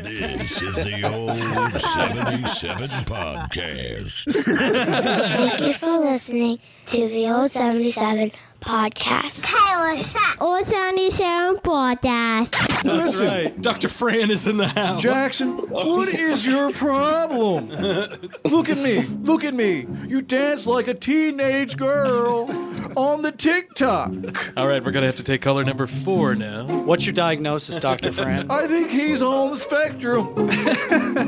This is the Old 77 Podcast. Thank you for listening to the Old 77 Podcast. Hey, what's up? Old 77 Podcast. That's right. Dr. Fran is in the house. Jackson, what is your problem? Look at me. Look at me. You dance like a teenage girl on the TikTok. All right, we're going to have to take caller number 4 now. What's your diagnosis, Dr. Fran? I think he's on the spectrum.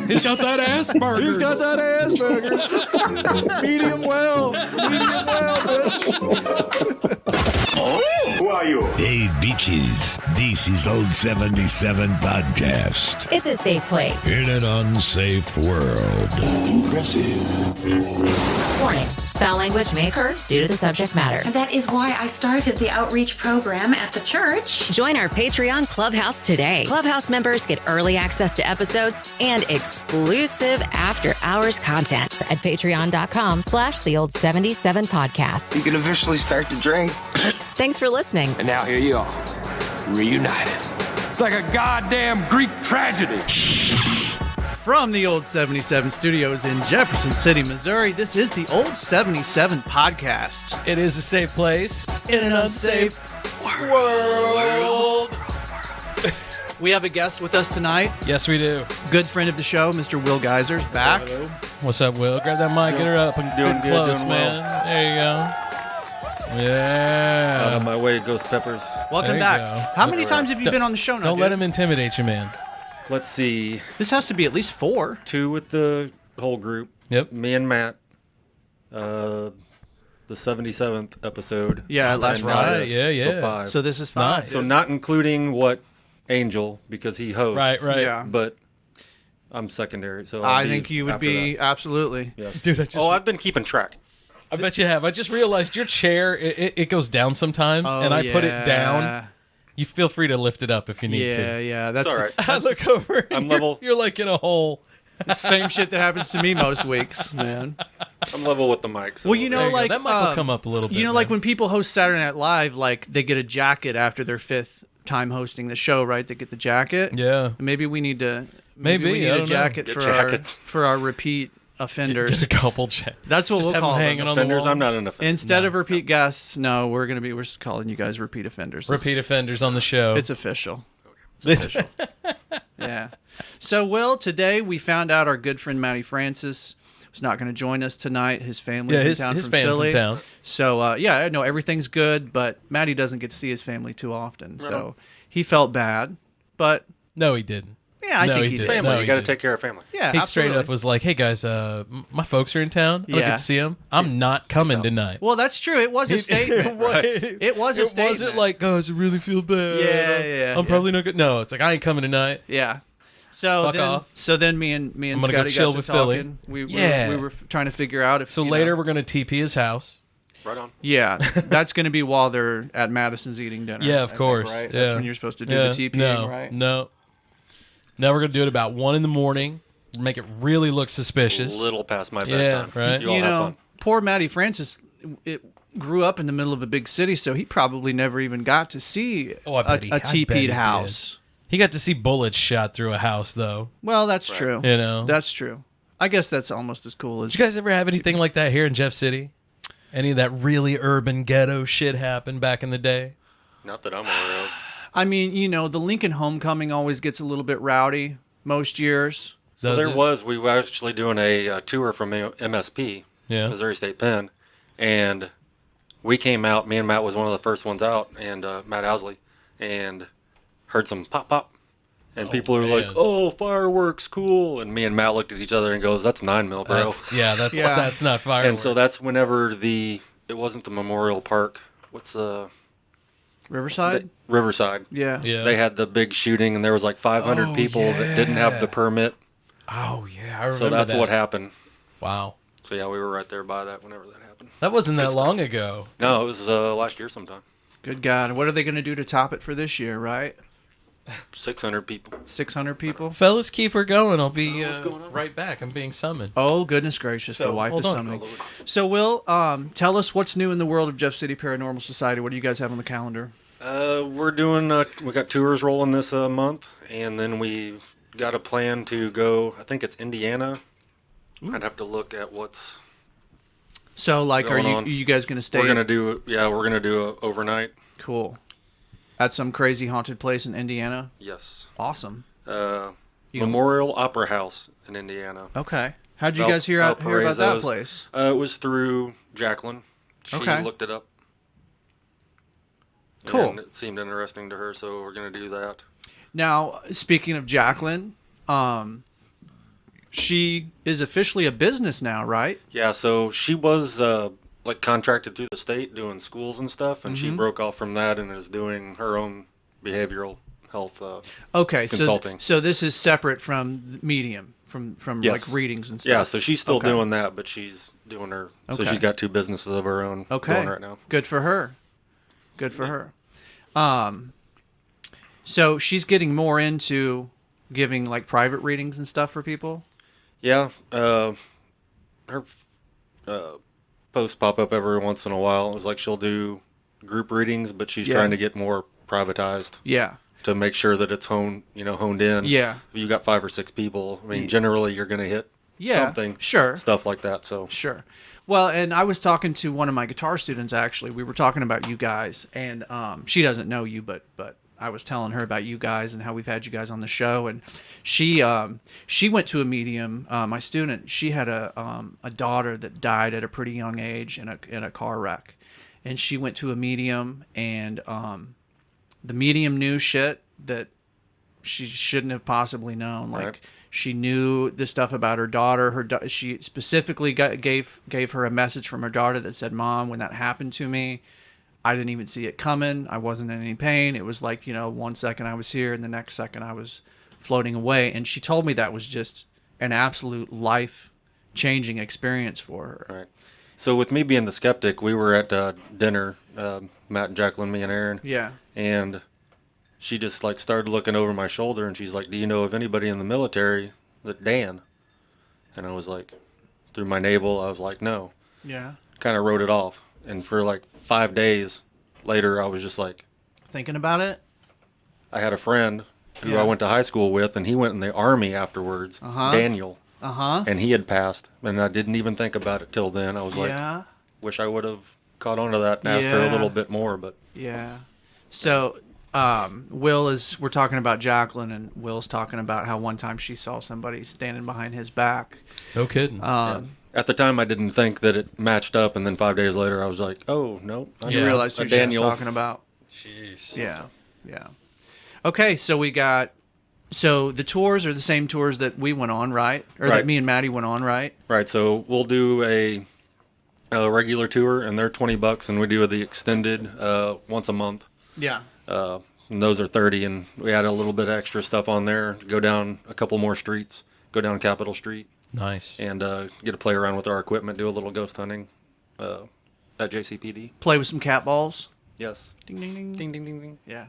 He's got that Asperger's. He's got that Asperger's. Medium well, bitch. Who are you? Hey, bitches. This is Old 77 Podcast. It's a safe place. In an unsafe world. Impressive. Warning. Foul language may occur due to the subject matter. And that is why I started the outreach program at the church. Join our Patreon Clubhouse today. Clubhouse members get early access to episodes and exclusive after-hours content at patreon.com/theold77podcast. You can officially start to drink. Thanks for listening. And now here you are, reunited. It's like a goddamn Greek tragedy. From the Old 77 Studios in Jefferson City, Missouri, this is the Old 77 Podcast. It is a safe place in an unsafe world. We have a guest with us tonight. Yes, we do. Good friend of the show, Mr. Will Geiser's back. What's up, Will? Grab that mic, get her up, and Doing get good, close, doing man. well. There you go. Yeah. Out of my way, Ghost Peppers. Welcome There you back. go. How many times have you been on the show now? Don't let dude? him intimidate you, man. Let's see. This has to be at least 4. 2 with the whole group. Yep. Me and Matt. The 77th episode. Yeah, that's And now right. this, Yeah, yeah. So 5. So this is 5. Nice. So not including what Angel, because he hosts. Right. Yeah. But I'm secondary. So I'll I be think you would after be, that. absolutely. Yes. Dude, I've been keeping track. I bet you have. I just realized your chair, it goes down sometimes, Oh, and I put it yeah. down. You feel free to lift it up if you need to. Yeah, that's It's all right. I look over. I'm you're, level. You're like in a hole. the same shit that happens to me most weeks, man. I'm level with the mic. So Well, you know, There you go. like that mic will come up a little bit. You know, like man. when people host Saturday Night Live, like they get a jacket after their 5th time hosting the show, right? They get the jacket. Yeah. Maybe we need to. Maybe, we need I a don't know. jacket Get for jackets. our repeat offenders. Just a couple checks. That's what Just we'll have call them them. hanging on the Offenders, wall. I'm not an offender. Instead No. of repeat guests, no, we're calling you guys repeat offenders. Repeat offenders on the show. It's official. It's official. Yeah. So, Will, today we found out our good friend Matty Francis was not going to join us tonight. His family's Yeah, in his town from family's Philly. in town. So, yeah, I know everything's good, but Matty doesn't get to see his family too often. So he felt bad, but No, he didn't. yeah, I No, think he he did. didn't. Family, No, you he got to didn't. take care of family. Yeah, He straight absolutely. up was like, "Hey guys, my folks are in town. I don't Yeah. get to see them. I'm not coming tonight." Well, that's true. It was a statement. It was a statement. It wasn't like, "Guys, I really feel bad. Yeah, I'm probably not good." No, it's like I ain't coming tonight. Yeah. So Fuck then, off. so then me and I'm gonna go Scotty chill got to with talking. Philly. We Yeah. were trying to figure out if So you later know, we're gonna TP his house. Right on. yeah, that's going to be while they're at Madison's eating dinner. Yeah, I of think, course. right? Yeah. That's when you're supposed to do Yeah. the TPing, no, right? No. Now we're gonna do it about 1 a.m. Make it really look suspicious. A little past my Yeah, bedtime. right. You all You have know, fun. poor Matty Francis. It grew up in the middle of a big city, so he probably never even got to see Oh, I bet he- a I bet TP'd he house. He got to see bullets shot through a house, though. Well, that's true. You know. That's true. I guess that's almost as cool as. Did you guys ever have anything like that here in Jeff City? Any of that really urban ghetto shit happened back in the day? Not that I'm aware of. I mean, you know, the Lincoln Homecoming always gets a little bit rowdy most years. So Does it? we were actually doing a tour from MSP, Yeah. Missouri State Pen, and we came out, me and Matt was one of the first ones out, and Matt Owsley, and heard some pop. And people were like, man. "Oh, fireworks, cool!" And me and Matt looked at each other and goes, "That's 9mm, bro." That's not fireworks. And so that's whenever it wasn't the Memorial Park. What's Riverside? Riverside. Yeah. Yeah. They had the big shooting, and there was like 500 people that didn't have the permit. Oh yeah, I remember So that's that. what happened. Wow. So yeah, we were right there by that whenever that happened. That wasn't that long ago. No, it was last year sometime. Good God. What are they going to do to top it for this year, right? 600 people. 600 people? Fellas, keep her going. I'll be right back. I'm being summoned. Oh, goodness gracious. So, the wife hold is on. summoning. So, Will, tell us what's new in the world of Jeff City Paranormal Society. What do you guys have on the calendar? We're doing, we got tours rolling this month, and then we got a plan to go. I think it's Indiana. I'd have to look at what's. So, like, going are on. you guys going to stay? We're gonna do. Yeah, we're gonna do a overnight. Cool. At some crazy haunted place in Indiana. Yes. Awesome. Memorial Opera House in Indiana. Okay. How'd you guys hear about that place? It was through Jacqueline. She Okay. looked it up. Cool. And it seemed interesting to her, so we're going to do that. Now, speaking of Jacqueline, she is officially a business now, right? Yeah, so she was like contracted through the state doing schools and stuff, and she broke off from that and is doing her own behavioral health consulting. So this is separate from Medium, from Yes. like readings and stuff. Yeah, so she's still doing that, but she's doing her. So she's got 2 businesses of her own going right now. Good for her. Good for her. So she's getting more into giving like private readings and stuff for people. Yeah, her posts pop up every once in a while. It's like she'll do group readings, but she's trying to get more privatized. Yeah. To make sure that it's honed in. Yeah. If you got 5 or 6 people, I mean, generally you're going to hit something. Sure. Stuff like that. So. Sure. Well, and I was talking to one of my guitar students, actually. We were talking about you guys, and she doesn't know you, but I was telling her about you guys and how we've had you guys on the show. And she went to a medium. My student, she had a daughter that died at a pretty young age in a car wreck, and she went to a medium, and the medium knew shit that she shouldn't have possibly known. Like. Right. She knew the stuff about her daughter. She specifically gave her a message from her daughter that said, "Mom, when that happened to me, I didn't even see it coming. I wasn't in any pain. It was like, 1 second I was here and the next second I was floating away." And she told me that was just an absolute life-changing experience for her. Right. So with me being the skeptic, we were at dinner, Matt and Jacqueline, me and Aaron. Yeah. And she just like started looking over my shoulder, and she's like, "Do you know of anybody in the military that Dan?" And I was like, through my navel, I was like, "No." Yeah. Kind of wrote it off. And for like 5 days later, I was just like, thinking about it. I had a friend who I went to high school with, and he went in the Army afterwards, Daniel. And he had passed, and I didn't even think about it till then. I was like, wish I would have caught on to that and asked her a little bit more, but. Yeah. So we're talking about Jacqueline, and Will's talking about how one time she saw somebody standing behind his back. No kidding. At the time, I didn't think that it matched up, and then 5 days later, I was like, "Oh no!" I You realized who she was Daniel. talking about. Jeez. Yeah. Okay, so the tours are the same tours that we went on, right? Or that me and Maddie went on, right? Right. So we'll do a regular tour, and they're $20, and we do the extended once a month. Yeah. And those are 30, and we had a little bit of extra stuff on there. Go down a couple more streets. Go down Capitol Street. Nice. And get to play around with our equipment. Do a little ghost hunting at JCPD. Play with some cat balls. Yes. Ding ding ding Ding ding ding ding. Yeah.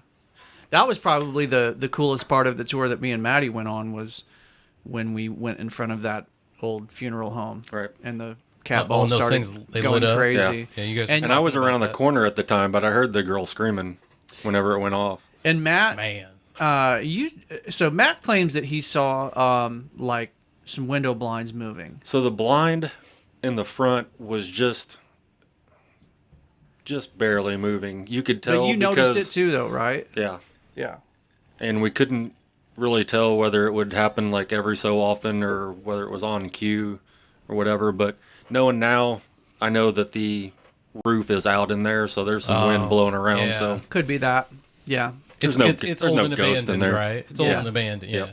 That was probably the coolest part of the tour that me and Maddie went on, was when we went in front of that old funeral home. Right. And the cat balls those started things, they going lit up. crazy. Yeah, you guys. And I was around the corner at the time, but I heard the girl screaming whenever it went off. And Matt, so Matt claims that he saw like some window blinds moving. So the blind in the front was just barely moving. You could tell. But you noticed it too, though, right? Yeah. Yeah. And we couldn't really tell whether it would happen like every so often or whether it was on cue or whatever. But knowing now, I know that the roof is out in there, so there's some wind blowing around. Yeah. So could be that. Yeah. It's old and abandoned, right? It's old and abandoned. Yeah.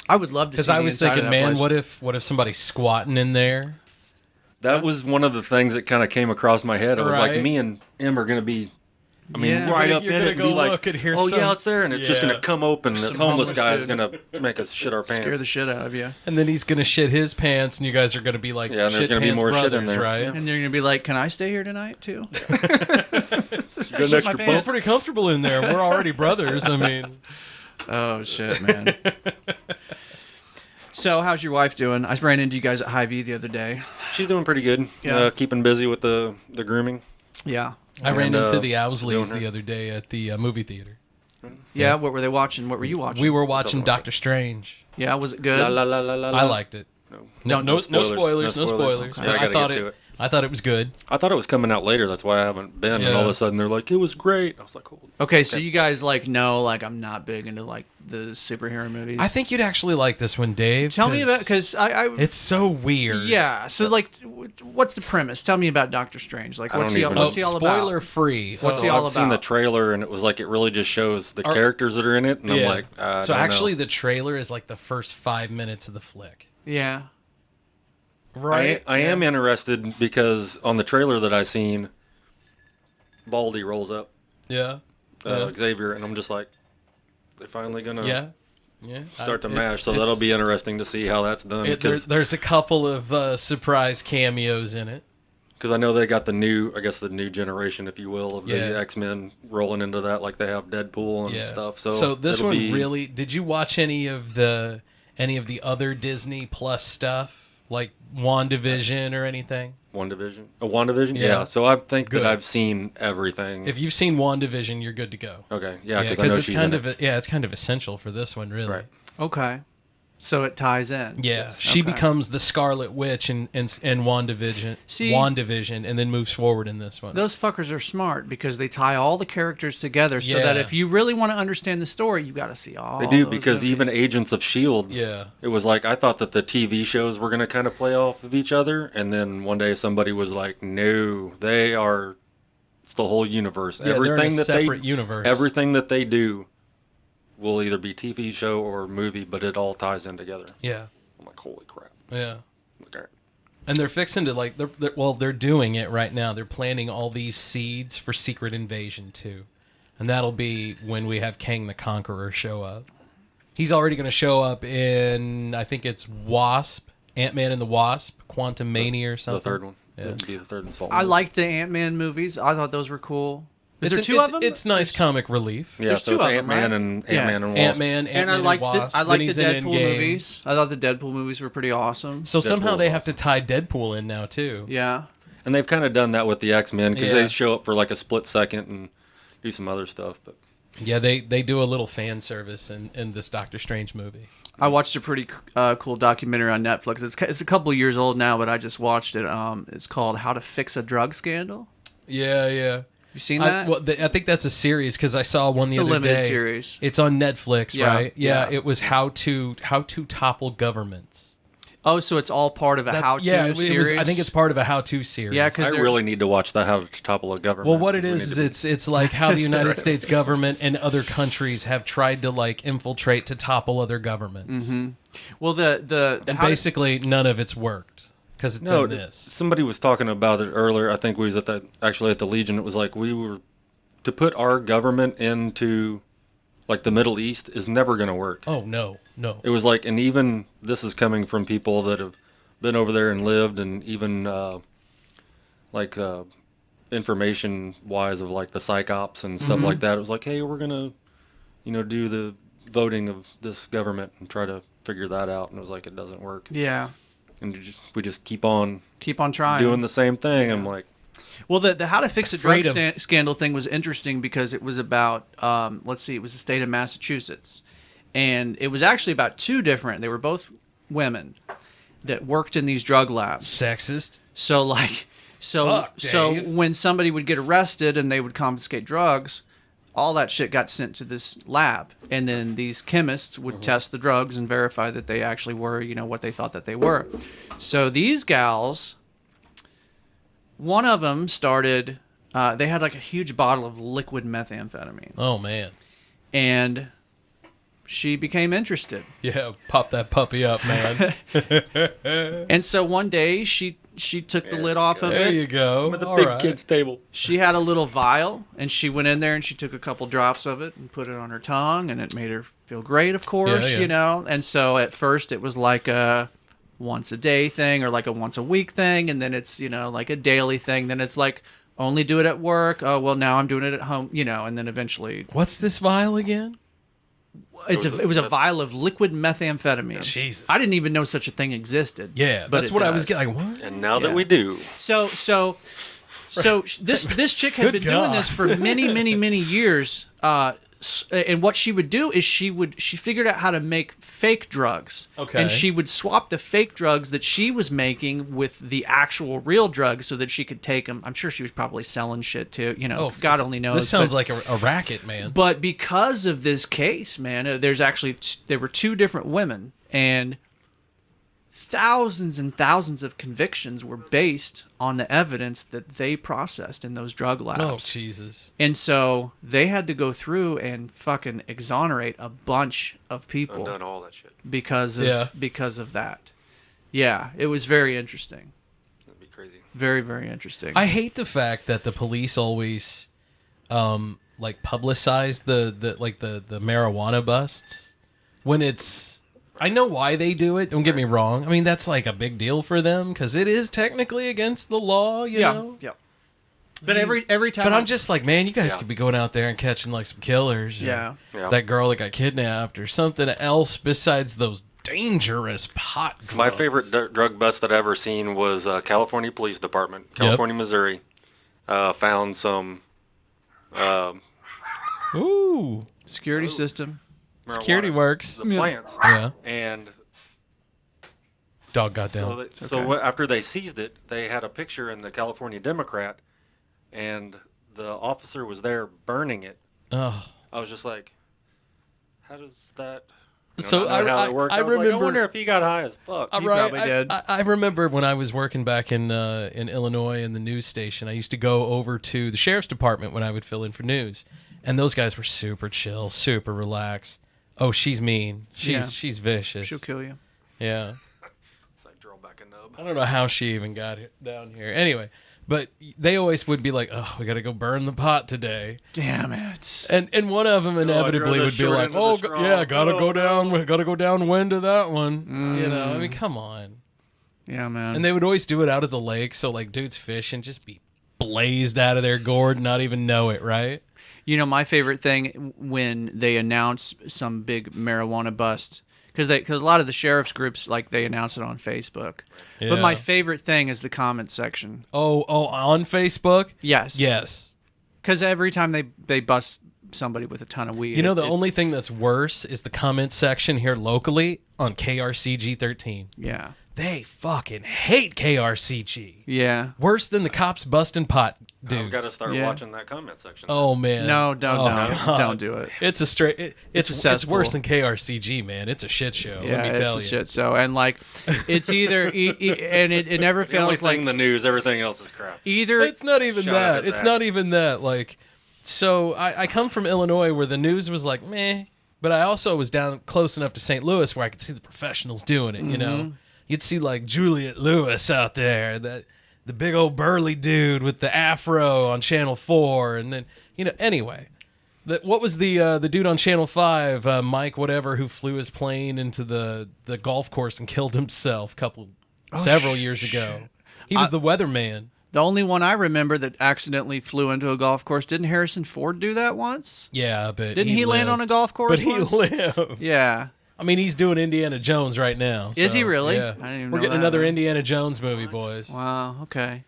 I would love to. Because I was thinking, man, what if somebody's squatting in there? That was one of the things that kind of came across my head. It was like me and Em are going to be, right up in it and be like, yeah, it's there. And it's just going to come open. This homeless guy is going to make us shit our pants. Scare the shit out of you. And then he's going to shit his pants, and you guys are going to be like, and there's going to be more shit in there. Right? And they're going to be like, can I stay here tonight, too? It's pretty comfortable in there. We're already brothers. I mean. Oh, shit, man. So, how's your wife doing? I ran into you guys at Hy-Vee the other day. She's doing pretty good. Yeah. Keeping busy with the grooming. Yeah. I ran into the Owsleys the other day at the movie theater. Yeah, what were they watching? What were you watching? We were watching Doctor Strange. Yeah, was it good? I liked it. No spoilers. Okay. Yeah, I thought it was good. I thought it was coming out later. That's why I haven't been. Yeah. And all of a sudden they're like, it was great. I was like, cool. Okay, so you guys know, I'm not big into the superhero movies. I think you'd actually like this one, Dave. Tell me about, because it's so weird. Yeah. So what's the premise? Tell me about Doctor Strange. What's he all about? Spoiler free. What's he all about? I've seen the trailer and it was like it really just shows the characters that are in it, and I'm like, so actually, the trailer is like the first 5 minutes of the flick. Yeah. Right. I am interested because on the trailer that I seen, Baldy rolls up. Yeah. Xavier, and I'm just like, they're finally gonna start to mash. So that'll be interesting to see how that's done. There's a couple of surprise cameos in it. Because I know they got the new generation, if you will, of the X-Men rolling into that, like they have Deadpool and stuff. So this one really. Did you watch any of the other Disney Plus stuff? Like WandaVision or anything? WandaVision? WandaVision? Yeah. So I think that I've seen everything. If you've seen WandaVision, you're good to go. Okay. Yeah, because it's kind of it's kind of essential for this one, really. Right. Okay. So it ties in. Yeah, she becomes the Scarlet Witch in WandaVision, and then moves forward in this one. Those fuckers are smart because they tie all the characters together so that if you really want to understand the story, you got to see all. They do, those because movies. even Agents of S.H.I.E.L.D., it was like, I thought that the TV shows were going to kind of play off of each other, and then one day somebody was like, no, it's the whole universe. Yeah, they're in a separate universe. Everything that they do will either be TV show or movie, but it all ties in together. Yeah. I'm like, holy crap. Yeah. Okay. And they're fixing to they're doing it right now. They're planting all these seeds for Secret Invasion 2. And that'll be when we have Kang the Conqueror show up. He's already going to show up in, I think it's Wasp, Ant-Man and the Wasp, Quantum Mania or something. The third one. Yeah. It'd be the third installment. I liked the Ant-Man movies. I thought those were cool. Is there two of them? It's nice comic relief. Yeah, There's so two it's of them, Ant-Man right? and Ant-Man and Wasp. Ant-Man And I liked Wasp. I liked the Then he's in Deadpool Endgame. movies. I thought the Deadpool movies were pretty awesome. So somehow Deadpool they was have to tie Deadpool in now too. Yeah. And they've kind of done that with the X-Men because Yeah. they show up for like a split second and do some other stuff. But Yeah, they do a little fan service in this Doctor Strange movie. I watched a pretty cool documentary on Netflix. It's a couple of years old now, but I just watched it. It's called How to Fix a Drug Scandal. Yeah. You seen that? I think that's a series because I saw one the other day. It's a limited series. It's on Netflix, Yeah, right? yeah. It was how to topple governments. Oh, so it's all part of a how-to series? I think it's part of a how-to series. Yeah, I really need to watch that, How to Topple a Government. Well, what it is it's like how the United States government and other countries have tried to infiltrate to topple other governments. Mm-hmm. Well, and basically none of it's worked because it's in this. Somebody was talking about it earlier. I think we was at the Legion. It was like we were to put our government into like the Middle East is never going to work. Oh no. It was like, and even this is coming from people that have been over there and lived, and even information wise of like the psych ops and stuff like that. It was like, hey, we're gonna, do the voting of this government and try to figure that out. And it was like, it doesn't work. Yeah. And we just keep on trying, doing the same thing. Yeah. I'm like, well, the How to Fix a Drug Scandal thing was interesting because it was about, it was the state of Massachusetts. And it was actually about two different, they were both women that worked in these drug labs. Sexist. So when somebody would get arrested and they would confiscate drugs, all that shit got sent to this lab. And then these chemists would test the drugs and verify that they actually were, what they thought that they were. So these gals, one of them started, they had like a huge bottle of liquid methamphetamine. Oh, man. And she became interested. Yeah, pop that puppy up, man. And so one day she took the lid off of it. There you go. With a big kid's table. She had a little vial, and she went in there and she took a couple drops of it and put it on her tongue, and it made her feel great, of course, And so at first it was like a once a day thing or like a once a week thing, and then it's, like a daily thing. Then it's like only do it at work. Oh, well, now I'm doing it at home, and then eventually. What's this vial again? It was a vial of liquid methamphetamine. Jesus. I didn't even know such a thing existed. Yeah, but that's what I was getting. Like, what? And now that we do. So this chick had been doing this for many, many, many years. and what she would do is she figured out how to make fake drugs. Okay. And she would swap the fake drugs that she was making with the actual real drugs so that she could take them. I'm sure she was probably selling shit too. God only knows. This sounds like a racket, man. But because of this case, man, there were two different women, and thousands and thousands of convictions were based on the evidence that they processed in those drug labs. Oh, Jesus. And so they had to go through and fucking exonerate a bunch of people. I've done all that shit. Because of that. Yeah, it was very interesting. That'd be crazy. Very, very interesting. I hate the fact that the police always publicize the marijuana busts when it's... I know why they do it. Don't get me wrong. I mean, that's like a big deal for them because it is technically against the law, you know? Yeah. But every time... But I'm just like, man, you guys could be going out there and catching like some killers. Yeah. That girl that got kidnapped or something else besides those dangerous pot drugs. My favorite drug bust that I ever seen was California Police Department, California, Missouri. Found some... security system. Security works. The plants. Yeah. And dog got down. So after they seized it, they had a picture in the California Democrat, and the officer was there burning it. Oh. I was just like, how does that... So I remember. Like, I wonder if he got high as fuck. He probably did. I remember when I was working back in Illinois in the news station. I used to go over to the sheriff's department when I would fill in for news, and those guys were super chill, super relaxed. Oh, she's mean. She's vicious. She'll kill you. Yeah. It's like draw back a nub. I don't know how she even got down here. Anyway, but they always would be like, "Oh, we got to go burn the pot today." Damn it. And one of them inevitably would be like, "Oh, gotta go down. We gotta go downwind to that one." You know, I mean, come on. Yeah, man. And they would always do it out at the lake, so like dudes fishing just be blazed out of their gourd, not even know it, right? You know, my favorite thing when they announce some big marijuana bust, because a lot of the sheriff's groups, like, they announce it on Facebook. Yeah. But my favorite thing is the comment section. Oh, on Facebook? Yes. Yes. Because every time they bust somebody with a ton of weed. You know, the only thing that's worse is the comment section here locally on KRCG 13. Yeah. They fucking hate KRCG. Yeah. Worse than the cops busting pot dudes. I've got to start watching that comment section. Oh, man. No, don't do it. It's a straight... It's worse than KRCG, man. It's a shit show, yeah, let me tell you. It's a shit show. And, like, it's either... and it never fails, like... the news, everything else is crap. Either... It's not even that. It's not even that. Like, so I come from Illinois where the news was like, meh. But I also was down close enough to St. Louis where I could see the professionals doing it, you know? You'd see like Juliet Lewis out there, the big old burly dude with the afro on Channel 4, and then anyway, what was the dude on Channel 5, Mike whatever, who flew his plane into the golf course and killed himself several years ago. He was the weatherman. The only one I remember that accidentally flew into a golf course, didn't Harrison Ford do that once? Yeah, but didn't he land on a golf course? But once? He lived. Yeah. I mean, he's doing Indiana Jones right now. Is he really? Yeah. I didn't even We're know getting that. another Indiana Jones movie, boys. Wow. Okay.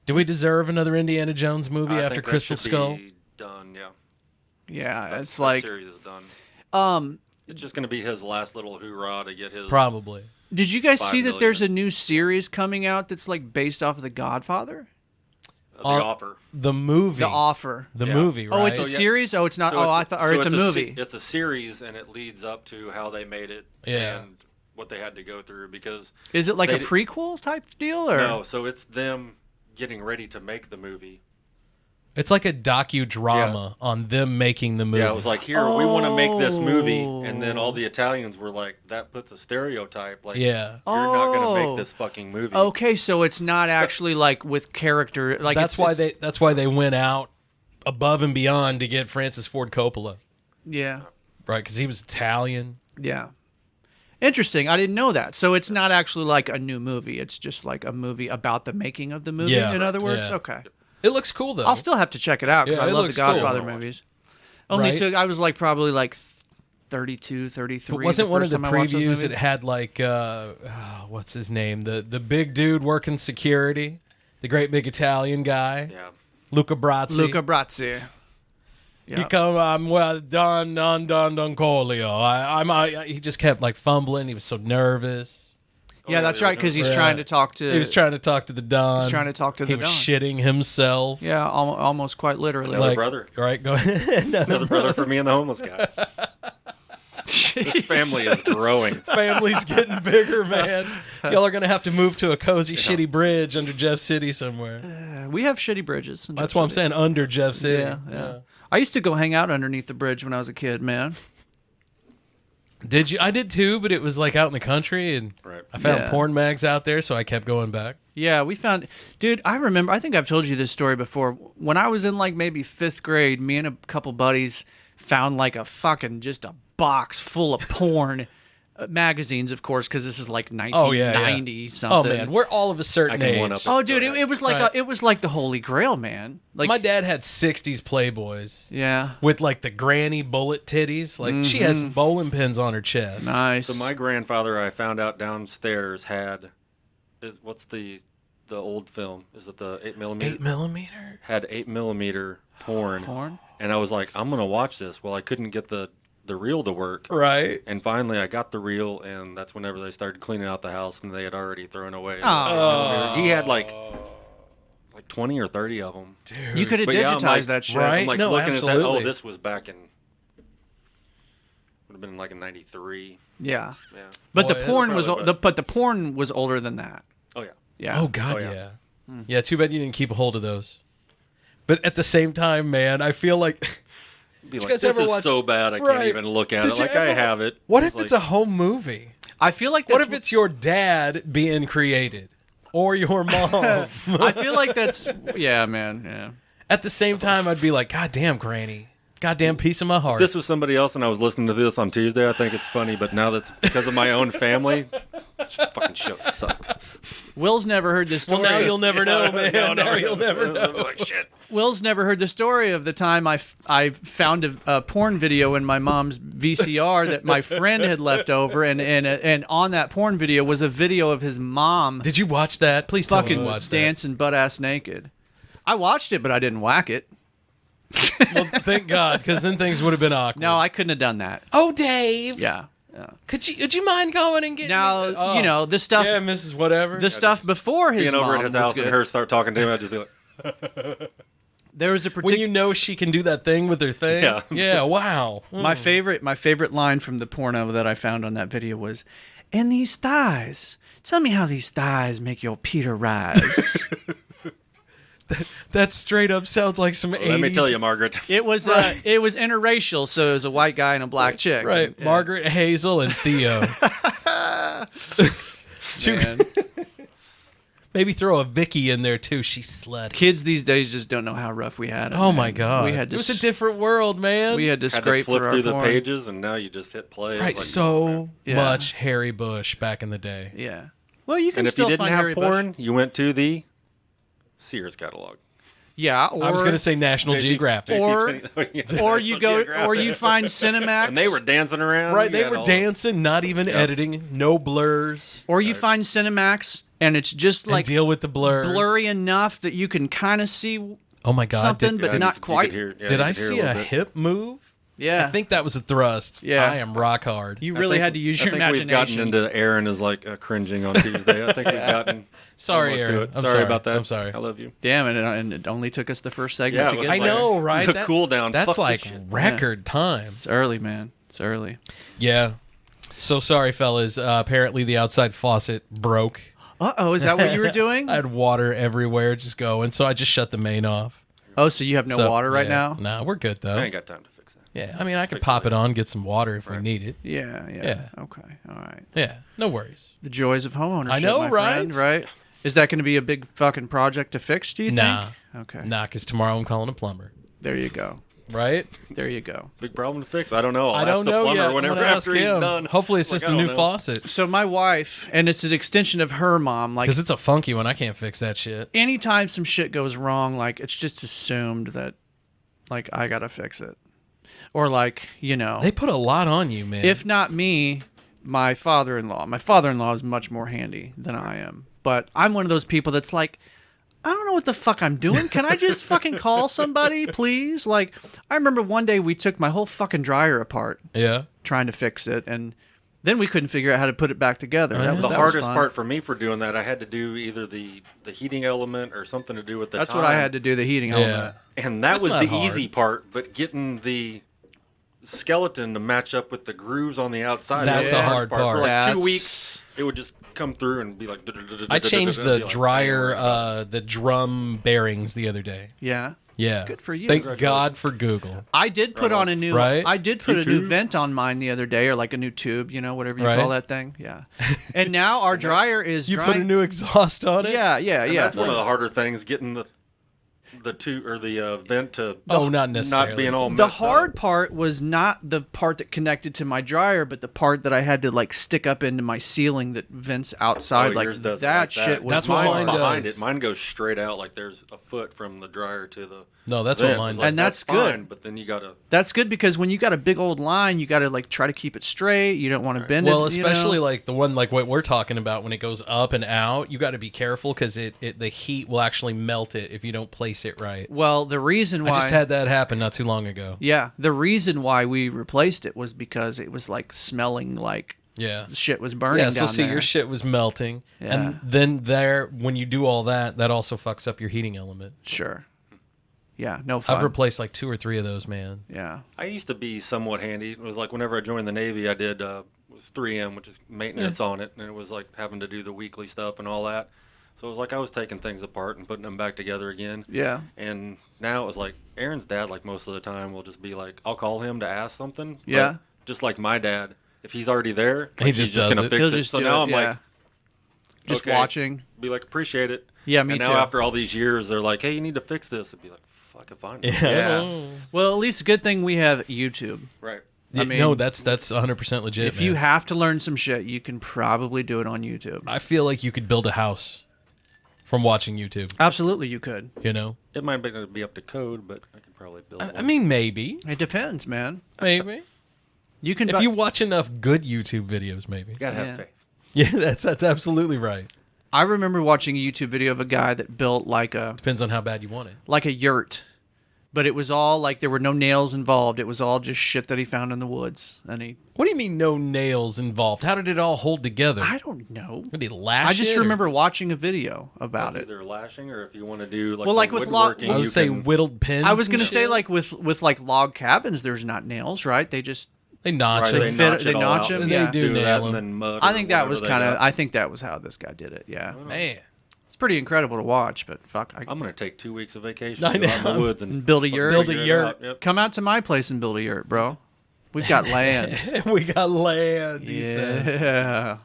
Do we deserve another Indiana Jones movie after Crystal Skull? Be done, yeah. Yeah, it's like that series is done. It's just going to be his last little hoorah to get his. Probably. Did you guys see that there's a new series coming out that's like based off of The Godfather? The Offer. The movie. The Offer. The movie, right? Oh, it's a series? Oh, it's not. I thought. Or it's a movie. It's a series, and it leads up to how they made it and what they had to go through. Because is it like a prequel type deal, or no? So it's them getting ready to make the movie. It's like a docudrama on them making the movie. Yeah, it was like, here, we want to make this movie. And then all the Italians were like, that puts a stereotype. Like, you're not going to make this fucking movie. Okay, so it's not actually like with character. Like that's why they went out above and beyond to get Francis Ford Coppola. Yeah. Right, because he was Italian. Yeah. Interesting. I didn't know that. So it's not actually like a new movie. It's just like a movie about the making of the movie, in other words? Yeah. Okay. It looks cool, though. I'll still have to check it out because I love the Godfather movies. Only took, I was like probably like 32, 33. But wasn't one of the previews it had like, what's his name? The big dude working security, the great big Italian guy. Yeah. Luca Brasi. Luca Brasi. Yep. He come, Don Corleo. He just kept like fumbling. He was so nervous. Yeah, that's right, because he's trying to talk to... He was trying to talk to the Don. He's trying to talk to the Don. He was shitting himself. Yeah, almost quite literally. Another brother. Right, go ahead. Another brother for me and the homeless guy. This family is growing. Family's getting bigger, man. Y'all are going to have to move to a cozy, shitty bridge under Jeff City somewhere. We have shitty bridges. That's what I'm saying, under Jeff City. Yeah. I used to go hang out underneath the bridge when I was a kid, man. Did you? I did too, but it was like out in the country, and I found porn mags out there, so I kept going back. Yeah, we found... Dude, I remember... I think I've told you this story before. When I was in like maybe 5th grade, me and a couple buddies found like a fucking just a box full of porn magazines, of course, because this is like 1990 something. Oh man, we're all of a certain age. Oh dude, it was like it was like the Holy Grail, man. Like my dad had 60s Playboys. Yeah. With like the granny bullet titties. Like she had some bowling pins on her chest. Nice. So my grandfather, I found out downstairs, had what's the old film? Is it the 8mm? 8mm? Had 8mm porn. And I was like, I'm gonna watch this. Well, I couldn't get the reel to work. Right. And finally I got the reel, and that's whenever they started cleaning out the house, and they had already thrown away. He had like 20 or 30 of them. Dude. You could have digitized that shit. Right? I'm like no, looking absolutely. at that. Oh, this was back in... Would have been like in 93. Yeah. But the porn was older than that. Oh, yeah. Yeah. Oh, God, yeah. Yeah, too bad you didn't keep a hold of those. But at the same time, man, I feel like... Be like, this is so bad I can't even look at it. Like, I have it. What if it's a home movie? I feel like what if it's your dad being created? Or your mom? I feel like that's... Yeah, man, yeah. At the same time, I'd be like, God damn, Granny. Goddamn piece of my heart. This was somebody else, and I was listening to this on Tuesday. I think it's funny, but now that's because of my own family. This fucking show sucks. Will's never heard this story. Well, now you'll never know, man. Now you'll never know. Like, shit. Will's never heard the story of the time I found a porn video in my mom's VCR that my friend had left over, and on that porn video was a video of his mom. Did you watch that? Please tell me you watched that. Dancing butt-ass naked. I watched it, but I didn't whack it. Well, thank God, because then things would have been awkward. No, I couldn't have done that. Oh, Dave. Yeah. Would you mind going and getting... Now, you know, the stuff... Yeah, Mrs. Whatever. The stuff before his mom over mom at his house good. and her start talking to him, I'd just be like... There was a particular... When you know she can do that thing with her thing? Yeah. Yeah, wow. My favorite line from the porno that I found on that video was, "And these thighs, tell me how these thighs make your Peter rise." That straight up sounds like some 80s... Let me tell you, Margaret. It was interracial, so it was a white guy and a black chick. Right. Yeah. Margaret, Hazel, and Theo. Maybe throw a Vicky in there, too. She's slutty. Kids these days just don't know how rough we had it. Oh, my God. We had to it was a different world, man. We had to scrape flip for through our the porn. pages, and now you just hit play. Right, like, so much Harry Bush back in the day. Yeah. Well, you can and if still you didn't find have Harry porn, Bush. you went to the Sears catalog. Yeah, I was going to say National Geographic. Or you go, or you find Cinemax. And they were dancing around. Right, they were dancing, not even editing, no blurs. Or you find Cinemax, and it's just like and deal with the blurs. blurry enough that you can kind of see oh my God, something, but not quite. Did I see a hip move? Yeah. I think that was a thrust. Yeah. I am rock hard. You really had to use your imagination. We've gotten into Aaron is like cringing on Tuesday. I think we've gotten. Sorry, Aaron. I'm sorry about that. I'm sorry. I love you. Damn it! And it only took us the first segment to get I there. know, right? The cool down. That's like record time. It's early, man. It's early. Yeah. So sorry, fellas. Apparently the outside faucet broke. Uh-oh, is that what you were doing? I had water everywhere just going, so I just shut the main off. Oh, so you have no water right now? No, we're good, though. I ain't got time to fix that. Yeah, I mean, I could pop it on, get some water if we need it. Yeah. Okay, all right. Yeah, no worries. The joys of homeownership, I know, my right? friend, right? Is that going to be a big fucking project to fix, do you Nah. think? Okay. Nah, because tomorrow I'm calling a plumber. There you go. Right? There you go. Big problem to fix. I don't know. I don't know the plumber yet. whenever Ask after he's him. done. Hopefully it's just a new faucet. So my wife, and it's an extension of her mom, like... Because it's a funky one. I can't fix that shit. Anytime some shit goes wrong, like, it's just assumed that, like, I gotta fix it. Or, like, you know... They put a lot on you, man. If not me, my father-in-law. My father-in-law is much more handy than I am. But I'm one of those people that's like, I don't know what the fuck I'm doing. Can I just fucking call somebody, please? Like, I remember one day we took my whole fucking dryer apart. Yeah. Trying to fix it, and then we couldn't figure out how to put it back together. That was the that hardest was fun. part for me for doing that. I had to do either the heating element or something to do with the That's time. what I had to do, the heating element. And that That's was not the hard. easy part, but getting the skeleton to match up with the grooves on the outside. That's that was a hard part. For like 2 That's- weeks, it would just come through and be like... I changed the dryer, the drum bearings the other day. Yeah. Yeah. Good for you. Thank God for Google. I did put on a new Right? I did put a new vent on mine the other day, or like a new tube, whatever you Right. call that thing. Yeah. And now our dryer is You drying. put a new exhaust on it? Yeah. And that's one of the harder things, getting the tube or the vent to not necessarily. not being all The messed hard up. part was not the part that connected to my dryer, but the part that I had to like stick up into my ceiling that vents outside. Oh, like yours does that like shit was That's what mine mine behind does. it. Mine goes straight out like there's a foot from the dryer to the No, that's vent. what mine It's does. like, And that's good. fine, but then you gotta That's good because when you got a big old line, you got to like try to keep it straight. You don't want to bend Well, it. especially like the one like what we're talking about when it goes up and out, you got to be careful because the heat will actually melt it if you don't place it right. Well, the reason why I just had that happen not too long ago. Yeah, the reason why we replaced it was because it was like smelling like Yeah. shit was burning. Yeah, so down see, there. your shit was melting, Yeah. and then when you do all that, that also fucks up your heating element. Sure. Yeah, no fun. I've replaced like 2 or 3 of those, man. Yeah. I used to be somewhat handy. It was like whenever I joined the Navy, I did was 3M, which is maintenance on it, and it was like having to do the weekly stuff and all that. So it was like I was taking things apart and putting them back together again. Yeah. And now it was like Aaron's dad, like most of the time, will just be like, I'll call him to ask something. but Yeah. just like my dad, if he's already there, He like, just he's just does gonna it. fix He'll it. just So do now it, I'm yeah. like, Just okay, watching. Be like, appreciate it. Yeah, me and too. now after all these years, they're like, hey, you need to fix this. I'd be like, fuck if I know. Yeah. Well, at least a good thing we have YouTube. Right. I mean, no, that's 100% legit. If you have to learn some shit, you can probably do it on YouTube. I feel like you could build a house from watching YouTube. Absolutely, you could. You know, It might be up to code, but I could probably build I one. mean, maybe, It depends, man. maybe. You can. If you watch enough good YouTube videos, maybe. You gotta have Yeah. faith. Yeah, that's absolutely right. I remember watching a YouTube video of a guy that built like a Depends on how bad you want it. yurt, but it was all like there were no nails involved. It was all just shit that he found in the woods, and he. What do you mean no nails involved? How did it all hold together? I don't know. Did he lash I just it, or- remember watching a video about it. Either lashing or if you want to do like, Well, like the with log- woodworking, I would you say can- whittled pins. I was and gonna say shit. like with like log cabins, there's not nails, right? They just. they notch Right, it. they fit- notch they it all notch out. them, And yeah. They do that nail and them. then mud I or think that whatever was they kind of. got. I think that was how this guy did it. Yeah, Man, it's pretty incredible to watch. But fuck, I'm gonna take 2 weeks of vacation. I go out in know. the woods and and build a yurt. Build a figure it yurt. out. Yep. Come out to my place and build a yurt, bro. We've got land. we got land. He says. Yeah.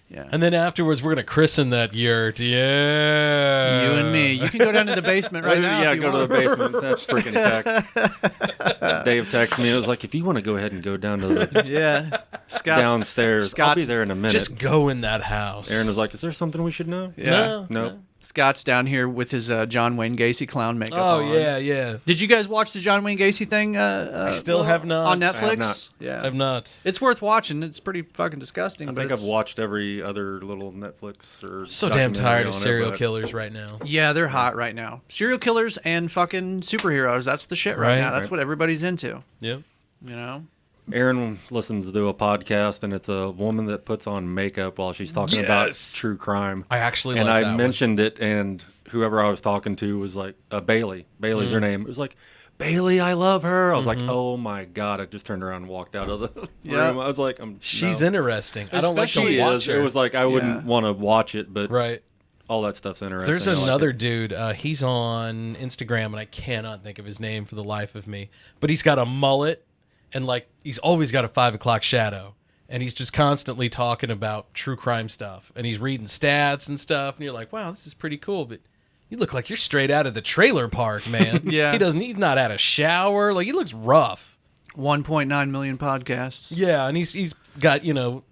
Yeah. And then afterwards, we're gonna christen that yurt. Yeah, You and me. You can go down to the basement right now. Yeah, if you go want. to the basement. That's freaking text. Dave texted me. It was like, if you want to go ahead and go down to the Yeah. Scott's, downstairs, I'll Scott's- be there in a minute. Just go in that house. Aaron was like, is there something we should know? Yeah. No. Scott's down here with his John Wayne Gacy clown makeup "Oh on. yeah, yeah." Did you guys watch the John Wayne Gacy thing? I still have not. On I Netflix? have not. Yeah. I've not. It's worth watching. It's pretty fucking disgusting. I but think I've it's- watched every other little Netflix or So damn documentary tired on of it, serial but killers right now. Yeah, they're hot right now. Serial killers and fucking superheroes. That's the shit right Right. now. That's Right. what everybody's into. Yep. You know? Aaron listens to a podcast, and it's a woman that puts on makeup while she's talking about Yes! true crime. I actually and like I that one. mentioned it, and whoever I was talking to was like, Bailey. Bailey's her name. It was like, Bailey, I love her. I was like, oh my God. I just turned around and walked out of the Yeah. room. I was like, She's no. interesting. I don't like Especially to watch is. her. It was like, I wouldn't Yeah. want to watch it, but right. all that stuff's interesting. There's I like another it. dude. He's on Instagram, and I cannot think of his name for the life of me. But he's got a mullet, and like he's always got a 5 o'clock shadow, and he's just constantly talking about true crime stuff, and he's reading stats and stuff, and you're like, wow, this is pretty cool, but you look like you're straight out of the trailer park, man. Yeah. He's not out of shower. Like, he looks rough. 1.9 million podcasts. Yeah, and he's got,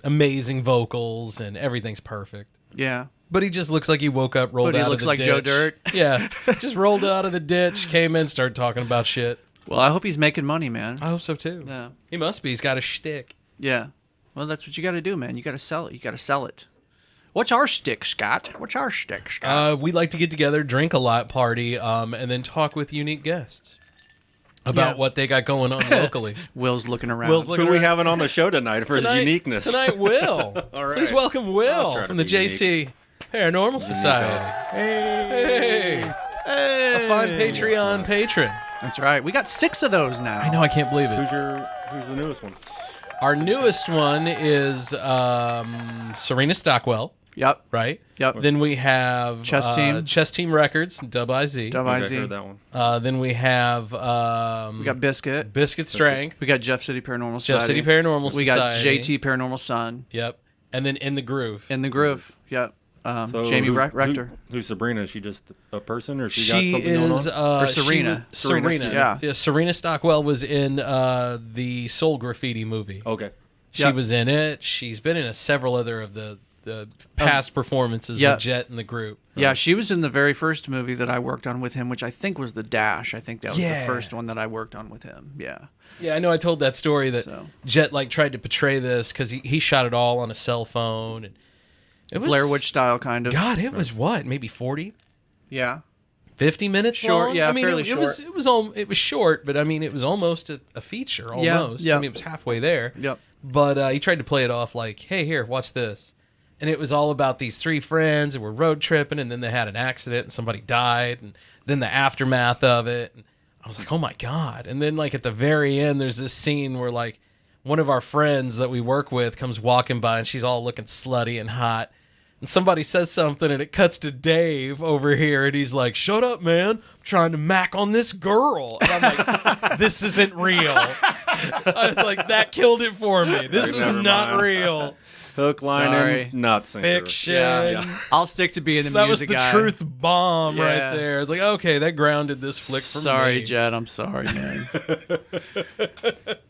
amazing vocals, and everything's perfect. Yeah. But he just looks like he woke up, rolled But he out looks of the like ditch. Joe Dirt. Yeah, just rolled out of the ditch, came in, started talking about shit. Well, I hope he's making money, man. I hope so too. Yeah. He must be. He's got a shtick. Yeah. Well, that's what you got to do, man. You got to sell it. You got to sell it. What's our stick, Scott? We like to get together, drink a lot, party, and then talk with unique guests about what they got going on locally. Will's looking around. Who are we having on the show tonight for his uniqueness? Tonight, Will. All right. Please welcome Will from the JC Paranormal Society. Hey. A fine Patreon patron. That's right. We got 6 of those now. I know, I can't believe it. Who's the newest one? Our newest one is Serena Stockwell. Yep. Right? Yep. Then we have Chess Team Records, Dub IZ. Dub IZ. I heard that one. Then we have we got Biscuit Strength. We got Jeff City Paranormal Society. Jeff City Paranormal Society. We got JT Paranormal Son. Yep. And then In the Groove. Yep. Jamie Rector. Who's Sabrina? Is she just a person, or she got something is going on? Or Serena. Serena. Yeah. Serena Stockwell was in the Soul Graffiti movie. Okay. She was in it. She's been in several other of the past performances with Jet and the group. Yeah, she was in the very first movie that I worked on with him, which I think was The Dash. I think that was the first one that I worked on with him. Yeah. Yeah, I know I told that story that Jet tried to portray this because he shot it all on a cell phone. And it was Blair Witch style, kind of. God, it was what? Maybe 40? Yeah. 50 minutes short, long? yeah, I mean, fairly short. It was short, but I mean, it was almost a feature, almost. Yeah. I mean, it was halfway there. Yep. But he tried to play it off like, hey, here, watch this. And it was all about these 3 friends who were road tripping, and then they had an accident, and somebody died, and then the aftermath of it. And I was like, oh, my God. And then, like, at the very end, there's this scene where, like, one of our friends that we work with comes walking by, and she's all looking slutty and hot. And somebody says something, and it cuts to Dave over here, and he's like, shut up, man. I'm trying to mac on this girl. And I'm like, this isn't real. I was like, that killed it for me. This is not real. Hook, line, and not sinker. Fiction. Yeah. I'll stick to being the that music guy. That was the truth bomb right there. It's like, okay, that grounded this flick for me. Sorry, Jed. I'm sorry, man.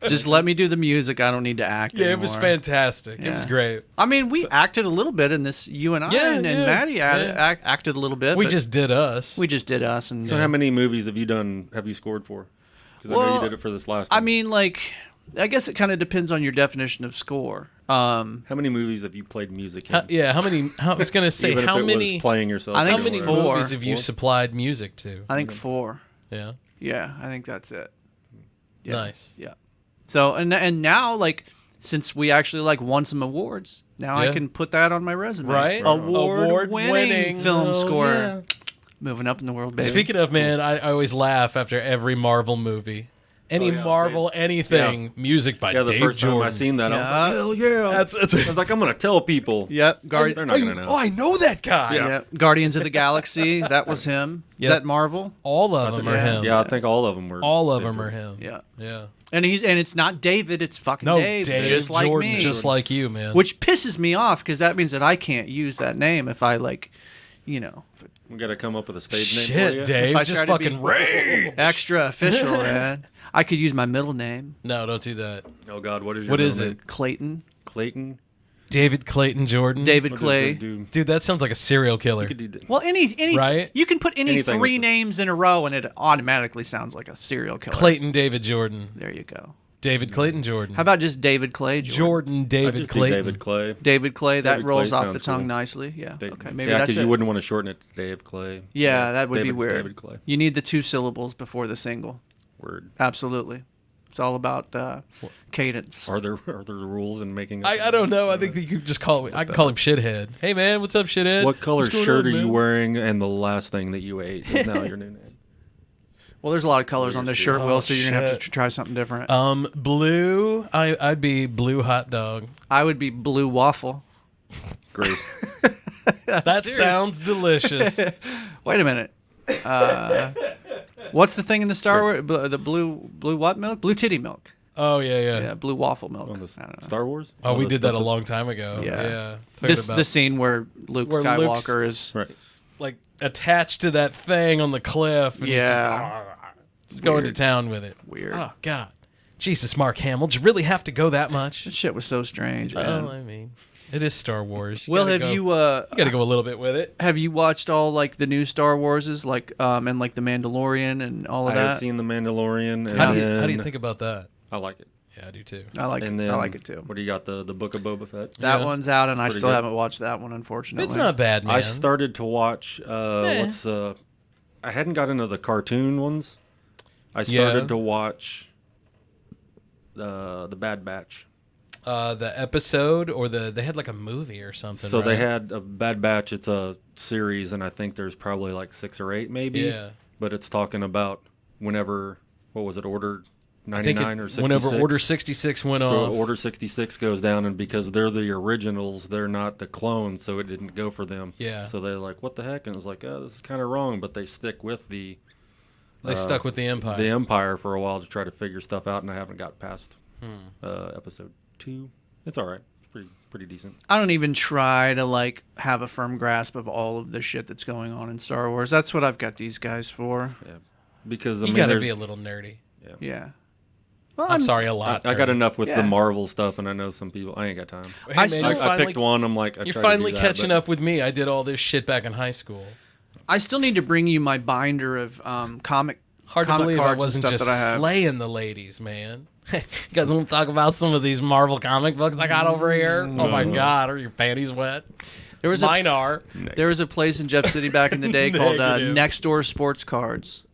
Just let me do the music. I don't need to act anymore. It was fantastic. It was great. I mean, we acted a little bit in this. You and I and Maddie acted a little bit. We just did us. And so how many movies have you scored for? Because I know you did it for this last time. I mean, like, I guess it kind of depends on your definition of score. How many movies have you played music in? How many? I was going to say, Even how if it many? Was playing yourself. I think how many 4. movies have you supplied music to? I think 4. Yeah. Yeah, I think that's it. Yeah. Nice. Yeah. So and now, like, since we actually won some awards, now I can put that on my resume. Right. Award-winning film score. Yeah. Moving up in the world, baby. Speaking of, man, I always laugh after every Marvel movie. Any Marvel, anything, music by Dave Jordan. The first time I seen that, I was like, hell yeah. I was like, I'm going to tell people. Yep. They're not going to know. Oh, I know that guy. Yeah. Guardians of the Galaxy, that was him. Is that Marvel? All of them are him. Yeah, I think all of them were. All of them are him. Yeah. Yeah. And it's not David, it's fucking Dave. Just like Jordan, me. Just like you, man. Which pisses me off, because that means that I can't use that name if I, We got to come up with a stage name Shit, for you. Dave, just fucking rage. Extra official, man. I could use my middle name. No, don't do that. Oh, God, what is your middle name? Clayton. Clayton? David Clayton Jordan. David Clay. Dude, that sounds like a serial killer. Well, any right? You can put anything 3 names in a row, and it automatically sounds like a serial killer. Clayton David Jordan. There you go. David Clayton Jordan. How about just David Clay Jordan? David Clayton. David Clay. David Clay. That David rolls Clay off the tongue cool. nicely. Yeah. Okay. Maybe that's because you wouldn't want to shorten it to Dave Clay. Yeah, that would be weird. David Clay. You need the 2 syllables before the single. Word. Absolutely. It's all about cadence. Are there rules in making? I don't know. I think that you could just call him. I can call him Shithead. Hey man, what's up, Shithead? What color shirt are you wearing? And the last thing that you ate is now your new name. Well, there's a lot of colors on this shirt, Will, so you're gonna have to try something different. Blue. I'd be blue hot dog. I would be blue waffle. Great. That sounds delicious. Wait a minute. What's the thing in the Star Wars? The blue what milk? Blue titty milk. Oh yeah. Yeah, blue waffle milk. I don't know. Star Wars? Oh, we did that a long time ago. Yeah. The scene where Luke Skywalker is like attached to that thing on the cliff. And just going to town with it. Weird. Oh God. Jesus, Mark Hamill. Did you really have to go that much? That shit was so strange, man. Well, I mean, it is Star Wars. You got to go a little bit with it. Have you watched all the new Star Warses, and the Mandalorian and all of that? I have seen the Mandalorian. How do you think about that? I like it. Yeah, I do too. I like it too. What do you got? The Book of Boba Fett? That one's out, and I still good. haven't watched that one, unfortunately. It's not bad, man. I started to watch. I hadn't got into the cartoon ones. I started to watch the Bad Batch. The episode, or they had like a movie or something. So right? they had a Bad Batch. It's a series, and I think there's probably like 6 or 8, maybe. Yeah. But it's talking about whenever, what was it, Order 99 or 66? Whenever Order 66 went off. So Order 66 goes down, and because they're the originals, they're not the clones, so it didn't go for them. Yeah. So they're like, what the heck? And it was like, oh, this is kind of wrong, but they stick with the... They stuck with the Empire. The Empire for a while to try to figure stuff out, and I haven't got past episode 2. It's all right. It's pretty decent. I don't even try to like have a firm grasp of all of the shit that's going on in Star Wars. That's what I've got these guys for. Yeah, because you gotta be a little nerdy. Yeah. Well, I'm sorry, a lot. I got enough with the Marvel stuff, and I know some people. I ain't got time. Hey, I picked one. I'm like, you're finally catching up with me. I did all this shit back in high school. I still need to bring you my binder of comic. Hard to believe I wasn't just that I have. slaying the ladies, man. You guys want to talk about some of these Marvel comic books I got over here? Oh my God, are your panties wet? Mine are. There was a place in Jeff City back in the day called Next Door Sports Cards.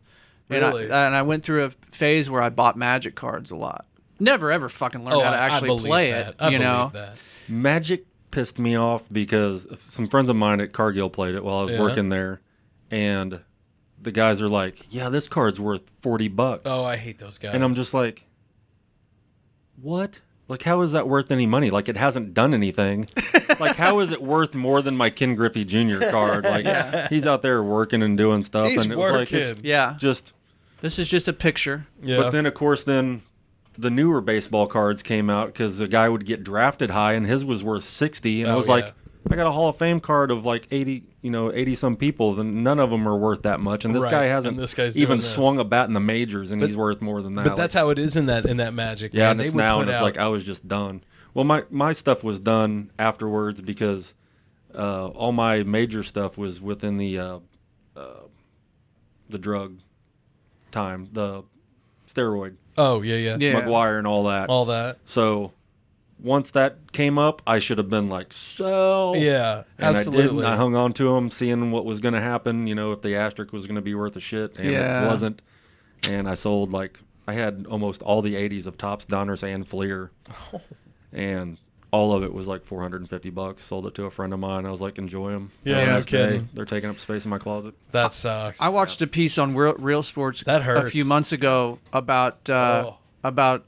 Really? And I went through a phase where I bought Magic cards a lot. Never ever fucking learned how to actually play it. I you know, believe that. Magic pissed me off because some friends of mine at Cargill played it while I was working there, and the guys are like, "Yeah, this card's worth $40." Oh, I hate those guys. And I'm just like, what? Like, how is that worth any money? Like, it hasn't done anything. Like, how is it worth more than my Ken Griffey Jr. card? Like, he's out there working and doing stuff. He's and it working. was like, it's just... This is just a picture. Yeah. But then, of course, the newer baseball cards came out because the guy would get drafted high, and his was worth 60. And I was like, I got a Hall of Fame card of like 80 some people, and none of them are worth that much. And this guy hasn't even swung a bat in the majors, and he's worth more than that. But that's how it is in that Magic. Yeah, man. and it's now, and it's like I was just done. Well, my stuff was done afterwards because all my major stuff was within the drug time, the steroid. Oh yeah. McGuire and all that. So once that came up, I should have been like, so. Yeah, and absolutely. I didn't. I hung on to them, seeing what was going to happen, if the asterisk was going to be worth a shit, and it wasn't. And I sold, I had almost all the 80s of Topps, Donruss, and Fleer. Oh. And all of it was like $450. Sold it to a friend of mine. I was like, enjoy them. Yeah, no kidding. They're taking up space in my closet. That sucks. I watched a piece on Real Sports a few months ago about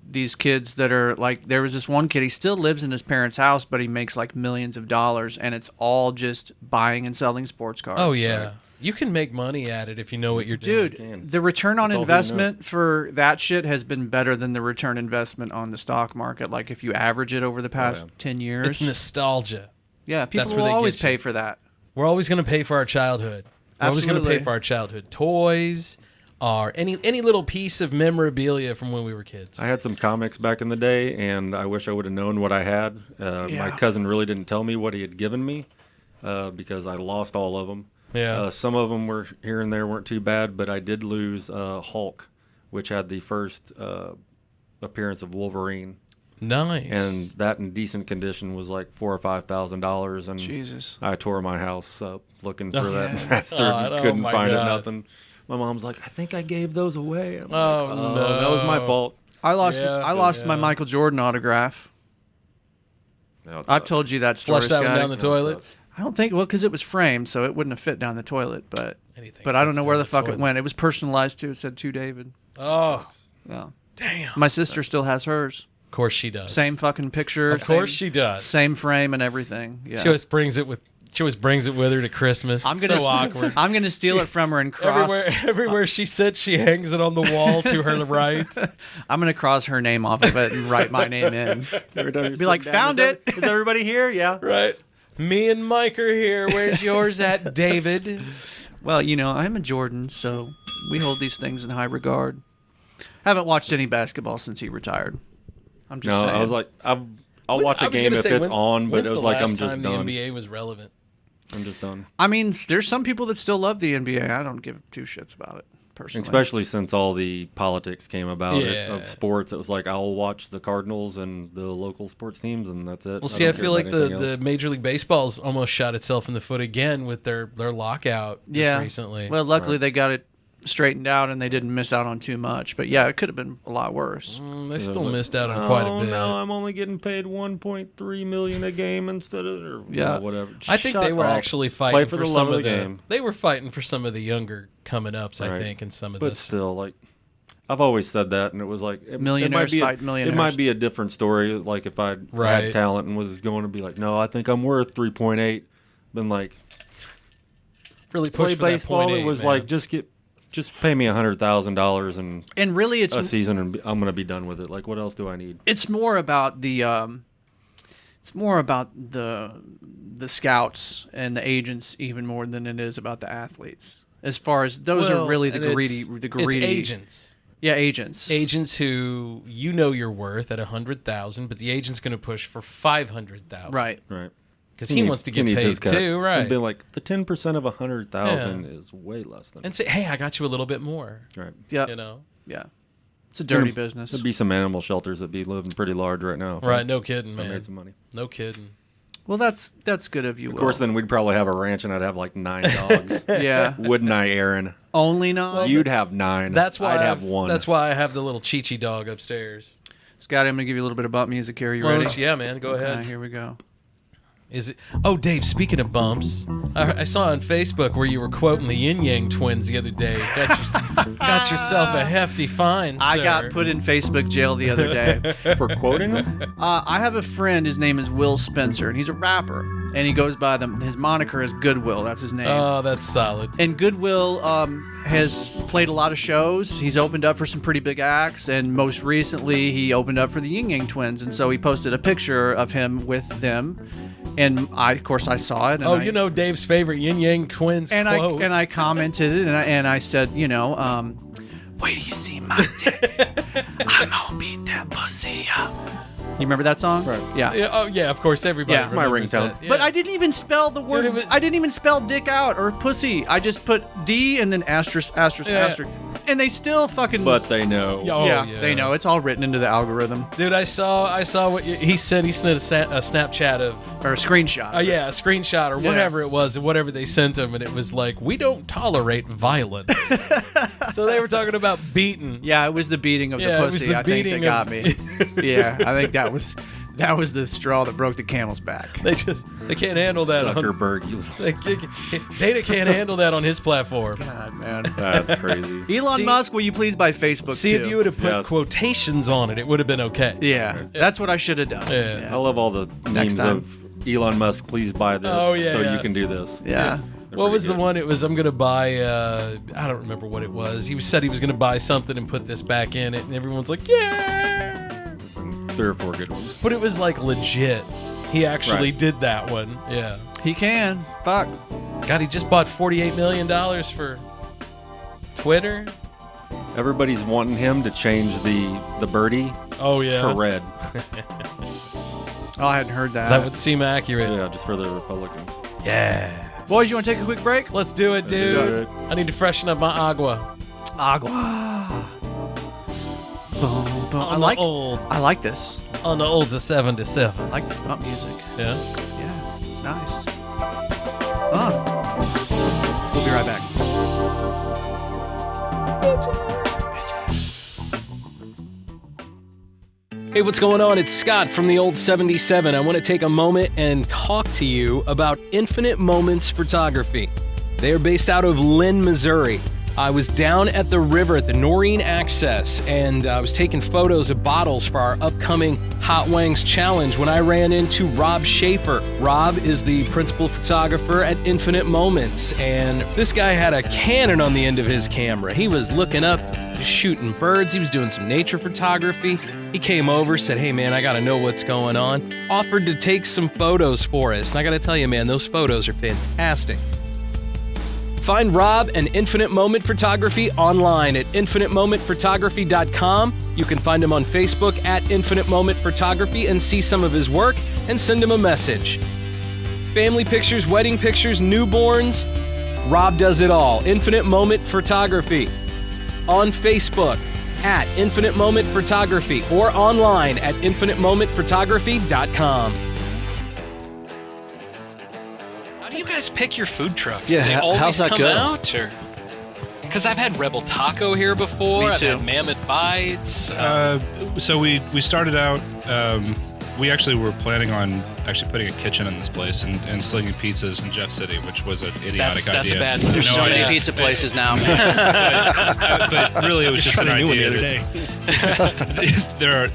these kids that are like, there was this one kid, he still lives in his parents' house, but he makes like millions of dollars, and it's all just buying and selling sports cards. Oh yeah. So, you can make money at it if you know what you're doing. Dude, the return on investment for that shit has been better than the return investment on the stock market. Like if you average it over the past 10 years. It's nostalgia. Yeah, people will always pay for that. We're always going to pay for our childhood. We're always going to pay for our childhood. Toys, or any little piece of memorabilia from when we were kids. I had some comics back in the day, and I wish I would have known what I had. My cousin really didn't tell me what he had given me because I lost all of them. Yeah. Some of them were here and there, weren't too bad, but I did lose Hulk, which had the first appearance of Wolverine. Nice. And that in decent condition was like $4,000 or $5,000, and Jesus. I tore my house up looking for that bastard and couldn't find it. Nothing. My mom's like, I think I gave those away. I'm no, that was my fault. I lost my Michael Jordan autograph. No, I've told you that story. Flushed that one down the toilet. I don't think, because it was framed, so it wouldn't have fit down the toilet. But I don't know where the fuck it went. It was personalized too. It said to David. Oh, yeah. Damn. My sister still has hers. Of course she does. Same fucking picture. Of course she does. Same frame and everything. Yeah. She always brings it with her to Christmas. So awkward. I'm gonna steal it from her and cross. Everywhere she sits, she hangs it on the wall to her right. I'm gonna cross her name off of it and write my name in. Be like, found it. Is everybody here? Yeah. Right. Me and Mike are here. Where's yours at, David? Well, I'm a Jordan, so we hold these things in high regard. Haven't watched any basketball since he retired. I'm just saying. I was like, I'll watch a game if it's on, but it was like I'm just done. The NBA was relevant. I'm just done. I mean, there's some people that still love the NBA. I don't give two shits about it. personally. Especially since all the politics came about Yeah. of sports. It was like, I'll watch the Cardinals and the local sports teams, and that's it. Well, see, I don't feel care like about anything the else. Major League Baseball's almost shot itself in the foot again with their lockout just recently. Well, luckily they got it straightened out and they didn't miss out on too much. But yeah, it could have been a lot worse. They still missed out on quite a bit. No, I'm only getting paid $1.3 million a game instead of whatever. I think Shut they were up. actually Play fighting for for the some love of the game. They were fighting for some of the younger coming ups, I Right. think, and some of But this. still, like, I've always said that, and it was like Millionaires it might fight millionaires. It might be a different story, like if I Right. had talent and was going to be like, no, I think I'm worth 3.8. Then like, really play push for that baseball. .8, It was man. like just pay me $100,000 And really, it's a season, and I'm gonna be done with it. Like, what else do I need? It's more about the scouts and the agents even more than it is about the athletes. As far as those are really the greedy. It's agents. Yeah, agents. Agents who you're worth at 100,000, but the agent's going to push for 500,000. Right. Because he wants to get paid too, right? It'd be like the 10% of 100,000 is way less than. And say, hey, I got you a little bit more. Right. Yeah. You know. Yeah. It's a dirty business. There'd be some animal shelters that'd be living pretty large right now. Right. No kidding, If I man. made some money. No kidding. Well, that's good of you. Of course, then we'd probably have a ranch, and I'd have like 9 dogs. Yeah. Wouldn't I, Aaron? Only 9. You'd have 9. That's why I'd have 1. That's why I have the little Chi-Chi dog upstairs. Scotty, I'm gonna give you a little bit of bump music here. You Why ready? don't you- Yeah, man. Go ahead. Okay, here we go. Is it? Oh, Dave. Speaking of bumps, I saw on Facebook where you were quoting the Yin Yang Twins the other day. Got yourself a hefty fine, sir. I got put in Facebook jail the other day for quoting them. I have a friend. His name is Will Spencer, and he's a rapper. And he goes by his moniker is Goodwill. That's his name. Oh, that's solid. And Goodwill has played a lot of shows. He's opened up for some pretty big acts, and most recently he opened up for the Yin Yang Twins. And so he posted a picture of him with them. And of course, I saw it. And you know Dave's favorite Yin Yang Twins quote. I commented it, and I said, wait till you see my dick. I'm gonna beat that pussy up. You remember that song? Right. Yeah. Oh yeah, of course everybody. Yeah. It's my remembers ringtone. that. Yeah. But I didn't even spell the word. Dude, I didn't even spell dick out or pussy. I just put D and then asterisk, asterisk, Yeah. asterisk. And they still fucking. But they know. Oh, yeah, they know. It's all written into the algorithm. Dude, I saw what he said. He sent a Snapchat of, Or a screenshot. a screenshot or whatever it was, whatever they sent him, and it was like, we don't tolerate violence. So they were talking about beating. Yeah, it was the beating of Yeah, the it was pussy. the I think that beating got of- me. Yeah, I think that was the straw that broke the camel's back. They can't handle that. Zuckerberg, you. Data can't handle that on his platform. God, man. That's crazy. Elon See- Musk, will you please buy Facebook See, too? if you would have put Yes. quotations on it, it would have been okay. Yeah, that's what I should have done. Yeah. I love all the Next memes time. of Elon Musk. Please buy this. Oh, yeah, so yeah. you can do this. Yeah. They're What was pretty the good. one? It was, I'm going to buy, I don't remember what it was. He said he was going to buy something and put this back in it, and everyone's like, yeah. 3 or 4 good ones. But it was like legit. He actually Right. did that one. Yeah. He can. Fuck. God, he just bought $48 million for Twitter. Everybody's wanting him to change the birdie Oh, yeah. to red. Oh, I hadn't heard that. That would seem accurate. Yeah, just for the Republicans. Yeah. Boys, you want to take a quick break? Let's do it, dude. do it. I need to freshen up my agua. Agua. Boom, boom. On I like this. On the old 77. I like this bump music. Yeah. Yeah, it's nice. We'll be right back. Hey, what's going on? It's Scott from the old 77. I want to take a moment and talk to you about Infinite Moments Photography. They are based out of Lynn, Missouri. I was down at the river at the Noreen Access, and I was taking photos of bottles for our upcoming Hot Wangz challenge when I ran into Rob Schaefer. Rob is the principal photographer at Infinite Moments, and this guy had a cannon on the end of his camera. He was looking up, just shooting birds. He was doing some nature photography. He came over, said, hey man, I gotta know what's going on. Offered to take some photos for us, and I gotta tell you, man, those photos are fantastic. Find Rob and Infinite Moment Photography online at infinitemomentphotography.com. You can find him on Facebook at Infinite Moment Photography and see some of his work and send him a message. Family pictures, wedding pictures, newborns, Rob does it all. Infinite Moment Photography. on Facebook at Infinite Moment Photography or online at infinitemomentphotography.com. How do you guys pick your food trucks? Yeah, do they always how's that come go? out? Because I've had Rebel Taco here before. Me too. I've had Mammoth Bites. So we started out. We actually were planning on actually putting a kitchen in this place and slinging pizzas in Jeff City, which was an idiotic idea. That's a bad. There's so many pizza places now. But really, it was just an trying to do idea. it the other day.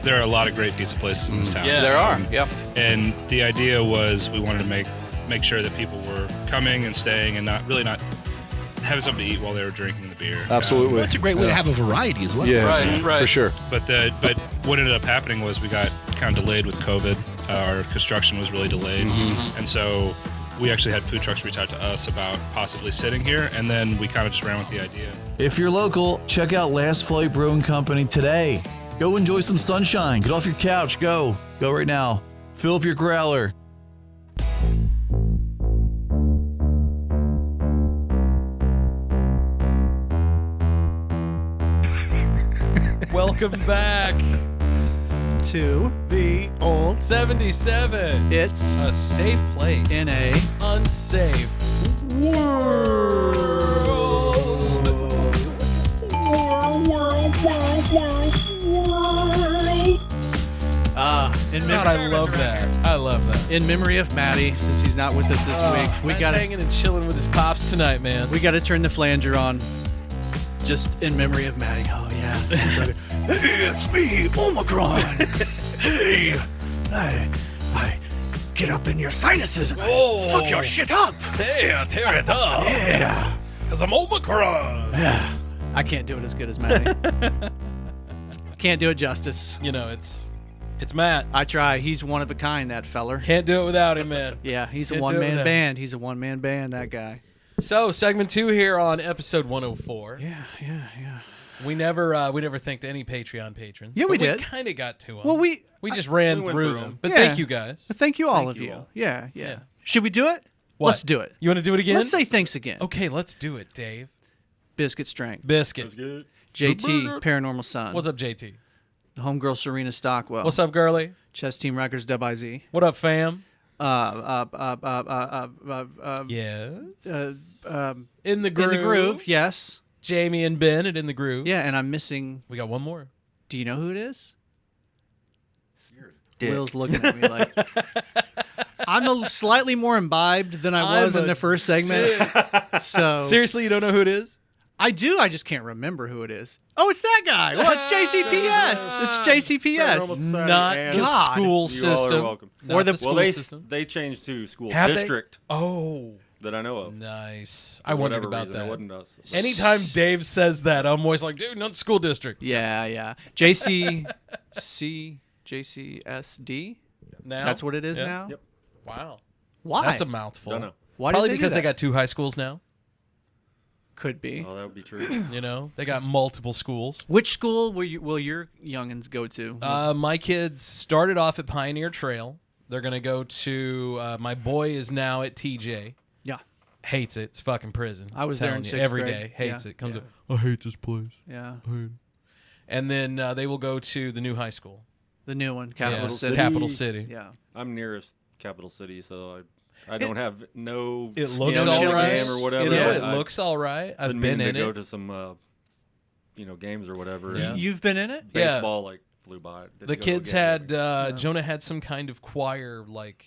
There are a lot of great pizza places in this town. Yeah, there are. Yeah. And the idea was we wanted to make sure that people were coming and staying and not having something to eat while they were drinking the beer. Absolutely. That's a great way to have a variety as well. Yeah, Right. for sure. But what ended up happening was we got kind of delayed with COVID. Our construction was really delayed, and so we actually had food trucks reach out to us about possibly sitting here, and then we kind of just ran with the idea. If you're local, check out Last Flight Brewing Company today. Go enjoy some sunshine. Get off your couch. Go right now. Fill up your growler. Welcome back To the old 77. it's A safe place in a unsafe world. in God, I love that. I love that. In memory of Maddie, since he's not with us this week, we Matt's got hanging and chilling with his pops tonight, man. we got to turn the flanger on, just in memory of Maddie. Oh yeah. Hey, it's me, Omicron. Hey, I get up in your sinuses and fuck your shit up. Hey, I'll tear it up. Yeah. Because I'm Omicron. Yeah. I can't do it as good as Maddie. Can't do it justice. You know, it's Matt. I try. He's one of a kind, that feller. Can't do it without him, man. Yeah, he's a Can't do it one-man without band. He's a one-man band, that guy. So, segment 2 here on episode 104. Yeah. We never thanked any Patreon patrons. Yeah, but we did. Kind of got to them. Well, we just ran went through through them. them. But Yeah. thank you guys. thank you all Thank of you you. all. Yeah. Yeah. Should we do it? What? Let's do it. You want to do it again? Let's say thanks again. Okay, let's do it, Dave. Biscuit Strength. Biscuit. Good. JT, Paranormal Son. What's up, JT? The homegirl Serena Stockwell. What's up, girly? Chess Team Records, WIZ. What up, fam? Yes. In the Groove. In the Groove, yes. Jamie and Ben at In the Groove. Yeah, and I'm missing. We got one more. Do you know who it is? Dick. Will's looking at me like I'm slightly more imbibed than I was in the first segment. So Seriously, you don't know who it is? I do. I just can't remember who it is. Oh, it's that guy. Well, it's JCPS. It's JCPS. Not the God. school You all are system. welcome. Not Or the- school Well, system. they changed to school Have they? district Oh, that I know of. nice. For I wondered whatever about reason, It that. wasn't us. Anytime Dave says that, I'm always like, dude, not school district. Yeah. JCSD. Now That's what it is Yeah. now. Yep. Wow. Why? That's a mouthful. Don't know. Why Probably did they do because they that? got 2 high schools now. Could be. Oh, that would be true. You know, they got multiple schools. Which school will your youngins go to? My kids started off at Pioneer Trail. They're gonna go to. My boy is now at TJ. Yeah. Hates it. It's fucking prison. I was there Telling in you, 6th every grade. day. Hates Yeah. it. Comes Yeah. up. I hate this place. Yeah. I hate it. And then they will go to the new high school. The new one, Capital Yeah, City. Capital City. Yeah. I'm nearest Capital City, so I don't have no. It looks skin in all the right. game or whatever. You know, but it I- looks all right. I've been been meaning in to go it. to some, games or whatever. Yeah. and You've been in it? Yeah. Baseball like flew by. Didn't The go to a kids game or had anything. Jonah had some kind of choir like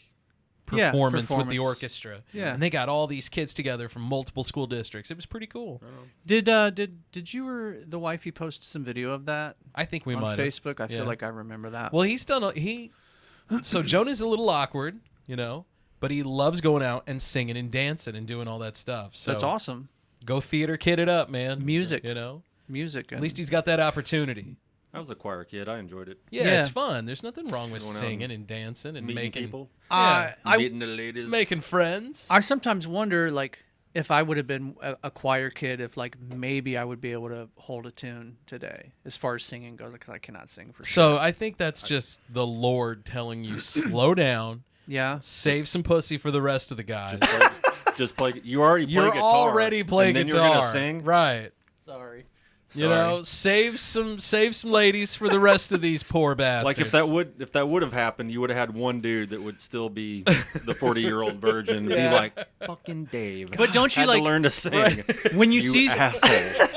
Yeah, performance with the performance. orchestra. Yeah. And they got all these kids together from multiple school districts. It was pretty cool. Did you or the wifey post some video of that? I think we on might have. Facebook. I Yeah. feel like I remember that. Well, he's done so Jonah's a little awkward, you know, but he loves going out and singing and dancing and doing all that stuff. So That's awesome. Go theater kid it up, man. Music. You know? Music. At least he's got that opportunity. I was a choir kid. I enjoyed it. Yeah, it's fun. There's nothing wrong with Going out singing and and dancing and meeting making people. Yeah, Meeting the ladies. making friends. I sometimes wonder, like, if I would have been a choir kid, if like maybe I would be able to hold a tune today, as far as singing goes, because I cannot sing for So shit. I think that's just the Lord telling you slow down. Yeah. Save some pussy for the rest of the guys. Just play. You already play You're guitar. already playing and then guitar. You're gonna sing. Right. Sorry. You know, save some ladies for the rest of these poor bastards. Like if that would have happened, you would have had one dude that would still be the 40-year-old virgin and be like, "Fucking Dave." But don't you had to learn to sing when you see asshole?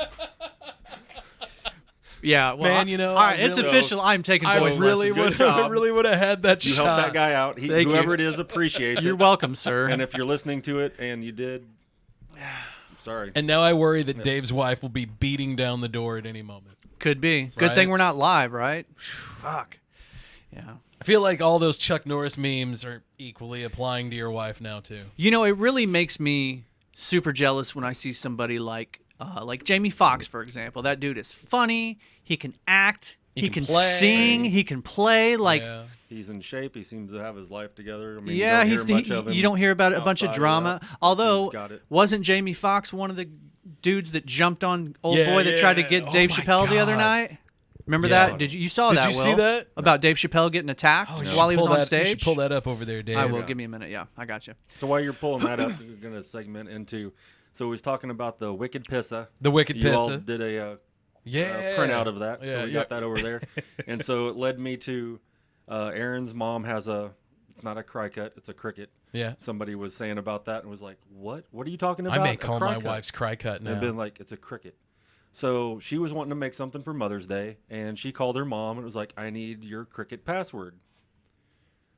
Yeah, well, man, you know, all right, it's official. I'm taking voice really lessons. would have had that You shot. helped that guy out. Whoever it is appreciates it. You're welcome, sir. And if you're listening to it and you did, sorry. And now I worry that Dave's wife will be beating down the door at any moment. Could be. Good Right? thing we're not live, right? Fuck. Yeah. I feel like all those Chuck Norris memes are equally applying to your wife now too. You know, it really makes me super jealous when I see somebody like Jamie Foxx, for example. That dude is funny. He can act. He can sing. He can play. Like he's in shape. He seems to have his life together. I mean, yeah, you don't hear about a bunch of drama. Although, got it. wasn't Jamie Foxx one of the dudes that jumped on old boy that tried to get Dave Chappelle the other night? Remember that? Did you saw that? Did you see that? About Dave Chappelle getting attacked while he was on stage? You should pull that up over there, Dave. I will. Give me a minute. Yeah, I got you. So while you're pulling that up, we're going to segment into. So we was talking about the Wicked Pissa. The Wicked You all Pissa. did a Yeah. printout of that. Yeah, So we got that over there. And so it led me to Aaron's mom has it's not a cry cut, it's a cricket. Yeah. Somebody was saying about that and was like, what? What are you talking about? I may A call cry my cut? wife's cry cut now. And been like, it's a cricket. So she was wanting to make something for Mother's Day, and she called her mom and was like, I need your cricket password.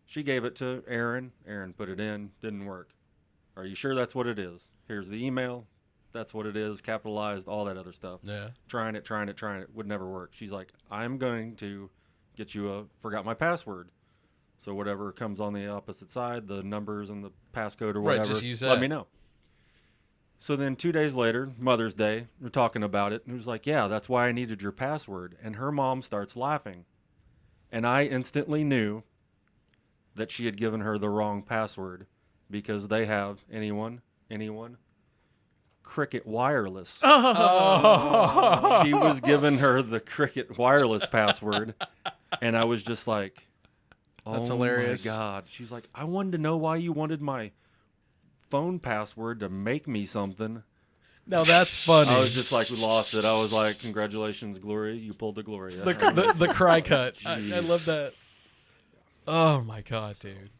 She gave it to Aaron. Aaron put it in. Didn't work. Are you sure that's what it is? Here's the email. That's what it is. Capitalized, all that other stuff. Yeah. Trying it. Would never work. She's like, I'm going to get you forgot my password. So whatever comes on the opposite side, the numbers and the passcode or whatever, just use that. let me know. So then 2 days later, Mother's Day, we're talking about it, and it was like, yeah, that's why I needed your password. And her mom starts laughing. And I instantly knew that she had given her the wrong password because they have, anyone, Cricket Wireless. Oh. She was giving her the Cricket Wireless password, and I was just like, That's hilarious. My God. She's like, I wanted to know why you wanted my phone password to make me something. No, that's funny. I was just like, we lost it. I was like, congratulations, Gloria. You pulled the Gloria. The cry cut. I love that. Oh, my God, dude.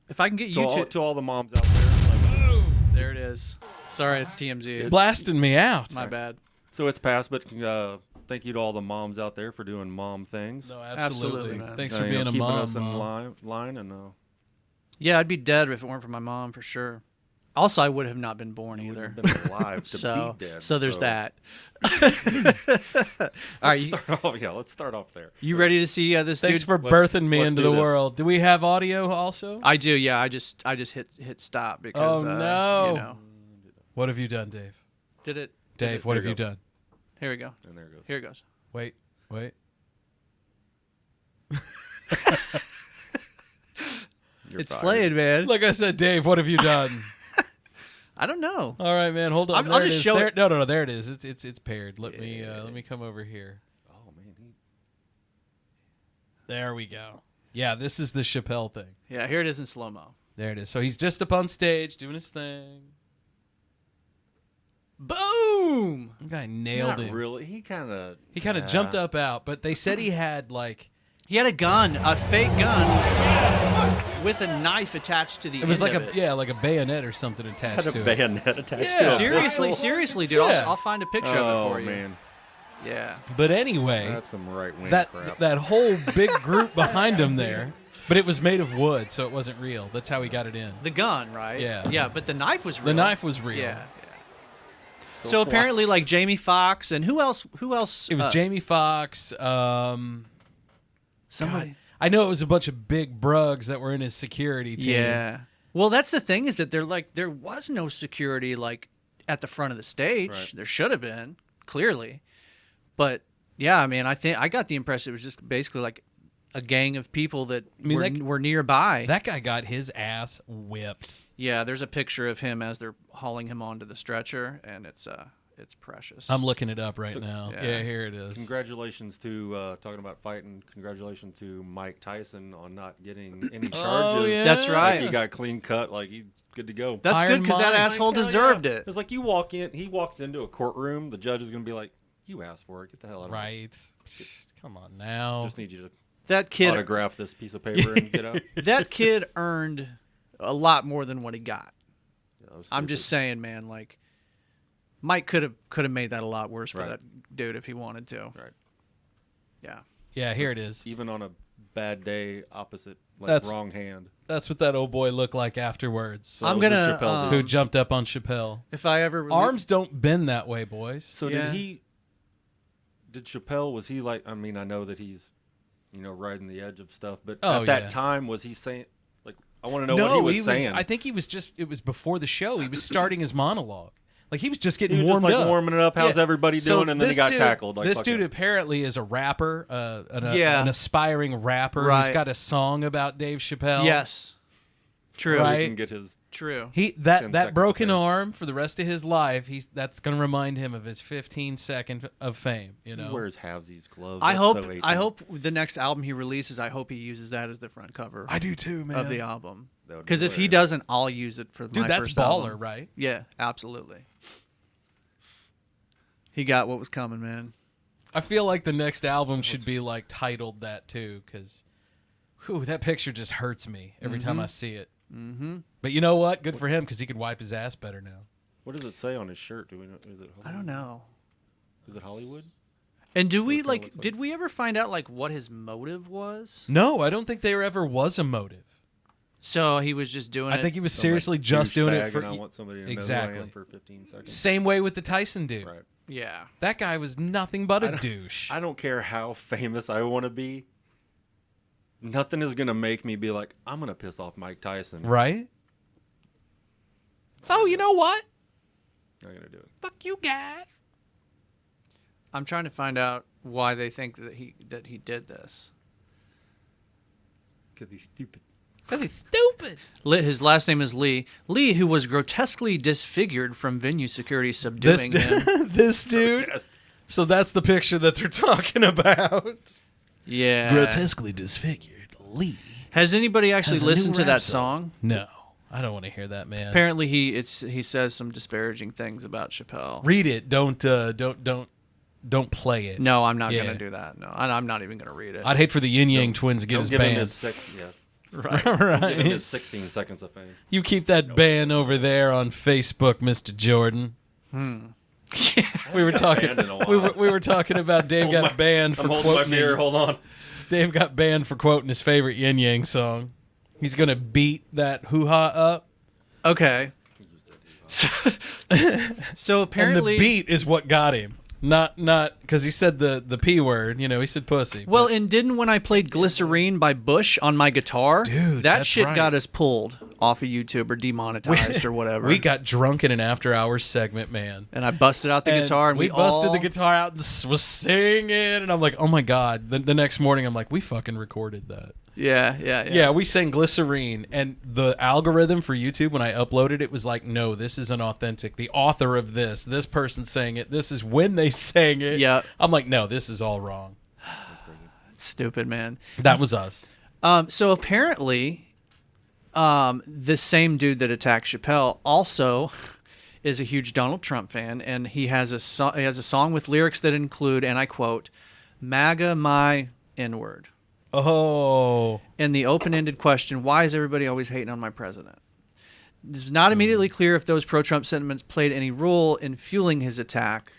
If I can get you to all the moms out there. Like, there it is. Sorry, it's TMZ. Blasting me out. My bad. So it's passed, but thank you to all the moms out there for doing mom things. No, absolutely. man. Thanks for being a mom. Keeping us in line and Yeah, I'd be dead if it weren't for my mom, for sure. Also, I would have not been born either. been alive to be dead. So there's that. All right, let's start off there. You ready to see this Thanks dude? for birthing me into the this. world. Do we have audio also? I do, yeah. I just hit stop because no. you know. What have you done, Dave? Did it? Dave, what have you done? Here we go. And there it goes. Here it goes. Wait. It's playing, man. Like I said, Dave, what have you done? I don't know. All right, man. Hold on. I'll just show there, it. No. There it is. It's paired. Let me come over here. Oh man. There we go. Yeah, this is the Chappelle thing. Yeah, here it is in slow mo. There it is. So he's just up on stage doing his thing. Boom! That guy nailed Not him. really. He kind of jumped up out, but they said he had he had a gun, a fake gun, with a knife attached to the. It was end like of like a bayonet or something attached to it. bayonet attached Yeah. to it. Seriously, dude. Yeah. I'll find a picture of it for you. Man. Yeah. But anyway, That's some right wing that crap. that whole big group behind him there, but it was made of wood, so it wasn't real. That's how he got it in. The gun, right? Yeah. Yeah, but the knife was real. The knife was real. Yeah. So apparently, like Jamie Foxx and who else? It was Jamie Foxx. Somebody. God, I know it was a bunch of big brugs that were in his security team. Yeah. Well, that's the thing is that there was no security like at the front of the stage. Right. There should have been, clearly. But yeah, I mean, I think I got the impression it was just basically like a gang of people that were nearby. That guy got his ass whipped. Yeah, there's a picture of him as they're hauling him onto the stretcher, and it's precious. I'm looking it up right now. Yeah, here it is. Congratulations to talking about fighting. Congratulations to Mike Tyson on not getting any charges. Oh, yeah. That's right. Like he got clean cut. Like he's good to go. That's Iron good because that Mike. asshole Hell deserved yeah. it. It's like you walk in. He walks into a courtroom. The judge is gonna be like, You asked for it. Get the hell out of Right. Come on now. Just need you to that kid autograph this piece of paper and get out. That kid earned a lot more than what he got. Yeah, I'm just saying, man. Like, Mike could have made that a lot worse for that dude if he wanted to. Right. Yeah. Yeah, here it is. Even on a bad day, opposite, like That's- wrong hand. That's what that old boy looked like afterwards. So I'm was gonna Chappelle who dude. jumped up on Chappelle. If I ever Arms don't bend that way, boys. So Yeah. did Chappelle, was he like, I mean, I know that he's, riding the edge of stuff, but Oh, at that yeah. time, was he saying, like, I want to know what he was saying. I think he was it was before the show. He was starting his monologue. Like, he was just getting He was just, warmed like, up. warming it up. How's everybody doing? And then he this got dude- tackled. Like, this fuck dude it. apparently is a rapper, an aspiring rapper. Right. He's got a song about Dave Chappelle. Yes. True. Or he Right. can get his True. 10 That seconds broken of fame. arm for the rest of his life, that's going to remind him of his 15 second of fame. He wears halvesies gloves. I That's hope. so 18. I hope the next album he releases. I hope he uses that as the front cover. I do too, man. Of the album. That would be Because if he hilarious. doesn't, I'll use it for Dude, my that's first baller, album. right? Yeah, absolutely. He got what was coming, man. I feel like the next album should be like titled that too, because that picture just hurts me every time I see it. Mm-hmm. But you know what? Good for him, because he can wipe his ass better now. What does it say on his shirt? Do we know? Is it I don't know. Is it Hollywood? And do we What kind of like? looks like- Did we ever find out like what his motive was? No, I don't think there ever was a motive. So he was just doing it. I think he was Some, seriously just doing it douchebag for and I want somebody to know who I exactly am for 15 seconds. Same way with the Tyson dude. Right. Yeah. That guy was nothing but a douche. I don't care how famous I want to be. Nothing is gonna make me be like, I'm gonna piss off Mike Tyson. Right? Oh, you know what? Not gonna do it. Fuck you guys. I'm trying to find out why they think that he did this. Cause he's stupid. Because he's stupid. His last name is Lee. Lee, who was grotesquely disfigured from venue security subduing him. This dude. So that's the picture that they're talking about. Yeah. Grotesquely disfigured Lee. Has anybody actually has a new listened to rap that song? No. I don't want to hear that, man. Apparently he says some disparaging things about Chappelle. Read it. Don't play it. No, I'm not Yeah. gonna do that. No, I'm not even gonna read it. I'd hate for the Yin Yang twins to get Don't us give him banned. his Right. Give him his 16 seconds of fame. You keep that ban over there on Facebook, Mr. Jordan. We were talking. Banned in a We while. were talking about Dave got banned for I'm holding my quoting. beer. Hold on. Dave got banned for quoting his favorite Yin Yang song. He's gonna beat that hoo ha up. Okay. So apparently, and the beat is what got him. Not because he said the P word. He said pussy. well, and didn't when I played Glycerine by Bush on my guitar, Dude, that that's shit right. got us pulled off of YouTube or demonetized or whatever. We got drunk in an after hours segment, man. and I busted out the guitar, and we we busted all... the guitar out and was singing, and I'm like, oh my god. The next morning, I'm like, we fucking recorded that. Yeah. We sang Glycerine, and the algorithm for YouTube, when I uploaded it, was like, no, this isn't authentic. The author of this person sang it, this is when they sang it. Yeah. I'm like, no, this is all wrong. Stupid, man. That was us. So apparently, the same dude that attacked Chappelle also is a huge Donald Trump fan, and he has a song with lyrics that include, and I quote, "MAGA my N-word." Oh. And the open-ended question, why is everybody always hating on my president? It's not immediately clear if those pro-Trump sentiments played any role in fueling his attack.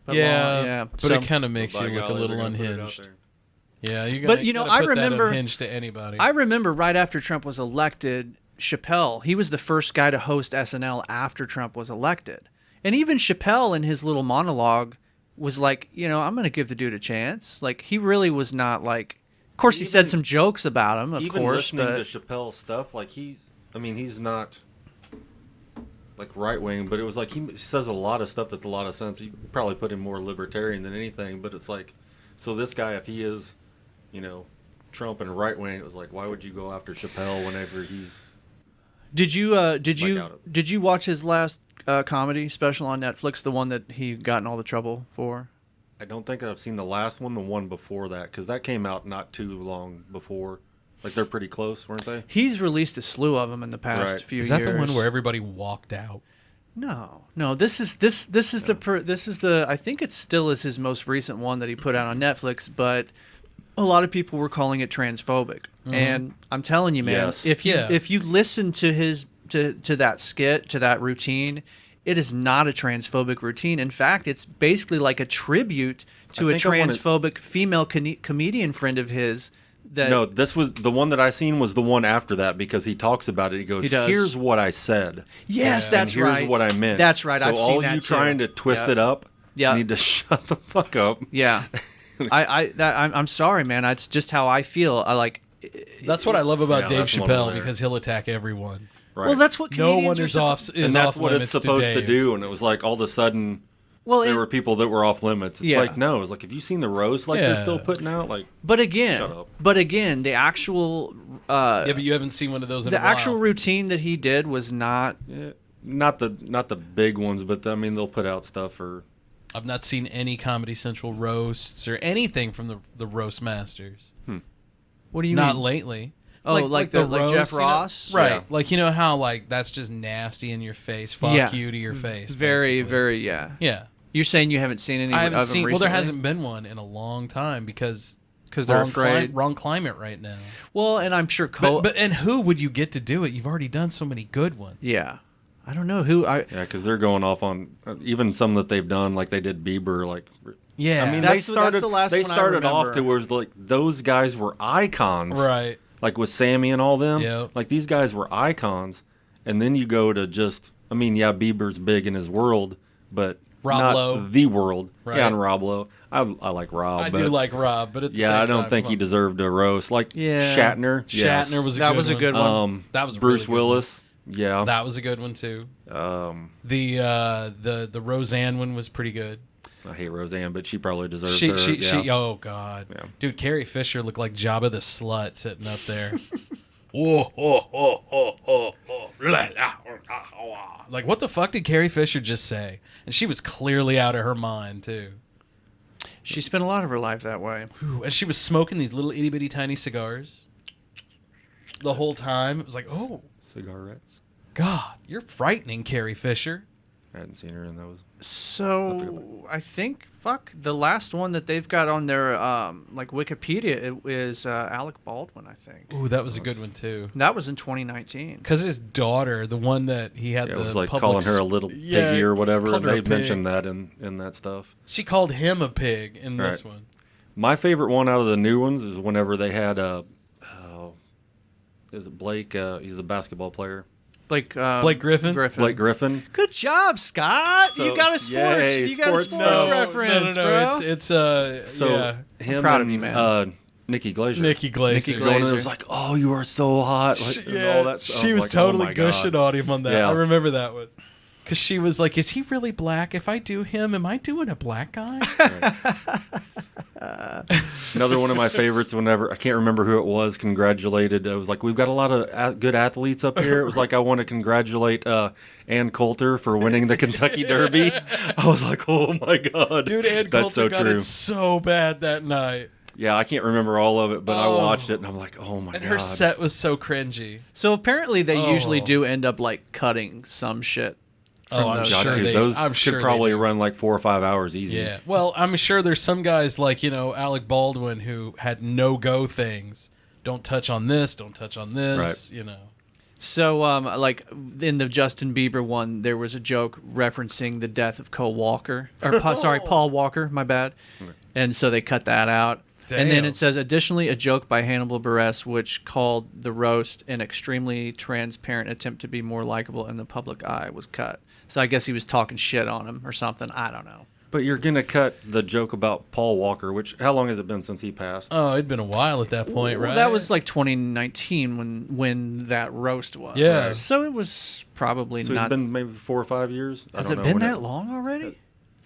But But So- it kind of makes you By look a golly, little they're gonna put it out unhinged. there. Yeah, you But, gotta, you know, gotta I put remember- that unhinged to anybody. I remember right after Trump was elected, Chappelle, he was the first guy to host SNL after Trump was elected. And even Chappelle in his little monologue was like, I'm going to give the dude a chance. Like, he really was not like... Of course, he said some jokes about him, of Even course, listening but... to Chappelle's stuff, like he's not like right wing, but it was like he says a lot of stuff that's a lot of sense. You probably put him more libertarian than anything, but it's like, so this guy, if he is, Trump and right wing, it was like, why would you go after Chappelle whenever he's? Did you watch his last comedy special on Netflix, the one that he got in all the trouble for? I don't think I've seen the last one, the one before that, because that came out not too long before. Like, they're pretty close, weren't they? He's released a slew of them in the past few years. Is that the one where everybody walked out? No. This is the. I think it still is his most recent one that he put out on Netflix, but a lot of people were calling it transphobic. And I'm telling you, man, if you listen to his to that skit, to that routine, it is not a transphobic routine. In fact, it's basically like a tribute to a transphobic female comedian friend of his. No, this was the one that I seen was the one after that because he talks about it. He goes, "Here's what I said." Yes, that's right. Here's what I meant. That's right. So I've seen that all you too. trying to twist it up, you need to shut the fuck up. Yeah, I'm sorry, man. That's just how I feel. That's what I love about Dave Chappelle because he'll attack everyone. Right. Well, that's what no one is off. And that's what it's supposed to do. And it was like all of a sudden. Well, there were people that were off limits. It's like, no, it's like, have you seen the roast they're still putting out? Like, but again, the actual but you haven't seen one of those in a while. The actual routine that he did was not not the big ones, but I mean they'll put out stuff for. I've not seen any Comedy Central roasts or anything from the roast masters. What do you mean? Not mean? lately. Oh, like Jeff Ross? You know, right. Like, you know how, like, that's just nasty in your face. Fuck you to your face. Very, very, Yeah. You're saying you haven't seen any of them recently? Well, there hasn't been one in a long time because they're afraid. Wrong climate right now. Well, and I'm sure... But who would you get to do it? You've already done so many good ones. Yeah. I don't know who... Yeah, because they're going off on... even some that they've done, like they did Bieber, like... Yeah. I mean, that's the last they one I started off remember. to where like those guys were icons. Right. Like with Sammy and all them. Yeah. Like these guys were icons. And then you go to just... I mean, yeah, Bieber's big in his world, but... Rob not Lowe. The world. Right. Yeah, and Rob Lowe. I like Rob. I do like Rob, but at the same I don't time, think he deserved a roast. Like Shatner. Shatner was a good one. That was a Bruce really good Willis. one. Yeah. That was a good one too. The Roseanne one was pretty good. I hate Roseanne, but she probably deserves she oh god. Yeah. Dude, Carrie Fisher looked like Jabba the Slut sitting up there. Like, what the fuck did Carrie Fisher just say? And she was clearly out of her mind, too. She spent a lot of her life that way. Ooh, and she was smoking these little itty-bitty tiny cigars the whole time. It was like, oh. Cigarettes. God, you're frightening, Carrie Fisher. I hadn't seen her in those. So, I think, the last one that they've got on their, Wikipedia is Alec Baldwin, I think. Ooh, that was a good one, too. That was in 2019. Because his daughter, the one that he had it was like calling her a little piggy or whatever, and they mentioned that in that stuff. She called him a pig in this one. My favorite one out of the new ones is whenever they had, is it Blake? He's a basketball player. Blake Griffin? Blake Griffin. Good job, Scott. So, you got a sports reference, bro. It's him I'm proud of you, man. Nikki Glaser. Nikki Glaser. Going in, it was like, oh, you are so hot. Like, and all that stuff. She was like, totally oh my gushing God. on him on that. Yeah. I remember that one. Because she was like, is he really black? If I do him, am I doing a black guy? Another one of my favorites, whenever, I can't remember who it was, congratulated. It was like, we've got a lot of good athletes up here. It was like, I want to congratulate Ann Coulter for winning the Kentucky Derby. I was like, oh my God. Dude, Ann Coulter got it so bad that night. Yeah, I can't remember all of it, but I watched it and I'm like, oh my God. And her set was so cringy. So apparently they usually do end up like cutting some shit. I'm sure those could probably run like 4 or 5 hours easy. Yeah. Well, I'm sure there's some guys like, Alec Baldwin who had no-go things. Don't touch on this, don't touch on this, So, like in the Justin Bieber one, there was a joke referencing the death of Paul Walker. Paul Walker, my bad. And so they cut that out. Damn. And then it says, additionally, a joke by Hannibal Buress, which called the roast an extremely transparent attempt to be more likable in the public eye, was cut. So I guess he was talking shit on him or something. I don't know. But you're going to cut the joke about Paul Walker, which, how long has it been since he passed? Oh, it'd been a while at that point, right? That was like 2019 when that roast was. Yeah. So it was probably so not. It's been maybe 4 or 5 years? Has it been that long already?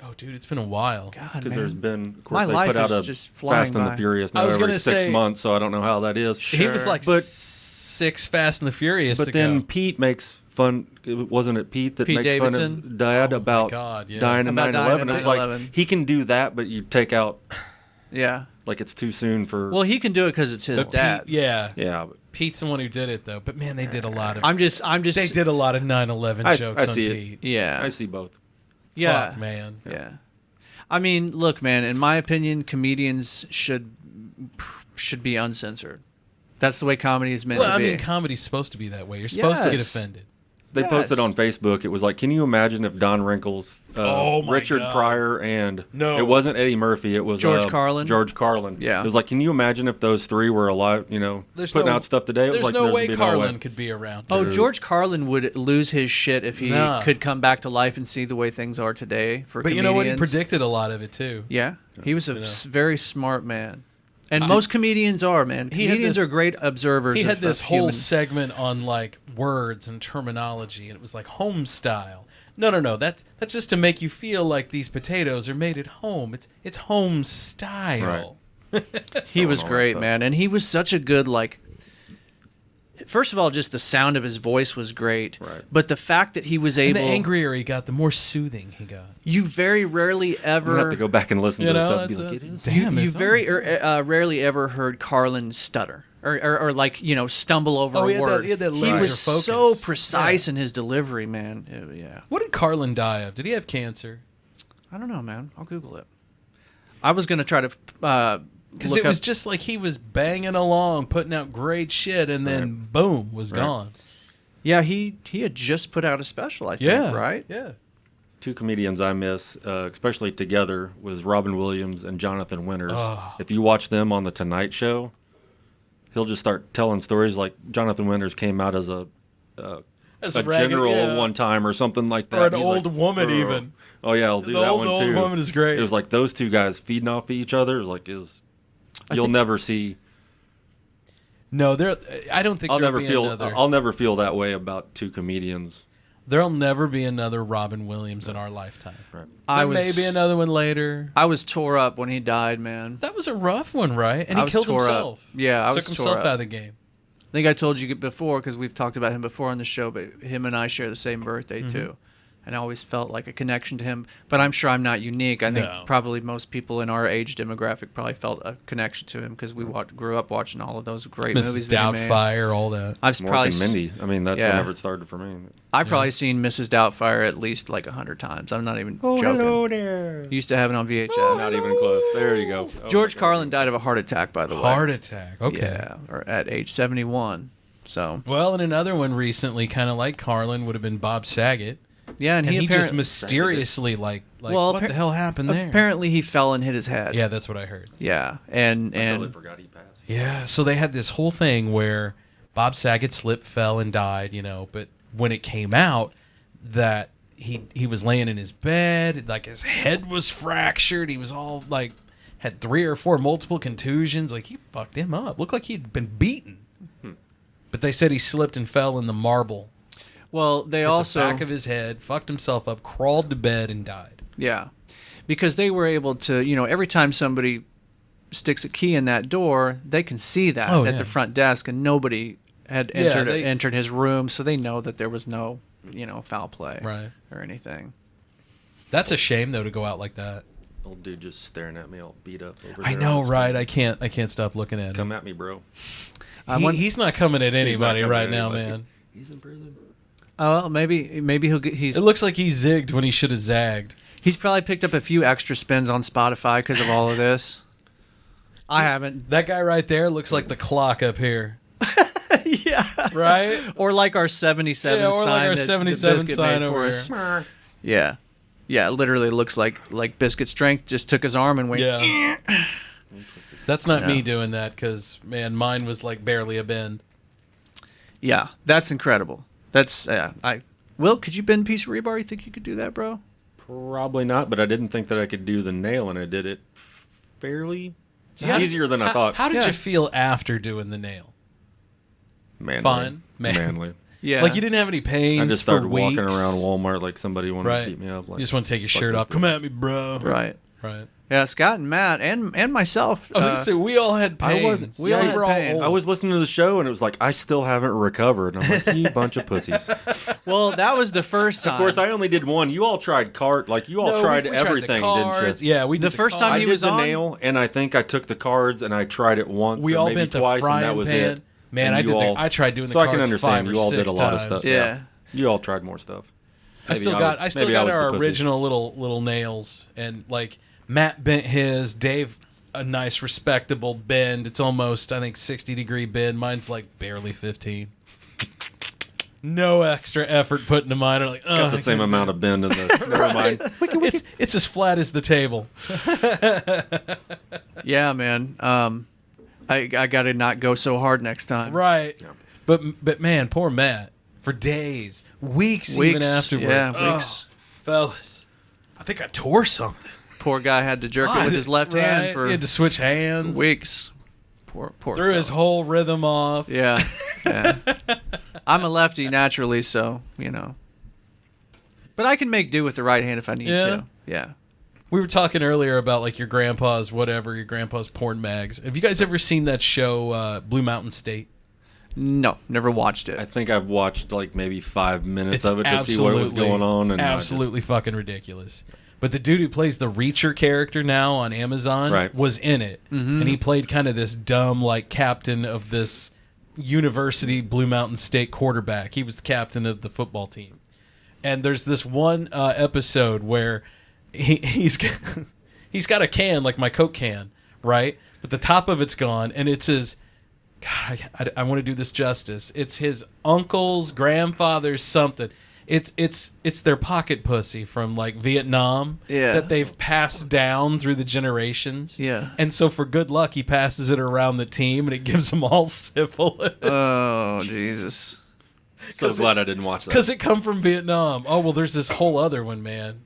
Oh, dude, it's been a while. God, because man. there's been, of course, My they life put out is a just flying Fast and by. the Furious now I was every gonna 6 say- months, so I don't know how that is. He was like 6 Fast and the Furious But ago. then Pete makes fun. Wasn't it Pete that Pete makes Davidson? fun of Dad about God, yeah. dying in About dying 9/11? in It's like 9/11. he can do that, but you take out Yeah. like it's too soon for. Well, he can do it because it's his dad. Yeah. yeah, but Pete's the one who did it, though. But man, they did a lot of. I'm just. They did a lot of 9/11 jokes on Pete. Yeah, I see both. Yeah, Fuck, man. Yeah. I mean, look, man. In my opinion, comedians should be uncensored. That's the way comedy is meant to be. Well, I mean, comedy's supposed to be that way. You're supposed to get offended. They posted on Facebook. It was like, can you imagine if Don Rickles, Richard Pryor, and it wasn't Eddie Murphy. It was George Carlin. George Carlin. Yeah. It was like, can you imagine if those three were alive? You know, putting out stuff today. It was There's like, no way there'd be Carlin could be around. Oh, George Carlin would lose his shit if he could come back to life and see the way things are today for But comedians. you know what? He predicted a lot of it too. Yeah, he was a very smart man. And most comedians are, man. Comedians are great observers. He had this whole humans. segment on like words and terminology, and it was like home style. No. That's just to make you feel like these potatoes are made at home. It's home style. Right. He was great, man, and he was such a good like. First of all, just the sound of his voice was great. Right. But the fact that he was able... And the angrier he got, the more soothing he got. You very rarely ever... You have to go back and listen to this stuff and be like, damn, you very rarely ever heard Carlin stutter. Or like, stumble over a word. He had that He laser was focus. so precise in his delivery, man. Yeah. What did Carlin die of? Did he have cancer? I don't know, man. I'll Google it. I was going to try to... Because it was just like he was banging along, putting out great shit, and then boom, was gone. Yeah, he had just put out a special, I think, right? Yeah. Two comedians I miss, especially together, was Robin Williams and Jonathan Winters. Oh. If you watch them on The Tonight Show, he'll just start telling stories like Jonathan Winters came out as a general one time or something like that. Or an old woman even. Oh, yeah, I'll do that one too. The old woman is great. It was like those two guys feeding off each other. It was like, you'll never see... No, I don't think I'll there'll be another. I'll never feel that way about two comedians. There'll never be another Robin Williams in our lifetime. Right. There may be another one later. I was tore up when he died, man. That was a rough one, right? And he killed himself. Yeah, I was took himself out of the game. I think I told you before because we've talked about him before on the show, but him and I share the same birthday too. And I always felt like a connection to him. But I'm sure I'm not unique. I think probably most people in our age demographic probably felt a connection to him because we grew up watching all of those great movies that he made. Mrs. Doubtfire, all that. I've Mork probably and Mindy. I mean, that's whenever it started for me. I've probably seen Mrs. Doubtfire at least like 100 times. I'm not even joking. Hello there. Used to have it on VHS. Not even close. There you go. George Carlin died of a heart attack, by the way. Heart attack. Okay. Yeah, or at age 71. So. Well, and another one recently, kind of like Carlin, would have been Bob Saget. Yeah, and he just mysteriously what the hell happened there? Apparently he fell and hit his head. Yeah, that's what I heard. Yeah, and I totally forgot he passed. Yeah, so they had this whole thing where Bob Saget slipped, fell, and died. But when it came out that he was laying in his bed, like his head was fractured, he was all like had 3 or 4 multiple contusions, like he fucked him up. Looked like he'd been beaten. But they said he slipped and fell in the marble. Well, they also... the back of his head, fucked himself up, crawled to bed, and died. Yeah. Because they were able to, every time somebody sticks a key in that door, they can see that at the front desk, and nobody had entered his room, so they know that there was no, foul play or anything. That's a shame, though, to go out like that. Old dude just staring at me all beat up over I there. know, right? I can't stop looking at him. Come at me, bro. He's not coming at anybody right now, man. He's in prison. Oh, well, maybe he'll get. It looks like he zigged when he should have zagged. He's probably picked up a few extra spins on Spotify because of all of this. I haven't. That guy right there looks like the clock up here. Yeah. Right? Or like our 77 sign. Or like our 77 sign over us. Yeah. Yeah, literally looks like Biscuit Strength just took his arm and went. Yeah. That's not me doing that because, man, mine was like barely a bend. Yeah, that's incredible. That's Will, could you bend a piece of rebar? You think you could do that, bro? Probably not, but I didn't think that I could do the nail, and I did it fairly easier than I thought. How did you feel after doing the nail? Manly. Fine. Manly. Yeah. Like you didn't have any pain. I just started walking weeks. around Walmart like somebody wanted to beat me up. Like, you just want to take your shirt off. Come at me, bro. Right. Right. Yeah, Scott and Matt and myself. I was going to say, we all had pain. We all had pain. I was listening to the show, and it was like, I still haven't recovered. And I'm like, you bunch of pussies. Well, that was the first time. Of course, I only did one. You all tried you all tried everything, didn't you? Yeah, we did the first time he was on. on. I did the nail, and I think I took the cards, and I tried it once, we all maybe bent twice, the frying and that was pan. it. Man, I tried doing the so cards I can understand 5 or you all 6 did a lot times. of stuff. Yeah. You all tried more stuff. I still got our original little nails, and like Matt bent his, Dave a nice respectable bend. It's almost, I think, 60-degree bend. Mine's like barely 15. No extra effort put into mine. I'm like, got the same amount of bend in the. Never mind. It's as flat as the table. Yeah, man. I gotta not go so hard next time. Right. Yeah. But man, poor Matt. For days, weeks even afterwards. Yeah, weeks. Fellas, I think I tore something. Poor guy had to jerk it with his left hand for. He had to switch hands. Weeks. Poor. Threw his whole rhythm off. Yeah. I'm a lefty naturally, so But I can make do with the right hand if I need to. Yeah. We were talking earlier about like your grandpa's porn mags. Have you guys ever seen that show Blue Mountain State? No, never watched it. I think I've watched like maybe 5 minutes of it to see what was going on. And absolutely fucking ridiculous. But the dude who plays the Reacher character now on Amazon was in it. Mm-hmm. And he played kind of this dumb like captain of this university Blue Mountain State quarterback. He was the captain of the football team. And there's this one episode where he's got a can, like my Coke can, right? But the top of it's gone, and it's his... God, I want to do this justice. It's his uncle's, grandfather's something. It's their pocket pussy from like Vietnam that they've passed down through the generations. Yeah. And so for good luck, he passes it around the team, and it gives them all syphilis. Oh, Jesus. So glad I didn't watch that. Because it come from Vietnam. Oh, well, there's this whole other one, man.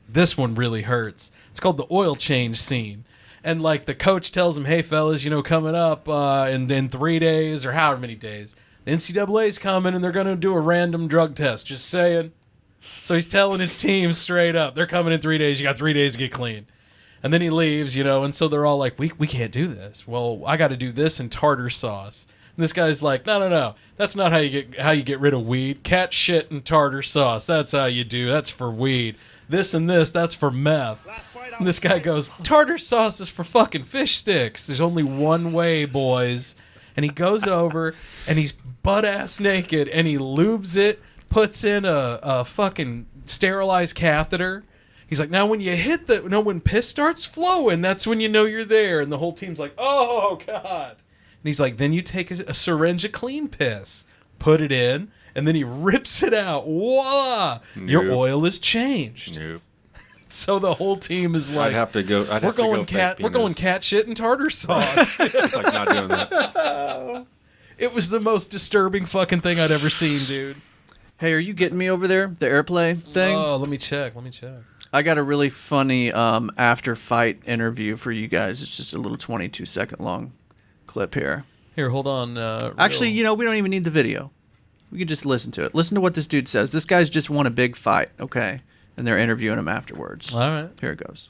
This one really hurts. It's called the oil change scene. And, like, the coach tells him, hey, fellas, coming up in 3 days or however many days, the NCAA's coming and they're going to do a random drug test. Just saying. So he's telling his team straight up, they're coming in 3 days. You got 3 days to get clean. And then he leaves, and so they're all like, we can't do this. Well, I got to do this in tartar sauce. And this guy's like, no. That's not how you get rid of weed. Cat shit and tartar sauce. That's how you do. That's for weed. This and this, that's for meth. And this guy goes, tartar sauce is for fucking fish sticks. There's only one way, boys. And he goes over, and he's butt-ass naked, and he lubes it, puts in a fucking sterilized catheter. He's like, now when you hit when piss starts flowing, that's when you know you're there. And the whole team's like, oh, God. And he's like, then you take a syringe of clean piss, put it in, and then he rips it out. Voila! Nope. Your oil is changed. Nope. So the whole team is like, we're going cat shit and tartar sauce. Like not doing that. It was the most disturbing fucking thing I'd ever seen, dude. Hey, are you getting me over there? The airplay thing? Oh, let me check. I got a really funny after-fight interview for you guys. It's just a little 22-second long clip here. Here, hold on. Actually, we don't even need the video. We can just listen to it. Listen to what this dude says. This guy's just won a big fight, okay? And they're interviewing him afterwards. All right. Here it goes.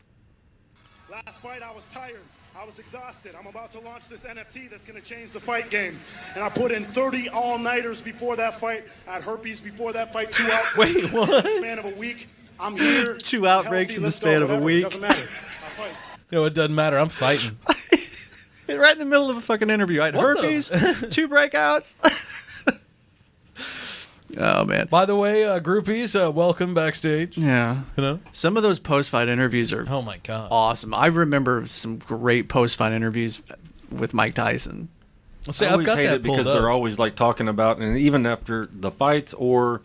Last fight, I was tired. I was exhausted. I'm about to launch this NFT that's going to change the fight game. And I put in 30 all-nighters before that fight. I had herpes before that fight. 2 out. Wait, what? In the span of a week. I'm here. 2 outbreaks in the span of a week. It doesn't matter. I fight. It doesn't matter. I'm fighting. Right in the middle of a fucking interview. I had herpes, 2 breakouts. Oh, man. By the way, groupies, welcome backstage. Yeah. Some of those post-fight interviews are oh my God, awesome. I remember some great post-fight interviews with Mike Tyson. I always hate it because they're always like talking about, and even after the fights or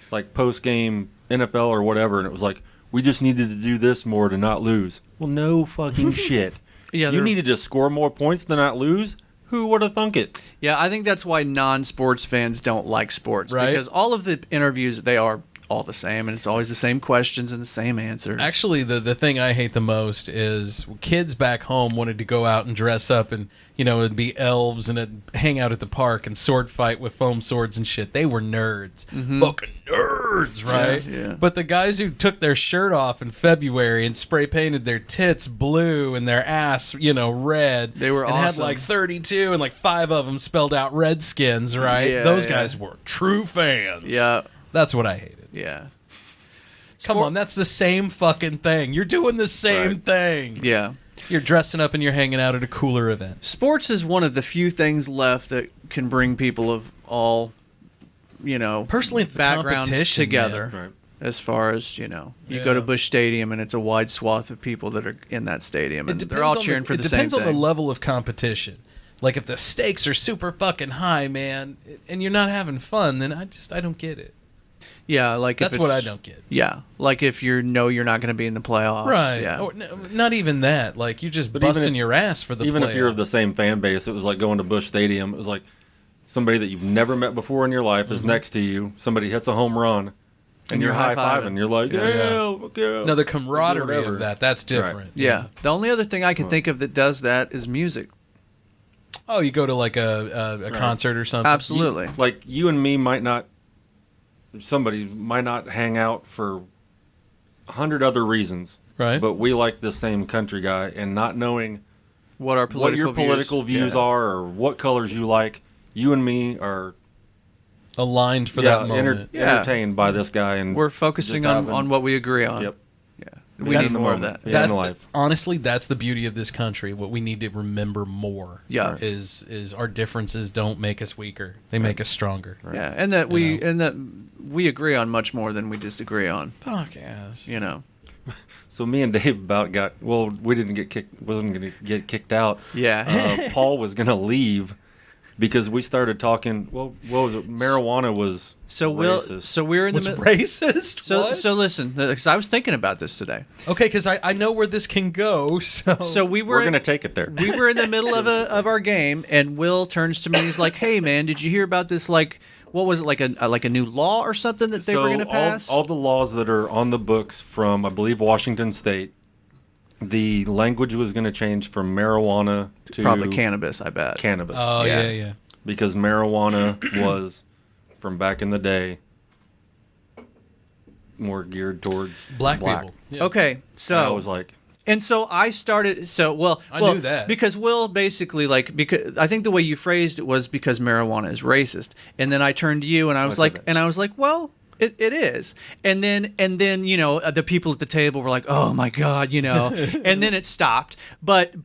like post-game NFL or whatever, and it was like, we just needed to do this more to not lose. Well, no fucking shit. Yeah, you needed to score more points to not lose? Who would have thunk it? Yeah, I think that's why non-sports fans don't like sports. Right. Because all of the interviews, they are all the same, and it's always the same questions and the same answers. Actually, the thing I hate the most is kids back home wanted to go out and dress up and, it'd be elves and it'd hang out at the park and sword fight with foam swords and shit. They were nerds. Mm-hmm. Fucking nerds, right? Yeah. But the guys who took their shirt off in February and spray painted their tits blue and their ass, red. They were and awesome. had like 32 and like 5 of them spelled out Redskins, right? Yeah, Those guys were true fans. Yeah. That's what I hated. Yeah. Come on, that's the same fucking thing. You're doing the same thing. Yeah. You're dressing up and you're hanging out at a cooler event. Sports is one of the few things left that can bring people of all, personally, it's backgrounds together. Man. Right. As far as, you go to Busch Stadium and it's a wide swath of people that are in that stadium and they're all cheering for the same thing. It depends on the level of competition. Like if the stakes are super fucking high, man, and you're not having fun, then I don't get it. Yeah, like that's what I don't get. Yeah, like if you're not going to be in the playoffs. Right. Yeah. Or, not even that. Like you're just busting your ass for the playoffs. Even if you're of the same fan base, it was like going to Busch Stadium. It was like somebody that you've never met before in your life is next to you. Somebody hits a home run. And you're high-fiving. You're like, yeah. No, the camaraderie of that's different. Right. Yeah. The only other thing I can think of that does that is music. Oh, you go to like a concert or something? Absolutely. Like you and me somebody might not hang out for 100 other reasons. Right. But we like the same country guy, and not knowing what your political views are or what colors you like, you and me are aligned for that moment. Entertained by this guy, and we're focusing on what we agree on. Yep. Yeah. We need more of that. Honestly, that's the beauty of this country. What we need to remember more is our differences don't make us weaker. They make us stronger. Right. Yeah, and that we agree on much more than we disagree on. Fuck yes. So me and Dave we didn't get kicked. Wasn't going to get kicked out. Yeah. Paul was going to leave. Because we started talking, what was it? Marijuana was racist. So we're in the middle. Racist? So listen, because I was thinking about this today. Okay, because I know where this can go. So we're going to take it there. We were in the middle of our game, and Will turns to me. He's like, "Hey, man, did you hear about this? Like, what was it? Like a new law or something that they were going to pass? All the laws that are on the books from, I believe, Washington State. The language was going to change from marijuana to probably cannabis, I bet. Cannabis. Oh, yeah. Because marijuana was, from back in the day, more geared towards black people. Yeah. Okay, so I was like, and so I started. I knew that because Will basically because I think the way you phrased it was because marijuana is racist, and then I turned to you and I was like, well. It is, and then the people at the table were like, oh my god, and then it stopped. But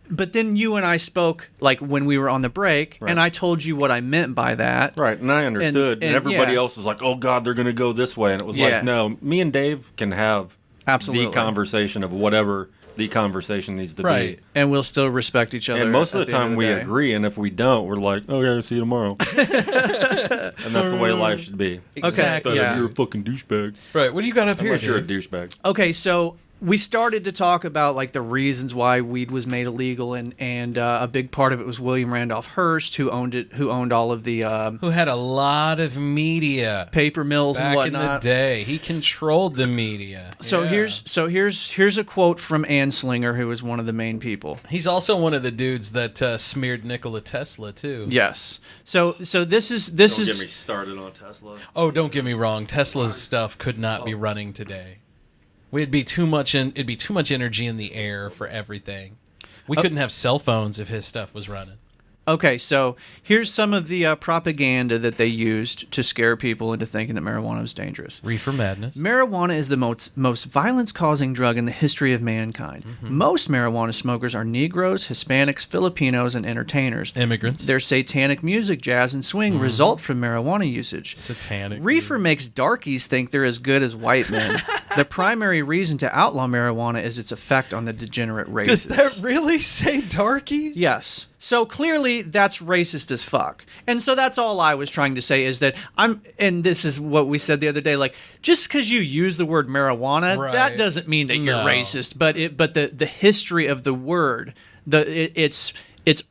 then you and I spoke like when we were on the break, and I told you what I meant by that. Right, and I understood, and everybody else was like, oh god, they're going to go this way, and it was like, no, me and Dave can have the conversation of whatever the conversation needs to be. And we'll still respect each other. And most of the time we agree, and if we don't, we're like, oh yeah, see you tomorrow. And that's the way life should be. Exactly. Instead of, you're a fucking douchebag. Right, what do you got up here, Unless you're a douchebag. Okay, so we started to talk about like the reasons why weed was made illegal, and a big part of it was William Randolph Hearst, who owned all of the who had a lot of media, paper mills back and whatnot. In the day. He controlled the media. So here's a quote from Anslinger, who was one of the main people. He's also one of the dudes that smeared Nikola Tesla too. Yes. So this is Don't get me started on Tesla. Oh, don't get me wrong. Tesla's stuff could not be running today. It'd be too much energy in the air for everything. We couldn't have cell phones if his stuff was running. Okay, so here's some of the propaganda that they used to scare people into thinking that marijuana was dangerous. Reefer madness. Marijuana is the most violence-causing drug in the history of mankind. Mm-hmm. Most marijuana smokers are Negroes, Hispanics, Filipinos, and entertainers. Immigrants. Their satanic music, jazz, and swing result from marijuana usage. Satanic. Reefer makes darkies think they're as good as white men. The primary reason to outlaw marijuana is its effect on the degenerate races. Does that really say darkies? Yes. So clearly that's racist as fuck. And so that's all I was trying to say is that and this is what we said the other day, like just because you use the word marijuana, that doesn't mean that you're racist, but the history of the word, its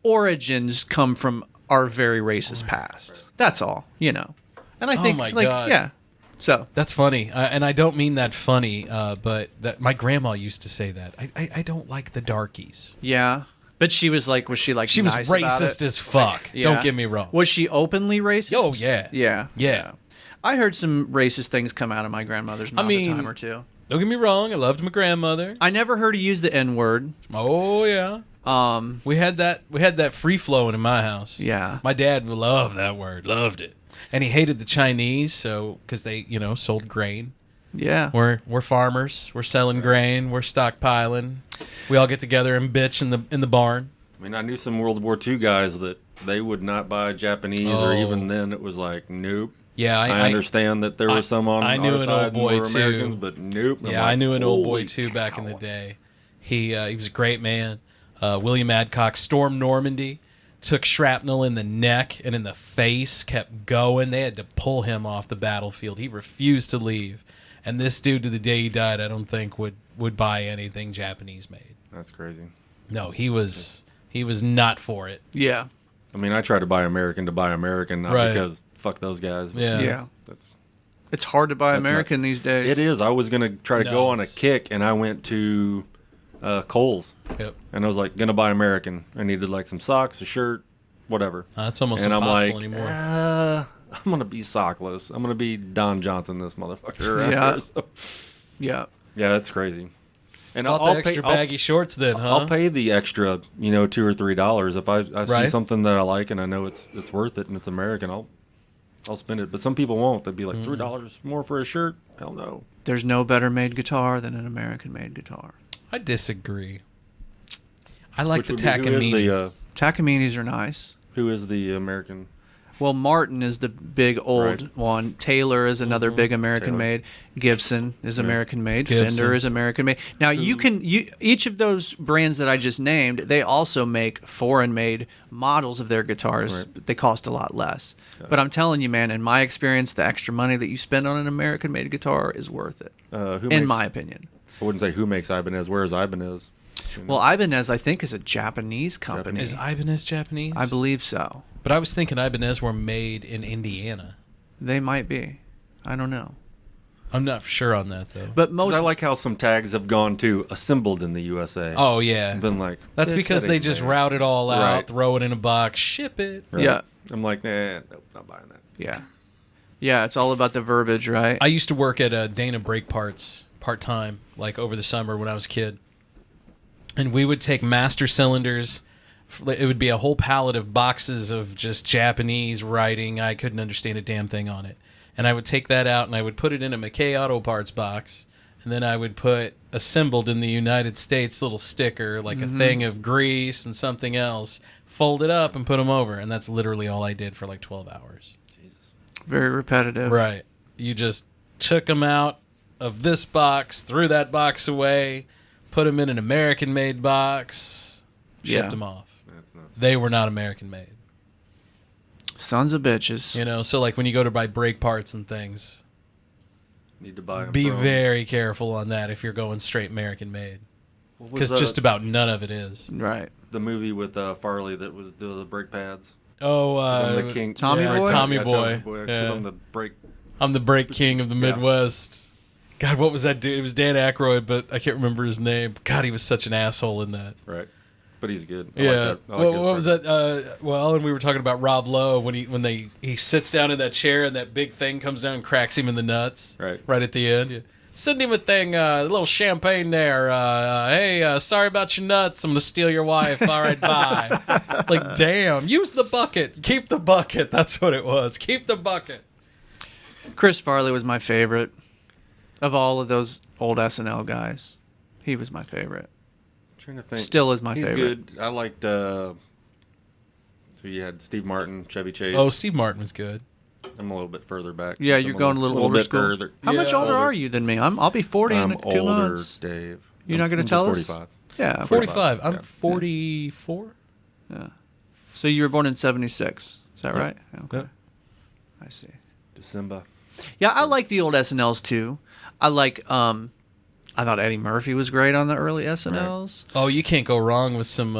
origins come from our very racist past. That's all, And I think God. Yeah. So that's funny, and I don't mean that funny, but that my grandma used to say that. I don't like the darkies. Yeah. But she was like she nice was racist as fuck. Yeah. Don't get me wrong. Was she openly racist? Oh yeah. Yeah. I heard some racist things come out of my grandmother's mouth a time or two. Don't get me wrong. I loved my grandmother. I never heard her use the N-word. Oh yeah. We had that free flowing in my house. Yeah. My dad loved that word. Loved it. And he hated the Chinese, because they, sold grain. Yeah. We're farmers. We're selling grain. We're stockpiling. We all get together and bitch in the barn. I mean, I knew some World War II guys that they would not buy Japanese, or even then it was like, nope. Yeah, I understand that there was some on I knew our an side old boy more too, Americans, but nope. Yeah, I knew an old boy too back in the day. He was a great man. William Adcock stormed Normandy, took shrapnel in the neck and in the face, kept going. They had to pull him off the battlefield. He refused to leave. And this dude, to the day he died, I don't think would buy anything Japanese made. That's crazy. No, he was not for it. Yeah. I mean, I try to buy American, not because fuck those guys. Yeah. It's hard to buy American these days. It is. I was going to try to go on a kick, and I went to Kohl's. Yep. And I was like, going to buy American. I needed like some socks, a shirt, whatever. That's almost and impossible I'm like, anymore. I'm going to be sockless. I'm going to be Don Johnson, this motherfucker. Yeah. So. Yeah. Yeah, that's crazy. And Bought I'll the extra pay, baggy shorts then, huh? I'll pay the extra, $2 or $3 if I see something that I like and I know it's worth it and it's American. I'll spend it. But some people won't. They'd be like $3 more for a shirt. Hell no. There's no better made guitar than an American made guitar. I disagree. I like the Takaminis. Takaminis are nice. Who is the American? Well, Martin is the big old one. Taylor is another big American made. Gibson is American made. Fender is American made. Now each of those brands that I just named, they also make foreign made models of their guitars. But they cost a lot less. But I'm telling you, man, in my experience, the extra money that you spend on an American made guitar is worth it. In my opinion. I wouldn't say who makes Ibanez. Where is Ibanez? Well, Ibanez, I think, is a Japanese company. Is Ibanez Japanese? I believe so. But I was thinking Ibanez were made in Indiana. They might be. I don't know. I'm not sure on that, though. But most... I like how some tags have gone to assembled in the USA. Oh, yeah. Been like... That's because they just route it all out, throw it in a box, ship it. Right. Yeah. I'm like, nope, not buying that. Yeah. Yeah, it's all about the verbiage, right? I used to work at Dana Brake Parts part-time, like over the summer when I was a kid. And we would take master cylinders. It would be a whole pallet of boxes of just Japanese writing. I couldn't understand a damn thing on it. And I would take that out and I would put it in a McKay Auto Parts box. And then I would put assembled in the United States little sticker, like a thing of grease and something else, fold it up and put them over. And that's literally all I did for like 12 hours. Jesus. Very repetitive. Right. You just took them out of this box, threw that box away, put them in an American-made box, shipped them off. They were not American-made. Sons of bitches. So like when you go to buy brake parts and things, need to buy them. Be very careful on that if you're going straight American-made, because just about none of it is. Right. The movie with Farley that was the brake pads. Oh, the king, Tommy Boy. Tommy Boy. Yeah. I'm the brake king of the Midwest. God, what was that dude? It was Dan Aykroyd, but I can't remember his name. God, he was such an asshole in that. Right. But he's good. Yeah. What was that? And we were talking about Rob Lowe when he sits down in that chair and that big thing comes down and cracks him in the nuts. Right at the end. Yeah. Send him a thing, a little champagne there. Hey, sorry about your nuts. I'm gonna steal your wife. All right, bye. Like, damn. Use the bucket. Keep the bucket. That's what it was. Keep the bucket. Chris Farley was my favorite of all of those old SNL guys. He was my favorite. Trying to think. Still is my He's favorite. Good. I liked. So you had Steve Martin, Chevy Chase. Oh, Steve Martin was good. I'm a little bit further back. Yeah, you're going a little older bit school. further. How much older are you than me? I'll be 40 in 2 months. Dave. You're not going to tell us? 45. Yeah, 45. I'm 44. Yeah. So you were born in 76. Is that right? Okay. Yep. I see. December. Yeah, I like the old SNLs too. I like. I thought Eddie Murphy was great on the early SNLs. Right. Oh, you can't go wrong with some.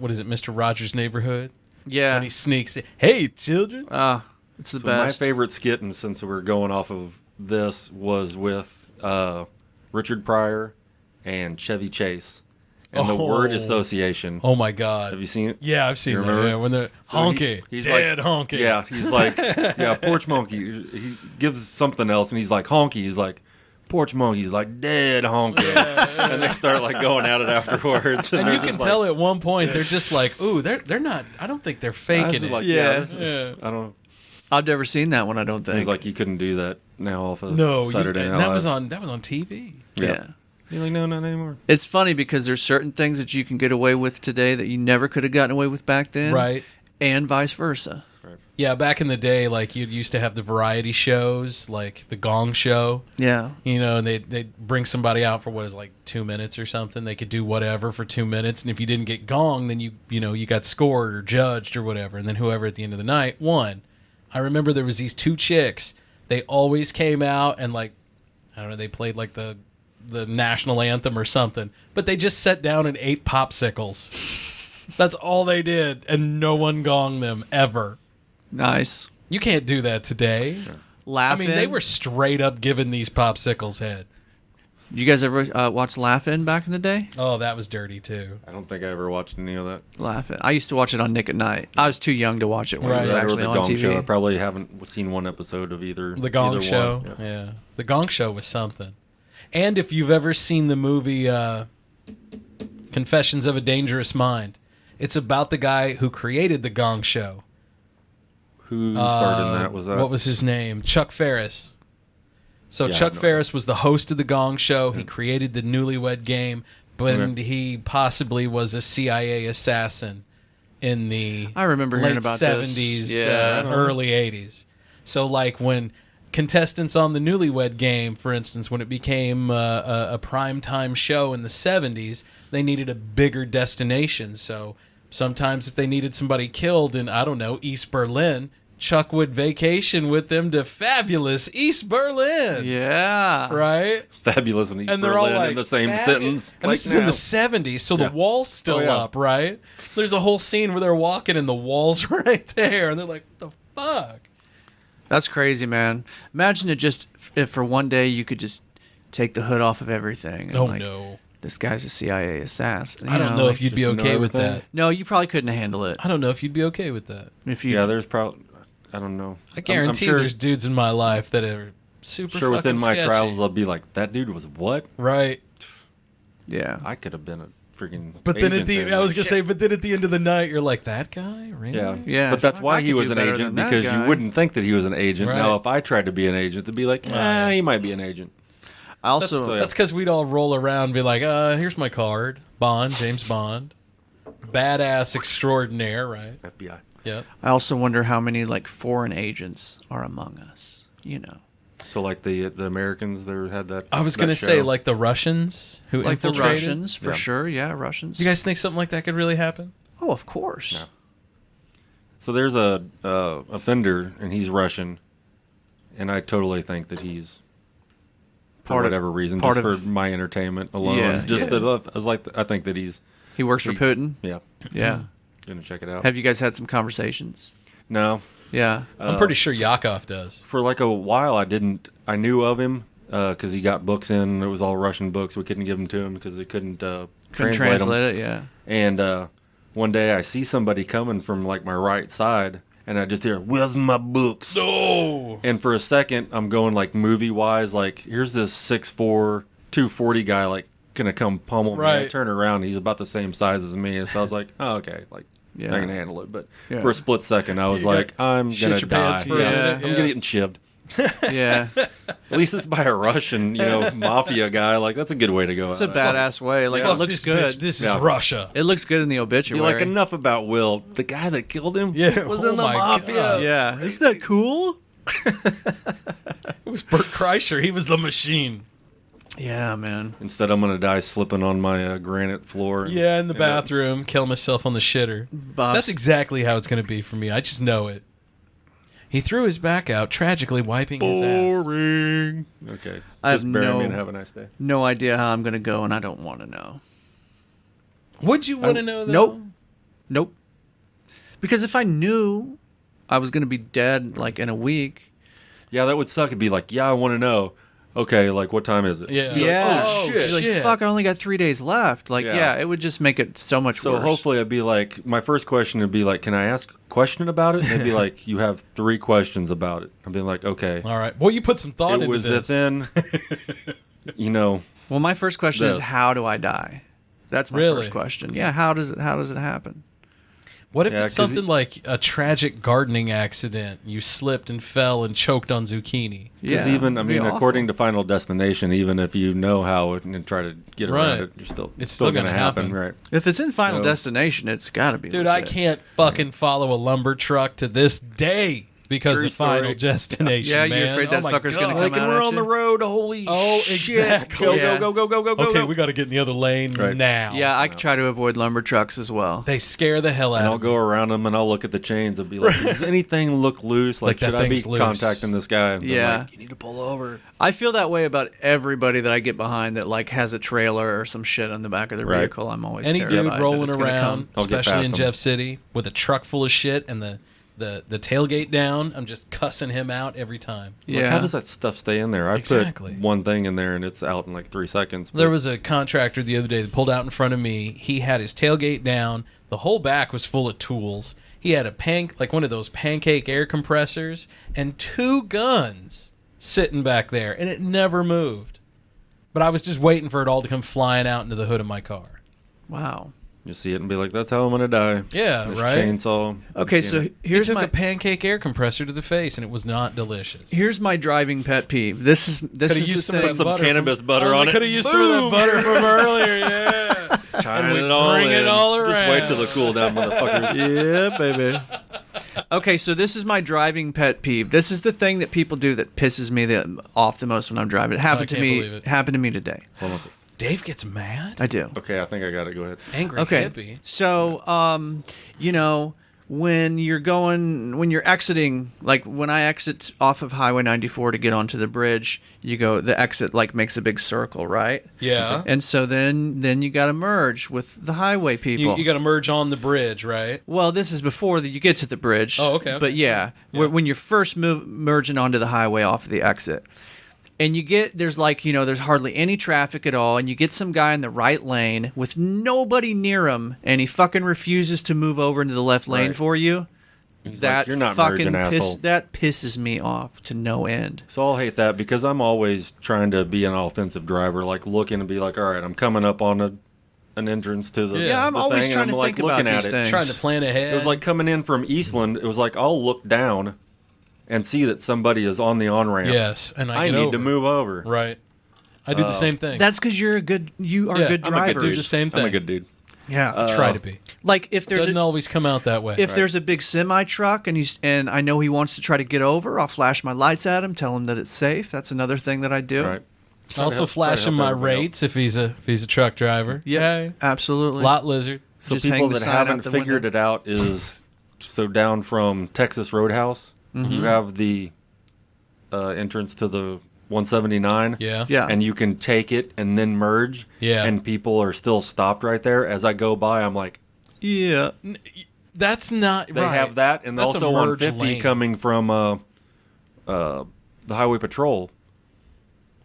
What is it, Mr. Rogers' Neighborhood? Yeah. When he sneaks in. Hey, children. It's the so best. My favorite skit, and since we're going off of this, was with Richard Pryor and Chevy Chase. And the word association. Oh my God! Have you seen it? Yeah, I've seen that. Yeah, when they're honky, he's dead like, honky. Yeah, he's like, porch monkey. He gives something else, and he's like honky. He's like, porch monkey. He's like dead honky. And they start like going at it afterwards. And you can tell at one point they're just like, ooh, they're not. I don't think they're faking it. Like, yeah. I don't. I've never seen that one. I don't think. It's like you couldn't do that now off of No, Saturday Night that Live. was on TV. Yeah. You're like, no, not anymore. It's funny because there's certain things that you can get away with today that you never could have gotten away with back then. Right. And vice versa. Right. Yeah, back in the day, like you used to have the variety shows, like the Gong Show. Yeah. You know, and they'd bring somebody out for what is like 2 minutes or something. They could do whatever for 2 minutes, and if you didn't get gong, then you got scored or judged or whatever, and then whoever at the end of the night won. I remember there was these two chicks. They always came out and like, I don't know, they played like the national anthem or something, but they just sat down and ate popsicles. That's all they did, and no one gonged them ever. Nice. You can't do that today. Laugh-In? I mean, they were straight up giving these popsicles head. You guys ever watch Laugh-In back in the day? Oh, that was dirty too. I don't think I ever watched any of that. Laugh-In. I used to watch it on Nick at Night. I was too young to watch it when it was Or actually the on Gong TV. Show. I probably haven't seen one episode of either. The Gong either Show. one. Yeah. The Gong Show was something. And if you've ever seen the movie Confessions of a Dangerous Mind, it's about the guy who created the Gong Show. Who started that? Was that? What was his name? Chuck Ferris. So Yeah, Chuck no. Ferris was the host of the Gong Show. He created the Newlywed Game, but he possibly was a CIA assassin in the I remember hearing late about 70s, this. Yeah. early 80s. So like when contestants on the Newlywed Game, for instance, when it became a primetime show in the 70s, they needed a bigger destination. So sometimes if they needed somebody killed in, I don't know, East Berlin, Chuck would vacation with them to fabulous East Berlin. Yeah. Right? Fabulous and East And they're Berlin all like, in the same "Fabulous." sentence. And this is in the 70s, so the wall's still up, right? There's a whole scene where they're walking and the wall's right there, and they're like, what the fuck? That's crazy, man. Imagine if for one day you could just take the hood off of everything. And Oh, like, no. This guy's a CIA assassin. I don't know if you'd be okay with that. No, you probably couldn't handle it. I don't know if you'd be okay with that. If you, Yeah, there's probably. I don't know. I guarantee I'm sure, there's dudes in my life that are super sure fucking within my sketchy. travels, I'll be like, that dude was what? Right. Yeah. I could have been a freaking. But then agent I was gonna say, but then at the end of the night, you're like, that guy, really? Yeah, Yeah. But that's I why could he was do an better agent, than that because guy. you wouldn't think that he was an agent. Right. Now, if I tried to be an agent, they'd be like, he might be an agent. I also That's because we'd all roll around and be like, here's my card, Bond, James Bond, badass extraordinaire, right? FBI. Yeah. I also wonder how many like foreign agents are among us. You know, So like the Americans, they had that. I was that gonna say show. like the Russians who like the infiltrated. Russians for Yeah. sure. Yeah, Russians. You guys think something like that could really happen? Oh, of course. No. So there's a offender, and he's Russian, and I totally think that he's for Part of- whatever reason, part just of- for my entertainment alone. Yeah, Just yeah. that I was like, I think that he's. He works for Putin. Yeah. Yeah. Gonna check it out. Have you guys had some conversations? No. Yeah. I'm pretty sure Yakov does. For like a while, I knew of him because he got books in. It was all Russian books. We couldn't give them to him because they couldn't translate it. Yeah. And one day I see somebody coming from like my right side, and I just hear, "Where's my books?" No. And for a second, I'm going like movie wise, like here's this 6'4", 240 guy like gonna come pummel me. I Right. turn around, he's about the same size as me. So I was like, oh, okay, like Yeah. I can handle it. But Yeah. for a split second, I was You like, got- I'm shit gonna your die. pants for a minute, I'm yeah. gonna get chivved. Yeah. At least it's by a Russian, mafia guy. Like that's a good way to go. It's a out. badass way. Like Fuck it looks this good. bitch, this Yeah. is Russia. It looks good in the Be obituary. like, enough about Will. The guy that killed him Yeah, was oh in the my mafia. God. Yeah. Isn't that cool? It was Bert Kreischer. He was the machine. Yeah, man. Instead, I'm gonna die slipping on my granite floor. Yeah, in the bathroom, kill myself on the shitter. Bob's- That's exactly how it's going to be for me. I just know it. He threw his back out, tragically wiping his ass. Boring. Okay. I have Just bury no- me and have a nice day. No idea how I'm gonna go, and I don't want to know. Would you want to know, though? Nope. Because if I knew I was gonna be dead like in a week. Yeah, that would suck. It'd be like, yeah, I want to know. Okay, like what time is it? Yeah. You're like, oh, shit. You're like, fuck, I only got 3 days left. Like, Yeah. yeah, it would just make it so much So worse. hopefully I'd be like, my first question would be like, can I ask a question about it? And they'd be like, you have 3 questions about it. I'd be like, okay. All right. Well, you put some thought It into was this. within, Well, my first question is, The- how do I die? That's my Really? first question. Yeah, how does it happen? What if it's something like a tragic gardening accident? You slipped and fell and choked on zucchini. Because even, I mean, according to Final Destination, even if you know how and try to get around it, it's still going to happen, right? If it's in Final Destination, it's got to be. Dude, legit. I can't fucking follow a lumber truck to this day because of Final Destination. Yeah, man. you're afraid that fucker's going to come out we're at on you? the road. Holy shit. Exactly. Go. Okay, we got to get in the other lane now. Yeah, I try to avoid lumber trucks as well. They scare the hell out and of I'll me. go around them and I'll look at the chains and be like, does anything look loose? Like should that I be thing's loose. contacting this guy? And Yeah. like, you need to pull over. I feel that way about everybody that I get behind that like has a trailer or some shit on the back of their vehicle. I'm always Any terrified dude that rolling it's gonna around, come. especially in Jeff City, with a truck full of shit and the tailgate down, I'm just cussing him out every time. Like, how does that stuff stay in there? I put one thing in there and it's out in like 3 seconds. There was a contractor the other day that pulled out in front of me. He had his tailgate down. The whole back was full of tools. He had one of those pancake air compressors and 2 guns sitting back there, and it never moved. But I was just waiting for it all to come flying out into the hood of my car. Wow. You see it and be like, that's how I'm going to die. Yeah, this right? Chainsaw. Okay, so here's he took my a pancake air compressor to the face, and it was not delicious. Here's my driving pet peeve. This is Coulda the used thing. Some cannabis butter on it. Could have used some of that butter from earlier, yeah. Tying And we it all bring in. it all Just around. wait till the cool down, motherfuckers. Yeah, baby. Okay, so this is my driving pet peeve. This is the thing that people do that pisses me off the most when I'm driving. It happened to can't me. believe it. Happened to me today. Hold on a second. Dave gets mad? I do. Okay, I think I got it. Go ahead. Angry Okay. hippie. So, you know, when you're exiting, like when I exit off of Highway 94 to get onto the bridge, the exit like makes a big circle, right? Yeah. And so then you got to merge with the highway people. You got to merge on the bridge, right? Well, this is before you get to the bridge. Oh, okay. But yeah, when you're first merging onto the highway off of the exit. And there's hardly any traffic at all, and you get some guy in the right lane with nobody near him, and he fucking refuses to move over into the left lane for you. He's That like, you're not fucking merging, asshole. that pisses me off to no end. So I'll hate that because I'm always trying to be an offensive driver, like looking and be like, all right, I'm coming up on an entrance to the I'm the always thing, trying and to I'm think like about looking these at things. it. Trying to plan ahead. It was like coming in from Eastland. It was like I'll look down and see that somebody is on the on-ramp. Yes, and I need to move over. Right. I do the same thing. That's because you are a good driver. I'm a good do dude. the same thing. I'm a good dude. Yeah, I try to be. Like if there's Doesn't always come out that way. If there's a big semi truck and I know he wants to try to get over, I'll flash my lights at him, tell him that it's safe. That's another thing that I do. Right. I also flash him my rates if he's a truck driver. Yeah, absolutely. Lot lizard. So Just people hang the that sign out haven't the figured window. it out is so down from Texas Roadhouse, you have the entrance to the 179. Yeah. Yeah. And you can take it and then merge. Yeah. And people are still stopped right there. As I go by, I'm like, Yeah. That's not they right. have that, and That's also a on merge 50 lane. coming from the Highway Patrol.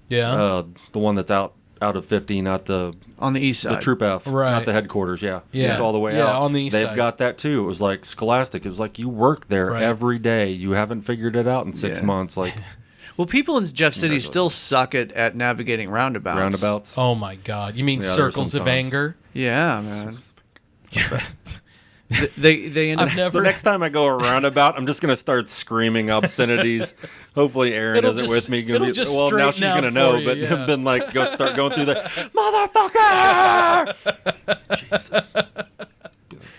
Yeah. The one that's out of 50, not the On the east the side. Troop F, Right. not the headquarters. Yeah, Yeah. it's all the way Yeah, out. on the east They've side. got that too. It was like Scholastic. It was like you work there Right. every day. You haven't figured it out in 6 Yeah. months. Like Well, people in Jeff City still suck at navigating roundabouts. roundabouts. Oh my God! You mean Yeah, there's circles of sometimes. anger? Yeah, man. they end up. I've never. So next time I go a roundabout, I'm just gonna start screaming obscenities. Hopefully, Erin It'll isn't just- with me. it'll just well, now she's straighten gonna out know, for you, but yeah. then like start going through the motherfucker. Jesus.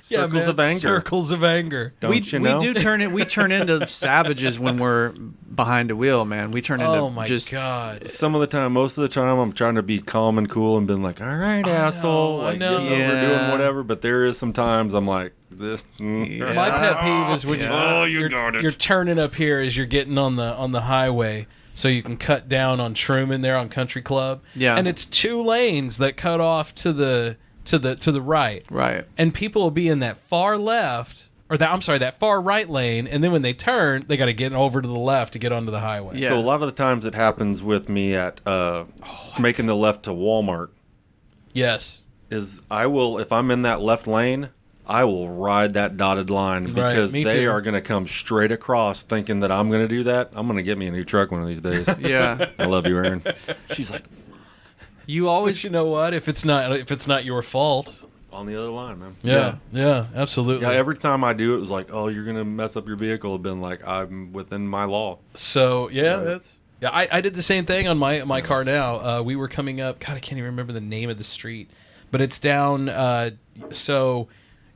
Yeah, Circles man, of anger. Circles of anger. Don't you know? We turn into savages when we're behind a wheel, man. We turn into Oh my just God! Some of the time, most of the time, I'm trying to be calm and cool and been like, all right, asshole, I like know. getting over doing whatever. But there is some times I'm like, this. Yeah. My pet peeve is when you you're turning up here as you're getting on the highway, so you can cut down on Truman there on Country Club. Yeah. And it's 2 lanes that cut off to the right. right. And people will be in that far left or that far right lane, and then when they turn, they got to get over to the left to get onto the highway. Yeah. So a lot of the times it happens with me at making the left to Walmart. Yes. Is I will, if I'm in that left lane, I will ride that dotted line because me they too. are going to come straight across thinking that I'm going to do that. I'm going to get me a new truck one of these days. Yeah. I love you, Erin. She's like, You always But you know what? If it's not your fault, on the other line, man. Yeah, absolutely. Yeah, every time I do, it was like, oh, you're gonna mess up your vehicle. It's been like, I'm within my law. So I did the same thing on my car now. We were coming up. God, I can't even remember the name of the street, but it's down. So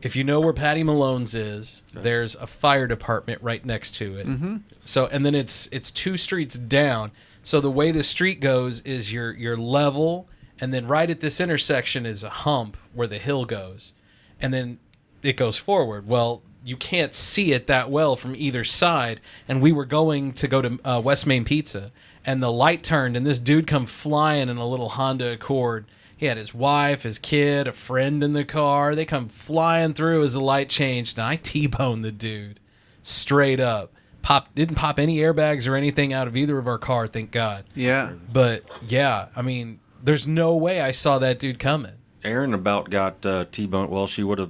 if you know where Patty Malone's is, there's a fire department right next to it. Mm-hmm. So and then it's 2 streets down. So the way the street goes is you're level. And then right at this intersection is a hump where the hill goes. And then it goes forward. Well, you can't see it that well from either side. And we were going to go to West Main Pizza. And the light turned, and this dude come flying in a little Honda Accord. He had his wife, his kid, a friend in the car. They come flying through as the light changed. And I T-boned the dude straight up. Didn't pop any airbags or anything out of either of our car, thank God. Yeah. But, yeah, I mean... There's no way I saw that dude coming. Erin about got T-boned. Well, she would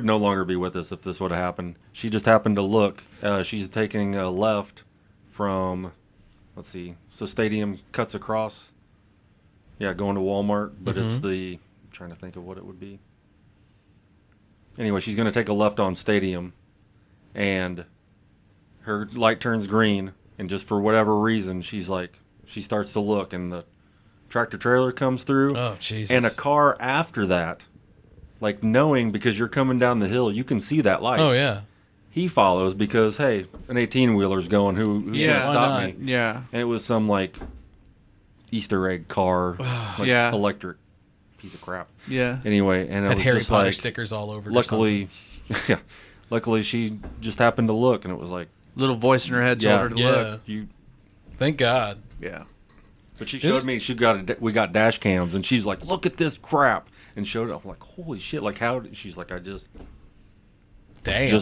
no longer be with us if this would have happened. She just happened to look. She's taking a left from, let's see, so Stadium cuts across. Yeah, going to Walmart, but it's I'm trying to think of what it would be. Anyway, she's going to take a left on Stadium, and her light turns green, and just for whatever reason, she starts to look, and the tractor trailer comes through. Oh, Jesus. And a car after that, like knowing because you're coming down the hill, you can see that light. Oh, yeah. He follows because, hey, an 18-wheeler's going. Who's going to stop me? Yeah. And it was some, like, Easter egg car, electric piece of crap. Yeah. Anyway, and it had was Harry just Potter like, stickers all over it. Luckily she just happened to look, and it was like... Little voice in her head told her to look. Thank God. Yeah. But she showed me we got dash cams, and she's like, "Look at this crap," and showed it. I'm like, "Holy shit!" Like she's like, "I just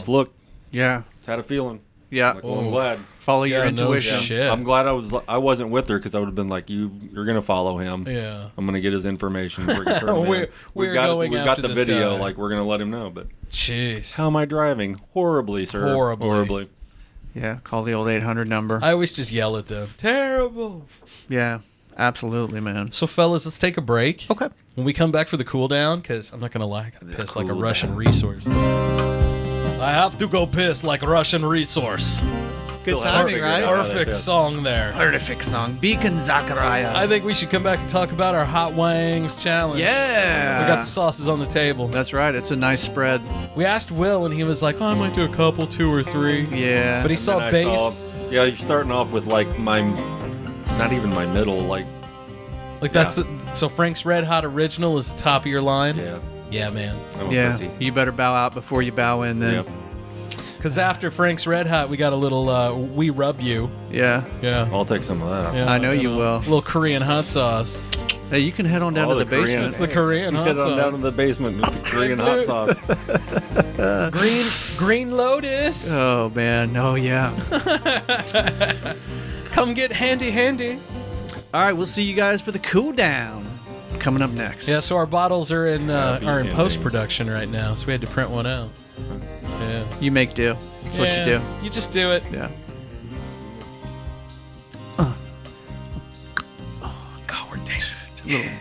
looked." Yeah, just had a feeling. Yeah, like, well, I'm glad. Follow your intuition. No shit. I'm glad I wasn't with her because I would have been like, you're gonna follow him. Yeah, I'm gonna get his information. We've got the video. Like we're gonna let him know. But jeez, how am I driving? Horribly, sir. Horribly. Yeah, call the old 800 number. I always just yell at them. Terrible. Yeah, absolutely, man. So, fellas, let's take a break. Okay. When we come back for the cool down, because I'm not going to lie, I got to piss like a Russian resource. I have to go piss like a Russian resource. Good timing, right? Perfect song there. Perfect song. Beacon Zachariah. I think we should come back and talk about our Hot Wangz challenge. Yeah. We got the sauces on the table. That's right. It's a nice spread. We asked Will, and he was like, I might do a couple, 2 or 3. Yeah. But he saw bass. You're starting off with like not even my middle, like that's so Frank's Red Hot Original is the top of your line. Yeah, man. Yeah, you better bow out before you bow in then. Yep. Because after Frank's Red Hot, we got a little We Rub You. Yeah. I'll take some of that. Yeah, I know you will. A little Korean hot sauce. Hey, you can head on down to the basement. It's the Korean hot sauce. Head on down to the basement with the Korean hot sauce. Green Lotus. Oh, man. Oh, yeah. Come get handy. All right, we'll see you guys for the cool down coming up next. Yeah, so our bottles are in post-production right now, so we had to print one out. Yeah. You make do. That's what you do. You just do it. Yeah. God, we're dancing. Yeah.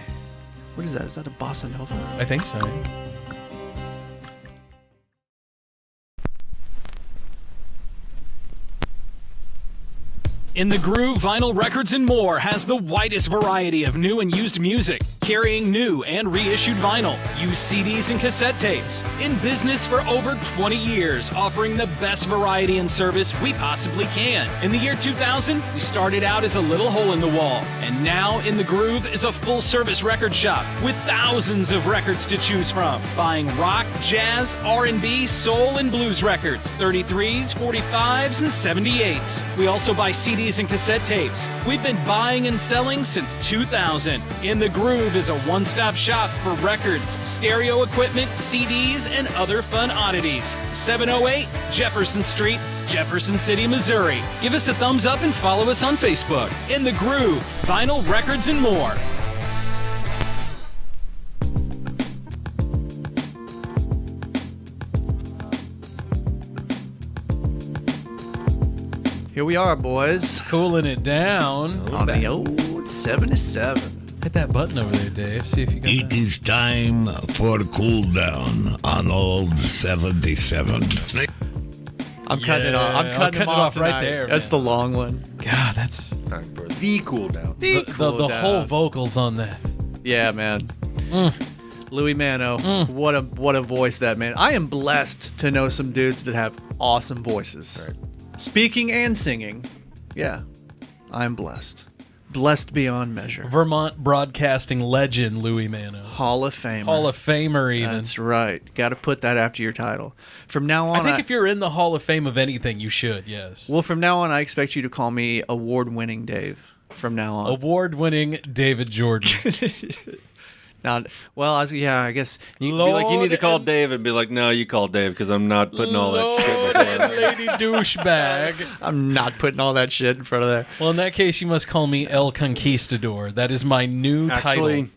What is that? Is that a bossa nova? I think so. In the Groove, Vinyl Records and More has the widest variety of new and used music, carrying new and reissued vinyl, used CDs and cassette tapes. In business for over 20 years, offering the best variety and service we possibly can. In the year 2000, we started out as a little hole in the wall, and now In the Groove is a full-service record shop with thousands of records to choose from. Buying rock, jazz, R&B, soul, and blues records, 33s, 45s, and 78s. We also buy CDs and cassette tapes. We've been buying and selling since 2000. In the Groove is a one-stop shop for records, stereo equipment, CDs, and other fun oddities. 708 Jefferson Street, Jefferson City, Missouri. Give us a thumbs up and follow us on Facebook. In the Groove, Vinyl Records and More. Here we are, boys. Cooling it down. On the old 77. Hit that button over there, Dave. See if you can. It is time for cool down on old 77. I'm cutting it off. I'm cutting it off right tonight. there. That's man. the long one. God, that's Time for the cool down. the whole vocals on that. Yeah, man. Louis Mano, what a voice that man. I am blessed to know some dudes that have awesome voices. Right. Speaking and singing. Yeah. I'm blessed. Blessed beyond measure. Vermont broadcasting legend Louis Mano. Hall of Famer. Hall of Famer, even. That's right. Got to put that after your title. From now on, I think if you're in the Hall of Fame of anything, you should, yes. Well, from now on, I expect you to call me award-winning Dave. From now on. Award-winning David Jordan. I guess Be like, you need to call Dave and be like, no, you call Dave because I'm not putting all that shit before Lady douchebag. I'm not putting all that shit in front of there. Well, in that case, you must call me El Conquistador. That is my new title.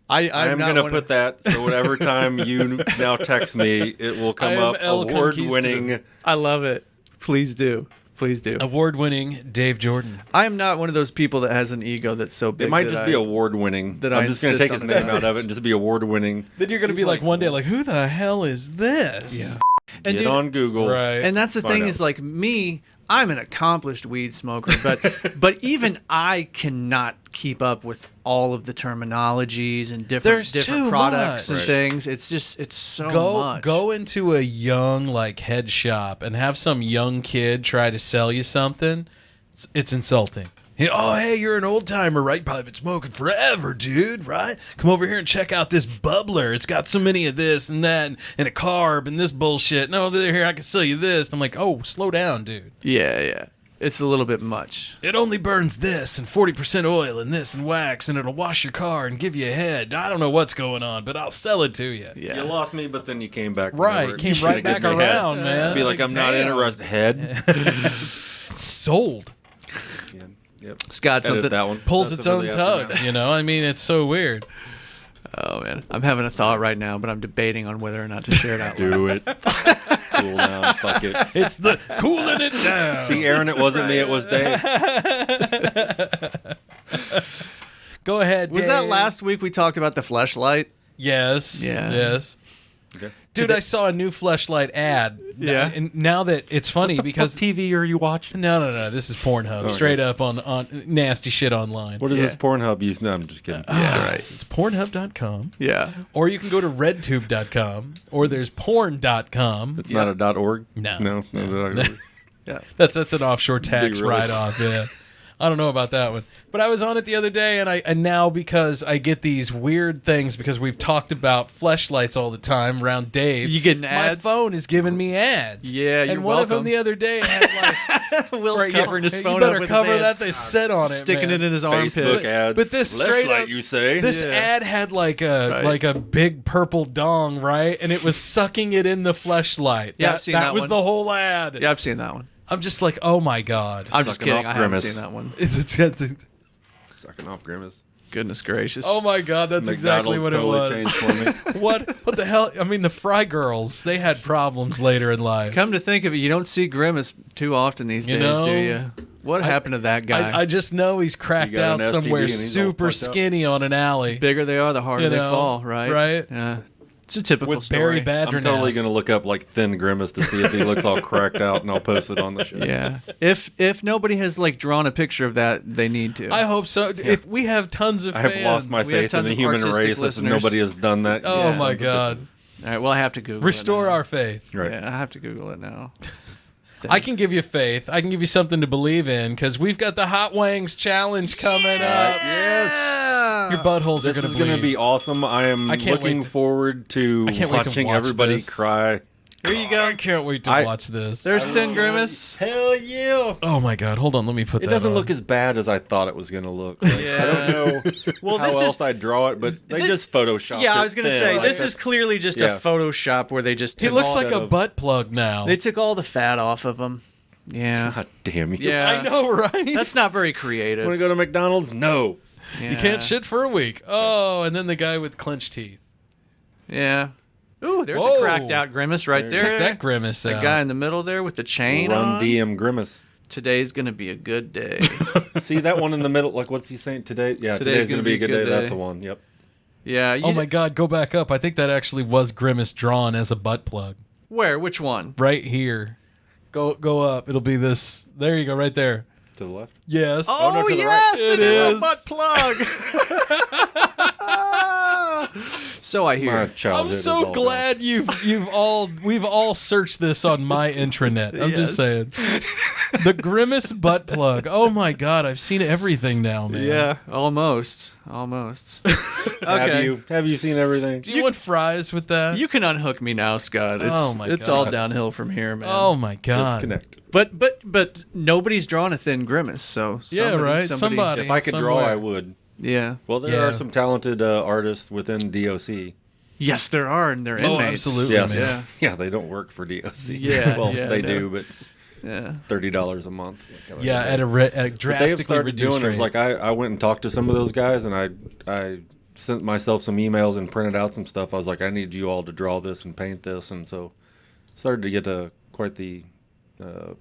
I am going to put that, so whatever time you now text me, it will come up award-winning. I love it. Please do. Please do. Award-winning Dave Jordan. I am not one of those people that has an ego that's so big. It might just be award-winning. That I'm just going to take his name out of it and just be award-winning. Then you're going to be like one day, like, who the hell is this? Yeah. And Get on Google. Right. And that's the thing is, like, me, I'm an accomplished weed smoker, but even I cannot keep up with all of the terminologies and different products and things. It's just, it's so much. Go into a young, like, head shop and have some young kid try to sell you something. It's insulting. Hey, you're an old timer, right? Probably been smoking forever, dude, right? Come over here and check out this bubbler. It's got so many of this and that and a carb and this bullshit. No, here, I can sell you this. I'm like, oh, slow down, dude. Yeah. It's a little bit much. It only burns this and 40% oil and this and wax, and it'll wash your car and give you a head. I don't know what's going on, but I'll sell it to you. Yeah. You lost me, but then you came back. Right, came right back around, man. Be like, I'm not interested. Head. Sold. Yep. Scott, something that one. Pulls its own tugs, you know? I mean, it's so weird. Oh, man. I'm having a thought right now, but I'm debating on whether or not to share it out loud. Do it. Cool down. Fuck it. It's the cooling it down. See, Aaron, it wasn't me. It was Dave. Go ahead, Dave. Was that last week we talked about the fleshlight? Yes. Yeah. Yes. Okay. Dude, I saw a new fleshlight ad. Yeah. And now that it's funny because what TV are you watching? No. This is Pornhub. Straight up on nasty shit online. What is this Pornhub use? No, I'm just kidding. Yeah, right. It's Pornhub.com. Yeah. Or you can go to RedTube.com. Or there's Porn.com. It's not a .org? No. Yeah. That's an offshore tax Big write-off, yeah. I don't know about that one. But I was on it the other day, and now because I get these weird things because we've talked about fleshlights all the time around Dave. You getting ads? My phone is giving me ads. Yeah, you're And one of them welcome. the other day had like... Will's covering his phone You better up with cover his that. hand. They said on it, Sticking man. it in his Facebook armpit. ads. But this straight Fleshlight, up, you say? this ad had like a big purple dong, right? And it was sucking it in the fleshlight. Yeah, I've seen that was one. the whole ad. Yeah, I've seen that one. I'm just like, oh my god. I'm just Sucking kidding. off I haven't Grimace. seen that one. Sucking off Grimace. Goodness gracious. Oh my god, that's exactly what McDonald's it was. totally changed for me. What the hell? I mean, the Fry Girls, they had problems later in life. Come to think of it, you don't see Grimace too often these days, know? do you? What happened to that guy? I just know he's cracked He got out an STD somewhere and he's all super fucked up. skinny on an alley. Bigger they are, the harder You they know, fall, right? right? Yeah. It's a typical With story. Barry Badger I'm totally going to look up like thin Grimace to see if he looks all cracked out, and I'll post it on the show. Yeah. If nobody has like drawn a picture of that, they need to. I hope so. If we have tons of I fans. have lost my We have faith in tons the of human artistic race if listeners. nobody has done that. Oh yet. my god. All right, well, I have to Google Restore it now. our faith. Right. Yeah, I have to Google it now. I can give you faith. I can give you something to believe in because we've got the Hot Wangz challenge coming up. Yes. Your buttholes This are going is to going to bleed. be awesome. I am I can't looking wait to- forward to I can't wait to watching watch everybody this. cry. Here you go. I can't wait to watch this. There's Thin Grimace. Hell yeah. Oh my god, hold on, let me put It that doesn't on. look as bad as I thought it was going to look. Like, I don't know Well, how this else is I'd draw it, but they just photoshopped Yeah, it I was gonna thin. say Like, this that's- is clearly just yeah. a Photoshop where they just He took looks all, like a butt plug now. they took all the fat off of him. Yeah. God damn you. Yeah. I know, right? That's not very creative. Want to go to McDonald's? No. Yeah. You can't shit for a week. Oh, and then the guy with clenched teeth. Yeah. Ooh, there's Whoa. a cracked out Grimace right there. Check that grimace The out. guy in the middle there with the chain Run on. DM Grimace. Today's gonna be a good day. See that one in the middle? Like, what's he saying? Today? Yeah, today's gonna be a good day. That's the one. Yep. Yeah. Oh my God, go back up. I think that actually was Grimace drawn as a butt plug. Where? Which one? Right here. Go up. It'll be this. There you go, right there. To the left? Yes. Oh, no, to the yes, right. it is a butt plug. So I hear. My childhood I'm is so all glad we've all searched this on my intranet. I'm just saying. The Grimace butt plug. Oh my God, I've seen everything now, man. Yeah, almost. Okay. Have you seen everything? Do you want fries with that? You can unhook me now, Scott. It's all downhill from here, man. Oh my God. Disconnect. But nobody's drawn a thin Grimace, so somebody. If I could draw, I would. Yeah. Well, there are some talented artists within DOC. Yes, there are, and they're inmates. Absolutely. Yes. Yeah. Yeah, they don't work for DOC. Yeah. Well, yeah, they no. do, but $30 a month. Yeah, at a drastically reduced rate. Like I went and talked to some of those guys, and I sent myself some emails and printed out some stuff. I was like, I need you all to draw this and paint this, and so started to get quite the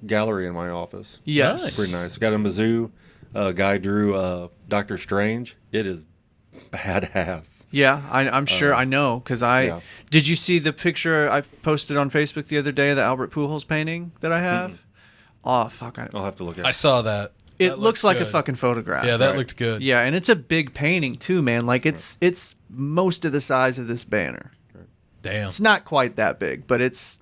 gallery in my office. Yes. It's pretty nice. Got a Mizzou. Guy drew Doctor Strange. It is badass. Yeah, I'm sure. I know, because did you see the picture I posted on Facebook the other day, the Albert Pujols painting that I have? Mm-hmm. Oh, fuck. I'll have to look at it. I saw that. It looks like a fucking photograph. Yeah, that looked good. Yeah, and it's a big painting too, man. Like it's most of the size of this banner. Damn. It's not quite that big, but it's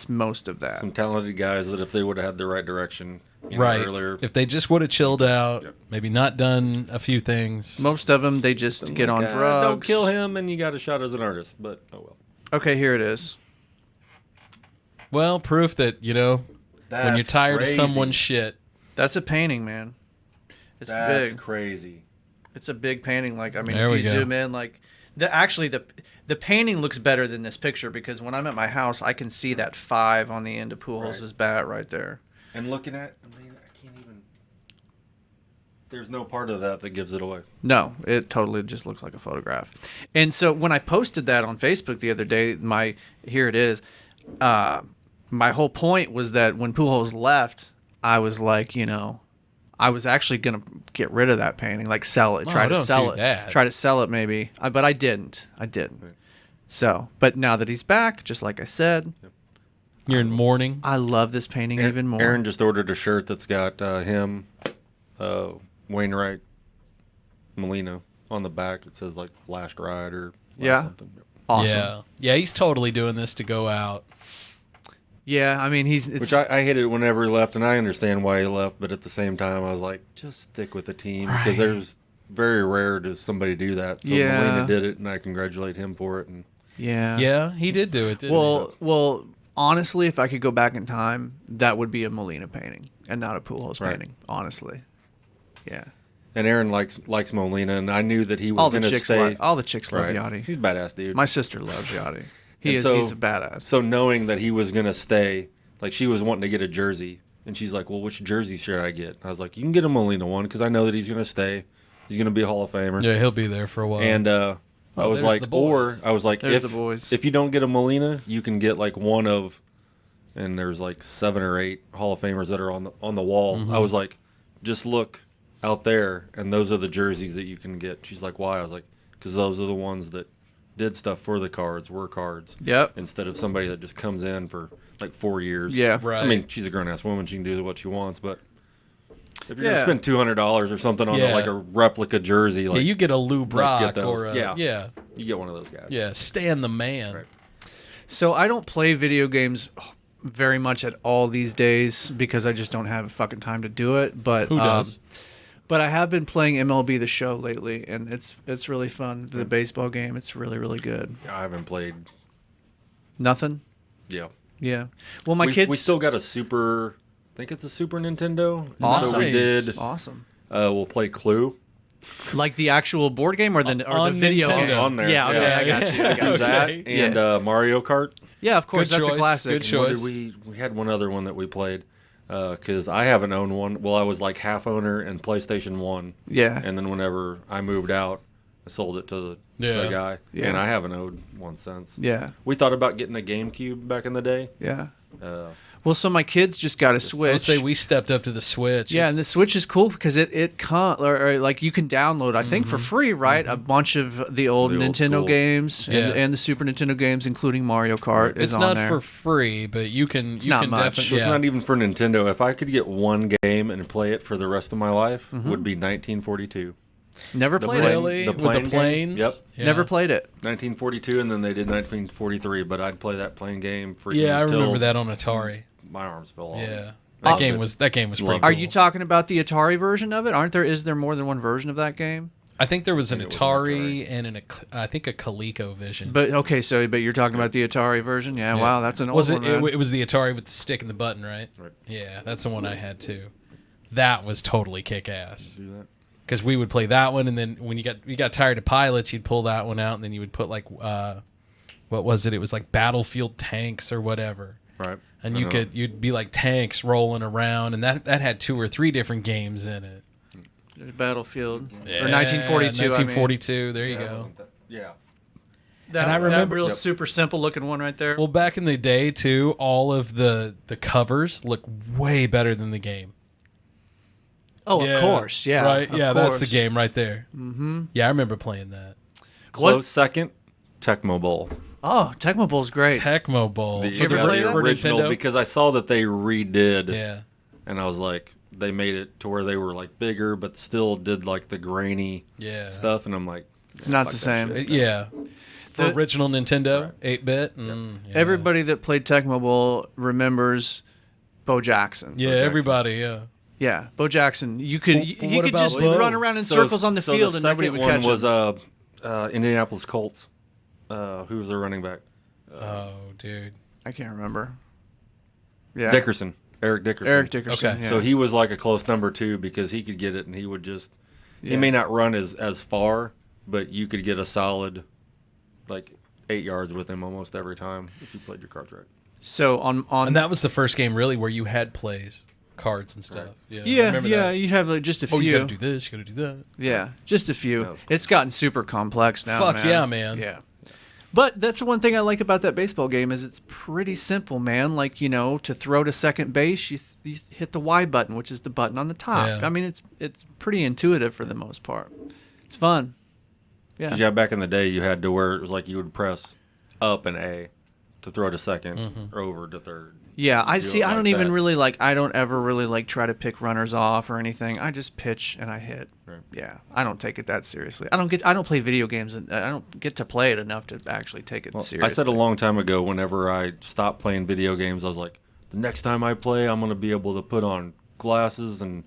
most of that. Some talented guys that if they would have had the right direction earlier. If they just would have chilled out, maybe not done a few things. Most of them, they just get on drugs. Don't kill him, and you got a shot as an artist, but oh well. Okay, here it is. Well, proof that, when you're tired of someone's shit. That's a painting, man. It's That's big. crazy. It's a big painting. Like, I mean, there if you zoom in, like, the painting looks better than this picture because when I'm at my house, I can see that 5 on the end of Pujols' bat right there. And looking at, I can't even. There's no part of that gives it away. No, it totally just looks like a photograph. And so when I posted that on Facebook the other day, here it is. My whole point was that when Pujols left, I was like, I was actually gonna get rid of that painting, like sell it, try to sell it maybe, but I didn't. Right. So, but now that he's back, just like I said, you're in mourning. I love this painting even more. Aaron just ordered a shirt that's got him, Wainwright, Molina on the back. It says like last ride or something. Awesome. Yeah, he's totally doing this to go out. Yeah, I mean which I hated whenever he left, and I understand why he left, but at the same time I was like, just stick with the team because there's very rare does somebody do that. So Molina did it, and I congratulate him for it. And yeah, he did do it. Well, honestly, if I could go back in time, that would be a Molina painting and not a Pujols painting. Honestly, yeah. And Aaron likes Molina, and I knew that he was going to stay. All the chicks love Yachty. He's a badass dude. My sister loves Yachty. He's a badass. So knowing that he was going to stay, like she was wanting to get a jersey, and she's like, well, which jersey should I get? I was like, you can get a Molina one because I know that he's going to stay. He's going to be a Hall of Famer. Yeah, he'll be there for a while. And I was like, if you don't get a Molina, you can get like one of, and there's like 7 or 8 Hall of Famers that are on the wall. Mm-hmm. I was like, just look out there, and those are the jerseys that you can get. She's like, why? I was like, because those are the ones that did stuff for the cards, were cards. Yep. Instead of somebody that just comes in for like 4 years. Yeah. Right. I mean, she's a grown-ass woman. She can do what she wants, but if you're going to spend $200 or something on like a replica jersey. Like, you get a Lou Brock or a... Yeah. You get one of those guys. Yeah, Stan the Man. Right. So I don't play video games very much at all these days because I just don't have fucking time to do it. But who does? But I have been playing MLB The Show lately, and it's really fun. The baseball game, it's really, really good. Yeah, I haven't played. Nothing? Yeah. Yeah. Well, my kids... We still got a Super... I think it's a Super Nintendo. Awesome. So we did... Awesome. We'll play Clue. Like the actual board game or the video Nintendo. game? On there. Yeah, okay, I got you. Okay. That and Mario Kart. Yeah, of course. That's a classic. Good choice. We had one other one that we played. Because I haven't owned one. Well, I was like half owner in PlayStation 1. Yeah. And then whenever I moved out, I sold it to the guy. Yeah. And I haven't owned one since. Yeah. We thought about getting a GameCube back in the day. Yeah. Well, so my kids just got a Switch. I would say we stepped up to the Switch. Yeah, and the Switch is cool because or like you can download, I think for free, right? A bunch of the old Nintendo games and the Super Nintendo games, including Mario Kart. It's on not there. for free, but you can. It's you not can much. definitely. It's not even for Nintendo. If I could get one game and play it for the rest of my life, would be 1942. Never played it. Really? With the planes? Yep. Yeah. Never played it. 1942, and then they did 1943. But I'd play that plane game for I remember that on Atari. My arms fell off. Yeah, that game was pretty cool. Are you talking about the Atari version of it? Is there more than one version of that game? I think there was an Atari and I think a ColecoVision. But you're talking about the Atari version? Yeah. Wow, that's an old one. It was the Atari with the stick and the button, right? Right. Yeah, that's the one I had too. That was totally kick-ass. Because we would play that one, and then when you got tired of pilots, you'd pull that one out, and then you would put like what was it? It was like Battlefield Tanks or whatever. Right. And you'd be like tanks rolling around, and that had 2 or 3 different games in it. Battlefield Yeah, or 1942. 1942. There you go. Yeah. And I remember real super simple looking one right there. Well, back in the day too, all of the covers look way better than the game. Oh, of course, yeah. Right, of that's the course. game right there. Mm-hmm. Yeah, I remember playing that. Close second, Tecmo Bowl. Oh, Tecmo Bowl's great. Tecmo Bowl. The for original, Nintendo? because I saw that they redid. Yeah. And I was like, they made it to where they were like bigger, but still did like the grainy stuff, and I'm like, it's not the same. For original Nintendo, 8-bit. Everybody that played Tecmo Bowl remembers Bo Jackson. Yeah, everybody. Yeah. Yeah, Bo Jackson. You could he could just run around in circles on the so field the and nobody would catch was him. Indianapolis Colts. Who was their running back? Oh, dude, I can't remember. Yeah, Dickerson. Eric Dickerson. Eric Dickerson. Okay. Yeah. So he was like a close number 2 because he could get it and he would just. He may not run as far, but you could get a solid, like 8 yards with him almost every time if you played your cards right. So on and that was the first game really where you had plays, cards and stuff. Right. Yeah, yeah. You have like, just a few. Oh, you got to do this. You got to do that. Yeah, just a few. It's gotten super complex now. Fuck man. yeah, man. Yeah. But that's the one thing I like about that baseball game is it's pretty simple, man. Like, to throw to second base, you hit the Y button, which is the button on the top. Yeah. I mean, it's pretty intuitive for the most part. It's fun. Yeah. Because back in the day, you had to where it was like you would press up and A to throw to second or over to third. Yeah, I see. I don't even that. really I don't ever really try to pick runners off or anything. I just pitch and I hit. Right. Yeah, I don't take it that seriously. I don't play video games and I don't get to play it enough to actually take it seriously. I said a long time ago, whenever I stopped playing video games, I was like, the next time I play, I'm going to be able to put on glasses and,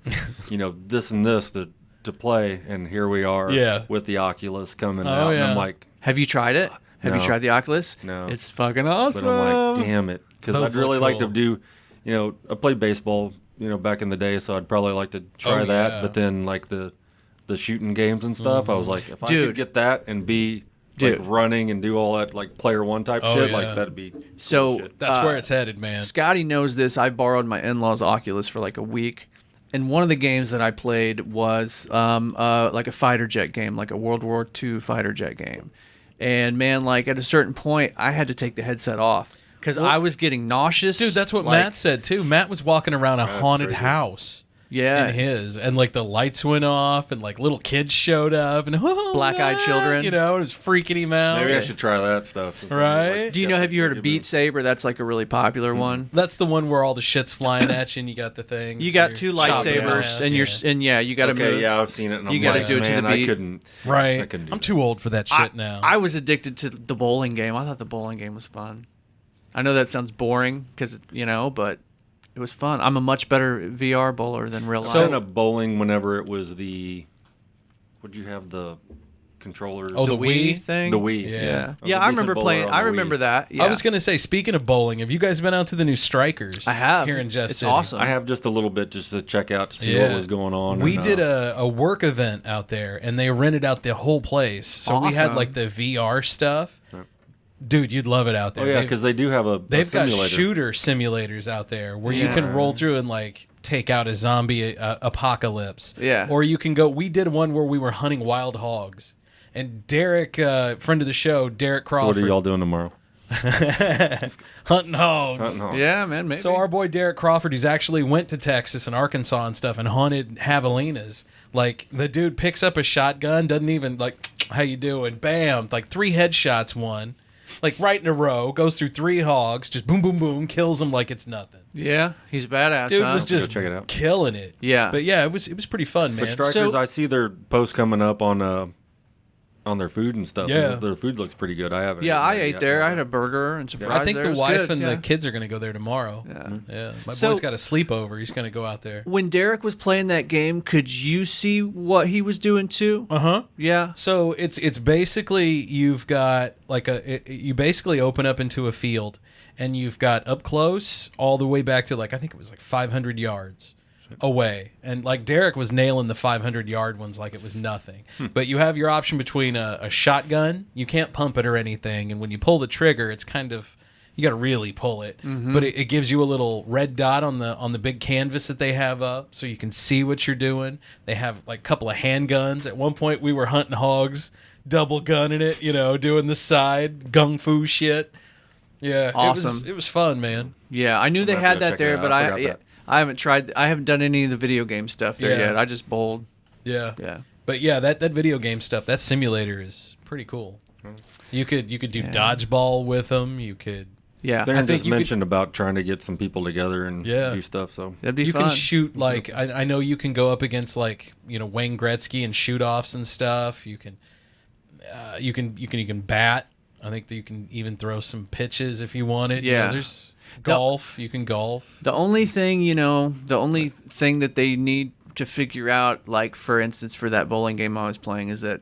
this and this to play. And here we are with the Oculus coming out. Yeah. And I'm like, have you tried it? Have you tried the Oculus? No. It's fucking awesome. But I'm like, damn it. Because Those I'd really look like to cool. do, I played baseball, back in the day, so I'd probably like to try that. yeah. But then, like, the shooting games and stuff, I was like, if I could get that and be like running and do all that, like, player one type shit, like, that'd be cool shit. That's where it's headed, man. Scotty knows this. I borrowed my in-laws' Oculus for like a week. And one of the games that I played was like a fighter jet game, like a World War II fighter jet game. And, man, like, at a certain point, I had to take the headset off. Because I was getting nauseous. Dude, that's what Matt said, too. Matt was walking around a haunted crazy. house. Yeah. In his. And, like, the lights went off, and, like, little kids showed up. And black-eyed children. It was freaking him out. Maybe I should try that stuff. Right? Do you know, have you heard of Beat Saber? That's, like, a really popular one. That's the one where all the shit's flying at you, and you got the things. You got 2 lightsabers, and you got to move. Okay, yeah, I've seen it. And you I'm got to like, do it to the man, beat. I couldn't. Right. I couldn't do I'm that. too old for that shit now. I was addicted to the bowling game. I thought the bowling game was fun. I know that sounds boring because, but it was fun. I'm a much better VR bowler than real life. So in a bowling, whenever it was would you have the controllers? Oh, the Wii thing? The Wii. Yeah. Yeah, I remember playing. I remember that. Yeah. I was going to say, speaking of bowling, have you guys been out to the new Strikers? I have. Here in Jeff It's City? awesome. I have just a little bit just to check out to see what was going on. We did a work event out there, and they rented out the whole place. So we had, Awesome. like, the VR stuff. Right. Dude, you'd love it out there. Oh, yeah, because they do have They've got simulator. shooter simulators out there where you can roll through and, like, take out a zombie apocalypse. Yeah. Or you can go... We did one where we were hunting wild hogs. And Derek, friend of the show, Derek So Crawford... what are y'all doing tomorrow? Hunting hogs. Yeah, man, maybe. So our boy Derek Crawford, who's actually went to Texas and Arkansas and stuff and hunted javelinas, like the dude picks up a shotgun, doesn't even like, how you doing? Bam, like 3 headshots, one, like right in a row, goes through 3 hogs, just boom, boom, boom, kills them like it's nothing. Yeah, he's a badass. Dude huh? was just check it out. killing it. Yeah, but yeah, it was pretty fun, man. But strikers, I see their posts coming up on their food and stuff. Yeah. And their food looks pretty good. I haven't. Yeah, I ate there. I had a burger and some fries. I think there. the It was wife good. and yeah. the kids are going to go there tomorrow. Yeah. My boy's got a sleepover. He's going to go out there. When Derek was playing that game, could you see what he was doing too? Yeah. So it's basically you've got like you basically open up into a field, and you've got up close all the way back to like I think it was like 500 yards away, and like Derek was nailing the 500-yard ones like it was nothing. But you have your option between a shotgun. You can't pump it or anything, and when you pull the trigger, it's kind of you got to really pull it. But it gives you a little red dot on the big canvas that they have up, so you can see what you're doing. They have like a couple of handguns. At one point, we were hunting hogs, double gunning it, doing the side gung fu shit. Yeah, awesome. It was fun, man. Yeah, I knew they had that there, but I haven't tried. I haven't done any of the video game stuff there yet. I just bowled. Yeah. Yeah. But yeah, that video game stuff, that simulator is pretty cool. You could do dodgeball with them. You could. Yeah. I think you mentioned about trying to get some people together and do stuff. So that'd be fun. fun. Can shoot like I know you can go up against like Wayne Gretzky and shoot offs and stuff. You can you can bat. I think that you can even throw some pitches if you wanted. Yeah. There's golf. You can golf. The only thing, the only thing that they need to figure out, like for instance, for that bowling game I was playing, is that,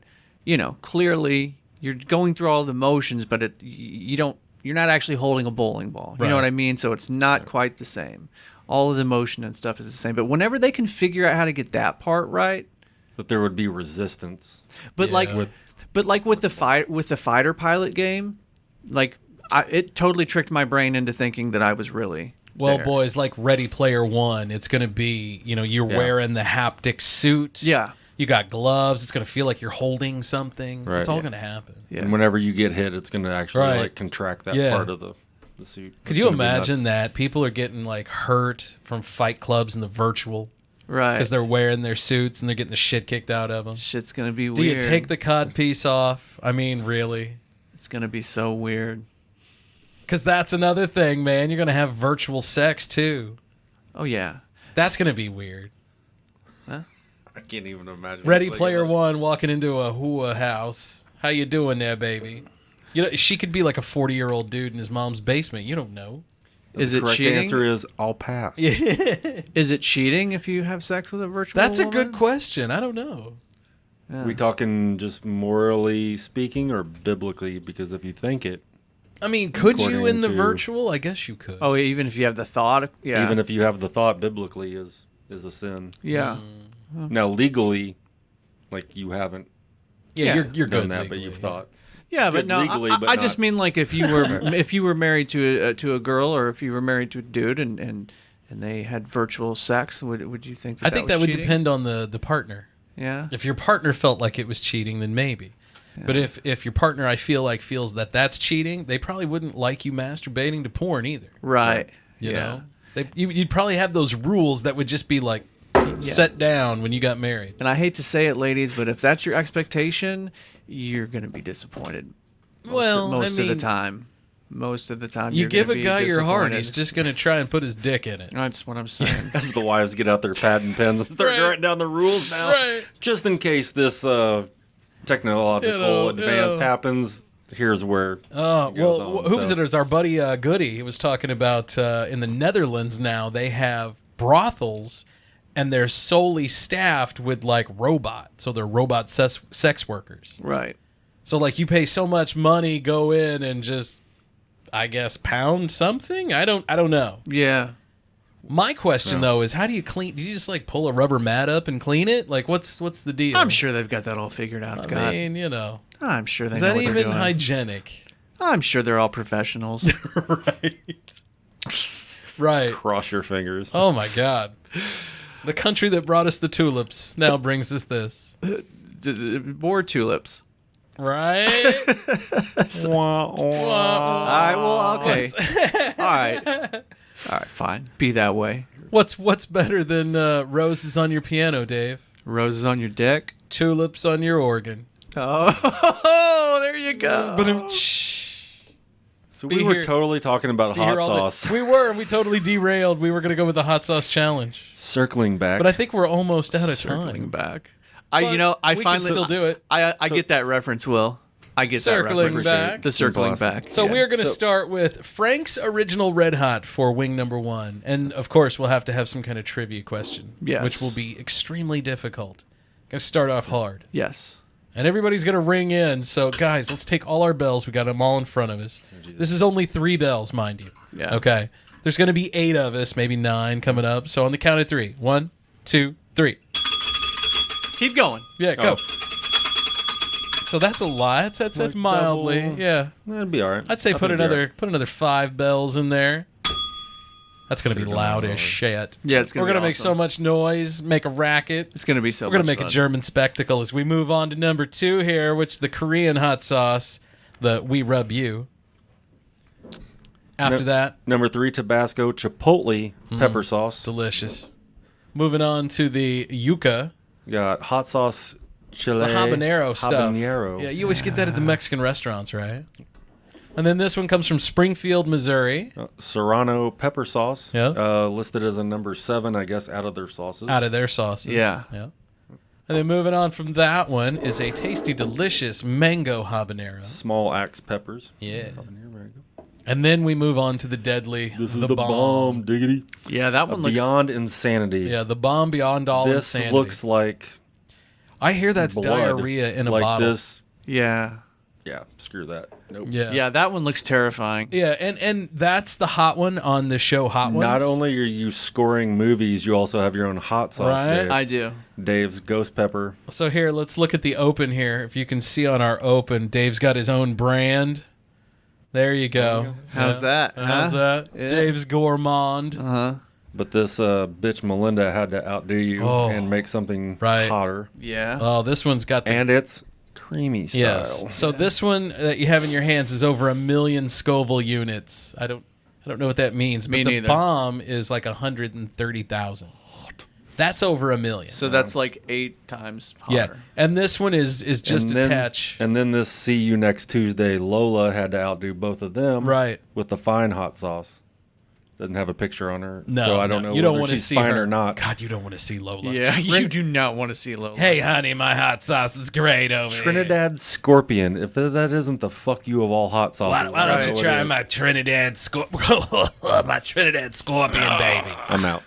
clearly you're going through all the motions, but you're not actually holding a bowling ball. You know what I mean? So it's not quite the same. All of the motion and stuff is the same. But whenever they can figure out how to get that part right, but there would be resistance. But with the fighter pilot game, like it totally tricked my brain into thinking that I was really well, there. boys, like Ready Player One. It's gonna be you're wearing the haptic suit. Yeah. You got gloves. It's gonna feel like you're holding something. Right. It's all gonna happen. Yeah. And whenever you get hit, it's going to actually like contract that part of the suit. Could you imagine that people are getting like hurt from fight clubs in the virtual? Right. Because they're wearing their suits and they're getting the shit kicked out of them. Shit's gonna be weird. Do you take the cod piece off? I mean, really? It's gonna be so weird. Because that's another thing, man. You're gonna have virtual sex too. Oh yeah. That's gonna be weird. Huh? I can't even imagine. Ready Player One walking into a hua house. How you doing there, baby? She could be like a 40-year-old dude in his mom's basement. You don't know. Is it correct cheating? Answer is I'll pass. Is it cheating if you have sex with a virtual That's woman? a good question. I don't know. Yeah. We talking just morally speaking or biblically? Because if you think it, I mean, could you in the to- virtual? I guess you could. Oh, even if you have the thought. Yeah. even if you have the thought, biblically is a sin. Yeah. Now legally, like you haven't. Yeah, you're done good that, legally, but you've thought. Yeah, but Good no, legally, but I not- just mean like if you were married to a girl, or if you were married to a dude and they had virtual sex, would you think that I think that that would cheating? depend on the partner. Yeah. If your partner felt like it was cheating, then maybe. Yeah. But if your partner, I feel like, feels that that's cheating, they probably wouldn't like you masturbating to porn either. Right. You know? You'd probably have those rules that would just be like set down when you got married. And I hate to say it, ladies, but if that's your expectation, you're going to be disappointed. Most of the time. Most of the time, you you're give a gonna be guy your heart, disappointed. he's just going to try and put his dick in it. That's what I'm saying. As the wives get out their pad and pens and start writing down the rules now, just in case this technological advance happens. Here's where. Who was it? It was our buddy Goody. He was talking about in the Netherlands now they have brothels, and they're solely staffed with like robots. So they're robot sex workers. Right. So like you pay so much money, go in and just, I guess, pound something. I don't know. Yeah. My question though is, how do you clean? Do you just like pull a rubber mat up and clean it? Like what's the deal? I'm sure they've got that all figured out, Scott. I mean, I'm sure they is know that what they're even doing. hygienic? I'm sure they're all professionals. Right. Cross your fingers. Oh my God. The country that brought us the tulips now brings us this. More tulips. Right? All right, well, okay. All right, fine. Be that way. What's better than roses on your piano, Dave? Roses on your dick? Tulips on your organ. Oh, there you go. So we were totally talking about hot sauce. We were. We totally derailed. We were going to go with the hot sauce challenge. Circling back. But I think we're almost out of Circling time. back. I finally can still do it. I get that reference, Will. I get circling that reference. back. The circling back. So we're going to start with Frank's original Red Hot for wing number 1. And, of course, we'll have to have some kind of trivia question. Yes. Which will be extremely difficult. Going to start off hard. Yes. And everybody's going to ring in. So, guys, let's take all our bells. We got them all in front of us. This is only 3 bells, mind you. Yeah. Okay. There's going to be 8 of us, maybe 9 coming up. So on the count of 3. 1, 2, 3. Keep going. Yeah, go. So that's a lot. That's Like mildly. double. Yeah. That'd be all right. I'd say I put think it'd be another 5 bells in there. That's going to be loud as shit. Yeah, it's going to be We're going to make awesome. so much noise, make a racket. It's going to be so We're going to much make a fun. German spectacle as we move on to number 2 here, which is the Korean hot sauce, the We Rub You. After that, number 3, Tabasco Chipotle pepper sauce. Delicious. Moving on to the yuca. You got hot sauce chile. It's the habanero stuff. Habanero. Yeah, you always get that at the Mexican restaurants, right? And then this one comes from Springfield, Missouri. Serrano pepper sauce. Yeah. Listed as a number 7, I guess, out of their sauces. Out of their sauces. Yeah. And then moving on from that one is a tasty, delicious mango habanero. Small axe peppers. Yeah. Habanero, very good. And then we move on to the deadly, This is the bomb, diggity. Yeah, that one looks... Beyond insanity. Yeah, the bomb beyond all this insanity. looks like I hear that's blood. diarrhea in a like bottle. This. Yeah. Yeah, screw that. Nope. Yeah. Yeah, that one looks terrifying. Yeah, and that's the hot one on the show Hot Ones. Not only are you scoring movies, you also have your own hot sauce. Right? Dave. I do. Dave's Ghost Pepper. So here, let's look at the open here. If you can see on our open, Dave's got his own brand. There you go. How's that? How's that? Yeah. Dave's Gourmand. But this bitch Melinda had to outdo you and make something hotter. Yeah. Oh, this one's got the... And it's creamy style. Yes. So this one that you have in your hands is over 1 million Scoville units. I don't know what that means, but Me the neither. bomb is like 130,000. That's over 1 million. So that's like 8 times hotter. Yeah. And this one is just And a then- touch. And then this See You Next Tuesday, Lola had to outdo both of them. Right. With the fine hot sauce. Doesn't have a picture on her. No, so I don't know you don't whether want to she's see fine her or not. God, you don't want to see Lola. Yeah, you do not want to see Lola. Hey, honey, my hot sauce is great over here. Trinidad Scorpion. If that isn't the fuck you of all hot sauces. Why don't you what try is. my Trinidad my Trinidad Scorpion, baby? I'm out.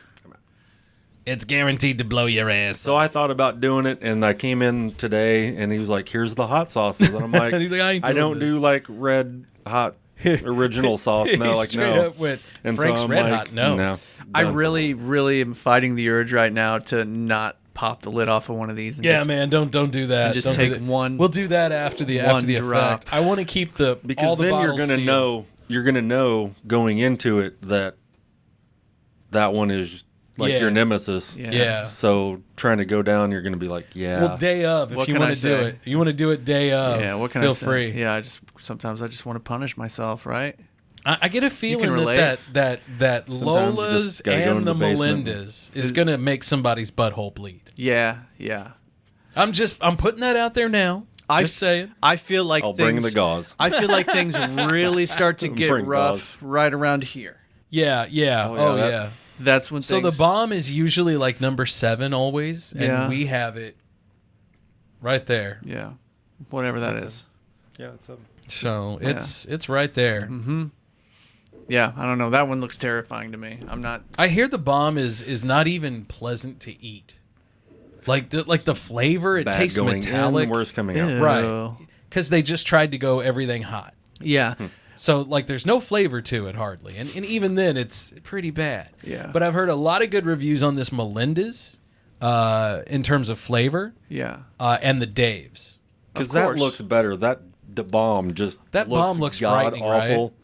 It's guaranteed to blow your ass. So I thought about doing it, and I came in today, and he was like, "Here's the hot sauces," and I'm like, And he's like, I don't do this." like red hot original sauce." No, He's like straight no. up with And so Frank's I'm Red like, Hot. No. I done. really, really am fighting the urge right now to not pop the lid off of one of these. And Yeah, just, man, don't do that. and just Don't do take that. one. We'll do that after the one drop. drop. I want to keep the because all the then you're bottles gonna sealed. know. You're gonna know going into it that one is like Yeah. your nemesis. Yeah. So trying to go down, you're gonna be like, yeah. Well, day of, if What you can want I to do say? it. You want to do it day of. Yeah, what can Feel I say? free. Yeah, sometimes I just want to punish myself, right? I get a feeling relate. that Sometimes you Lola's just gotta go and in the the basement. Melindas is gonna make somebody's butthole bleed. Yeah. I'm putting that out there now. Just saying. I feel like I'll things, bring the gauze. I feel like things really start to get Bring rough right around here. Yeah. Oh, yeah, yeah. That's when So things, the bomb is usually like number 7 always, and Yeah. we have it right there. Yeah, whatever that is. Yeah, it's a So it's right there. Mm-hmm. Yeah, I don't know. That one looks terrifying to me. I'm not. I hear the bomb is not even pleasant to eat. Like the flavor, it bad tastes going metallic. in, worse coming out. Ew. Right. Because they just tried to go everything hot. Yeah. So, like, there's no flavor to it hardly. And even then, it's pretty bad. Yeah. But I've heard a lot of good reviews on this Melinda's in terms of flavor. Yeah. And the Dave's. Because Of that course. looks better. The bomb just That bomb looks god frightening, awful.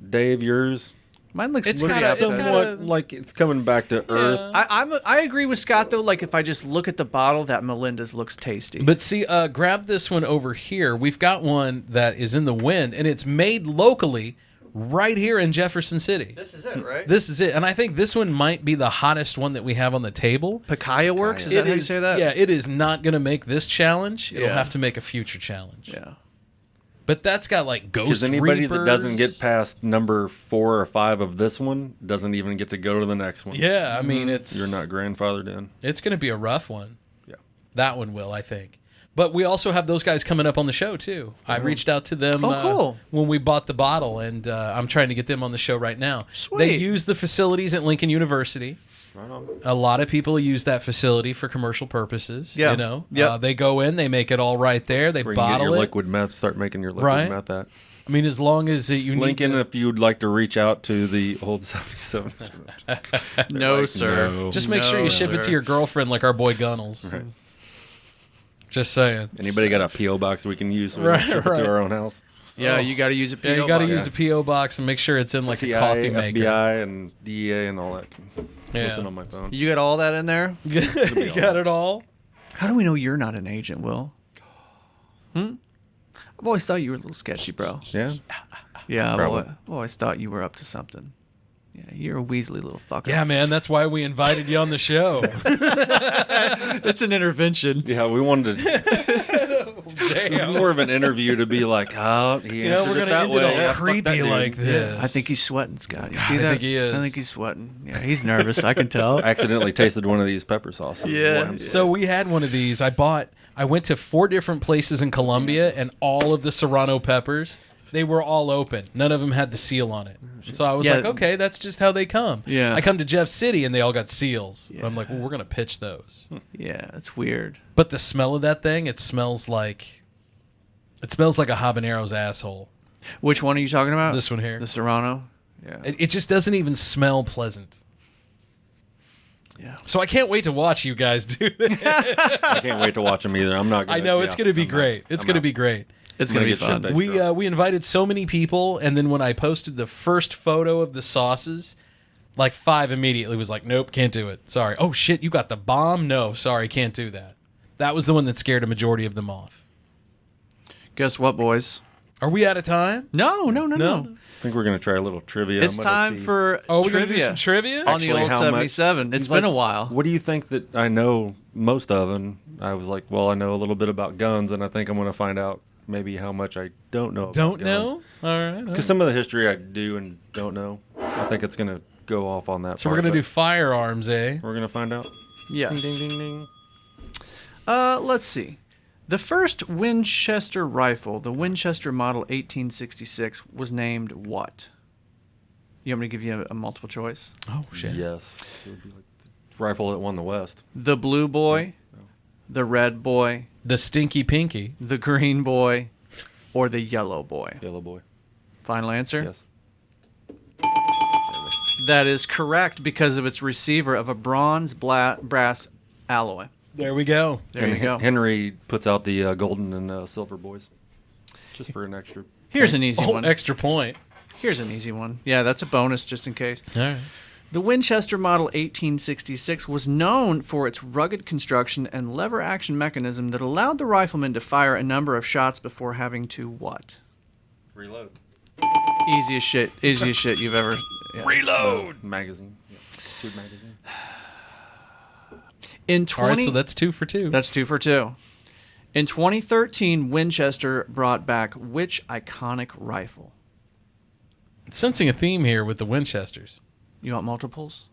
Dave, yours Mine looks somewhat like it's coming back to earth. I agree with Scott though. Like if I just look at the bottle, that Melinda's looks tasty. But see, grab this one over here. We've got one that is in the wind, and it's made locally right here in Jefferson City. This is it, right? This is it. And I think this one might be the hottest one that we have on the table. Pacaya Works? Is that how you say that? Yeah, it is not going to make this challenge. It'll have to make a future challenge. Yeah. But that's got like Ghost Because anybody Reapers. that doesn't get past number 4 or 5 of this one doesn't even get to go to the next one. Yeah, I mean, it's... You're not grandfathered in. It's going to be a rough one. Yeah. That one will, I think. But we also have those guys coming up on the show, too. I reached out to them cool. when we bought the bottle, and I'm trying to get them on the show right now. Sweet. They use the facilities at Lincoln University. Right on. A lot of people use that facility for commercial purposes. Yeah. You know? Yep. They go in, they make it all right there, they Where you can get bottle your it. liquid meth, start making your liquid Right. meth at. I mean, as long as you Lincoln, need to... if you'd like to reach out to the old 77. No, sir. No. Just make sure you ship it to your girlfriend like our boy Gunnels. Right. Just saying. Anybody got a P.O. box we can use so we Right, can ship it right. to our own house? Yeah, you got to use a PO. Yeah, you got to box. use a P.O. box and make sure it's in like CIA, a coffee maker. FBI, and DEA and all that. Yeah. Listen on my phone. You got all that in there? You got it all? How do we know you're not an agent, Will? I've always thought you were a little sketchy, bro. Yeah? Yeah, Probably. I've always thought you were up to something. Yeah, you're a Weasley little fucker. Yeah, man, that's why we invited you on the show. It's an intervention. Yeah, we wanted to. It's more of an interview to be like, oh, he we're answered it gonna that end it way. all Yeah, fuck creepy that dude. like this. I think he's sweating, Scott. You God, see I that? think he is. I think he's sweating. Yeah, he's nervous. I can tell. I accidentally tasted one of these pepper sauces. Yeah. So we had one of these. I went to 4 different places in Colombia, and all of the Serrano peppers, they were all open. None of them had the seal on it. So I was like, okay, that's just how they come. Yeah. I come to Jeff City, and they all got seals. Yeah. I'm like, well, we're going to pitch those. Yeah, it's weird. But the smell of that thing, it smells like a habanero's asshole. Which one are you talking about? This one here. The Serrano? Yeah. It just doesn't even smell pleasant. Yeah. So I can't wait to watch you guys do that. I can't wait to watch them either. I'm not. I know it's going to be great. It's going to be great. It's going to be fun. We invited so many people, and then when I posted the first photo of the sauces, like 5 immediately was like, nope, can't do it. Sorry. Oh, shit, you got the bomb? No, sorry, can't do that. That was the one that scared a majority of them off. Guess what, boys? Are we out of time? No. I think we're going to try a little trivia. It's time for we're going to do trivia. some trivia? On the old 77. It's been a while. What do you think that I know most of? And I was like, well, I know a little bit about guns, and I think I'm going to find out maybe how much I don't know about Don't guns. know? All right. Because some of the history I do and don't know. I think it's going to go off on that So part, we're going to but do firearms, eh? We're going to find out. Yes. Ding, ding, ding, ding. Let's see. The first Winchester rifle, the Winchester Model 1866, was named what? You want me to give you a multiple choice? Oh, shit. Yes. It would be like the rifle that won the West. The Blue Boy, the Red Boy, The Stinky Pinky. the Green Boy, or the Yellow Boy? Yellow Boy. Final answer? Yes. That is correct because of its receiver of a bronze brass alloy. There we go. There you go. Henry puts out the golden and silver boys. Just for an extra. Here's an easy one. Extra point. Here's an easy one. Yeah, that's a bonus just in case. All right. The Winchester Model 1866 was known for its rugged construction and lever action mechanism that allowed the rifleman to fire a number of shots before having to what? Reload. Easiest shit you've ever... Yeah. Reload! Magazine. Yeah. Shoot magazine. In All right, so that's 2 for 2. That's 2 for 2. In 2013, Winchester brought back which iconic rifle? Sensing a theme here with the Winchesters. You want multiples?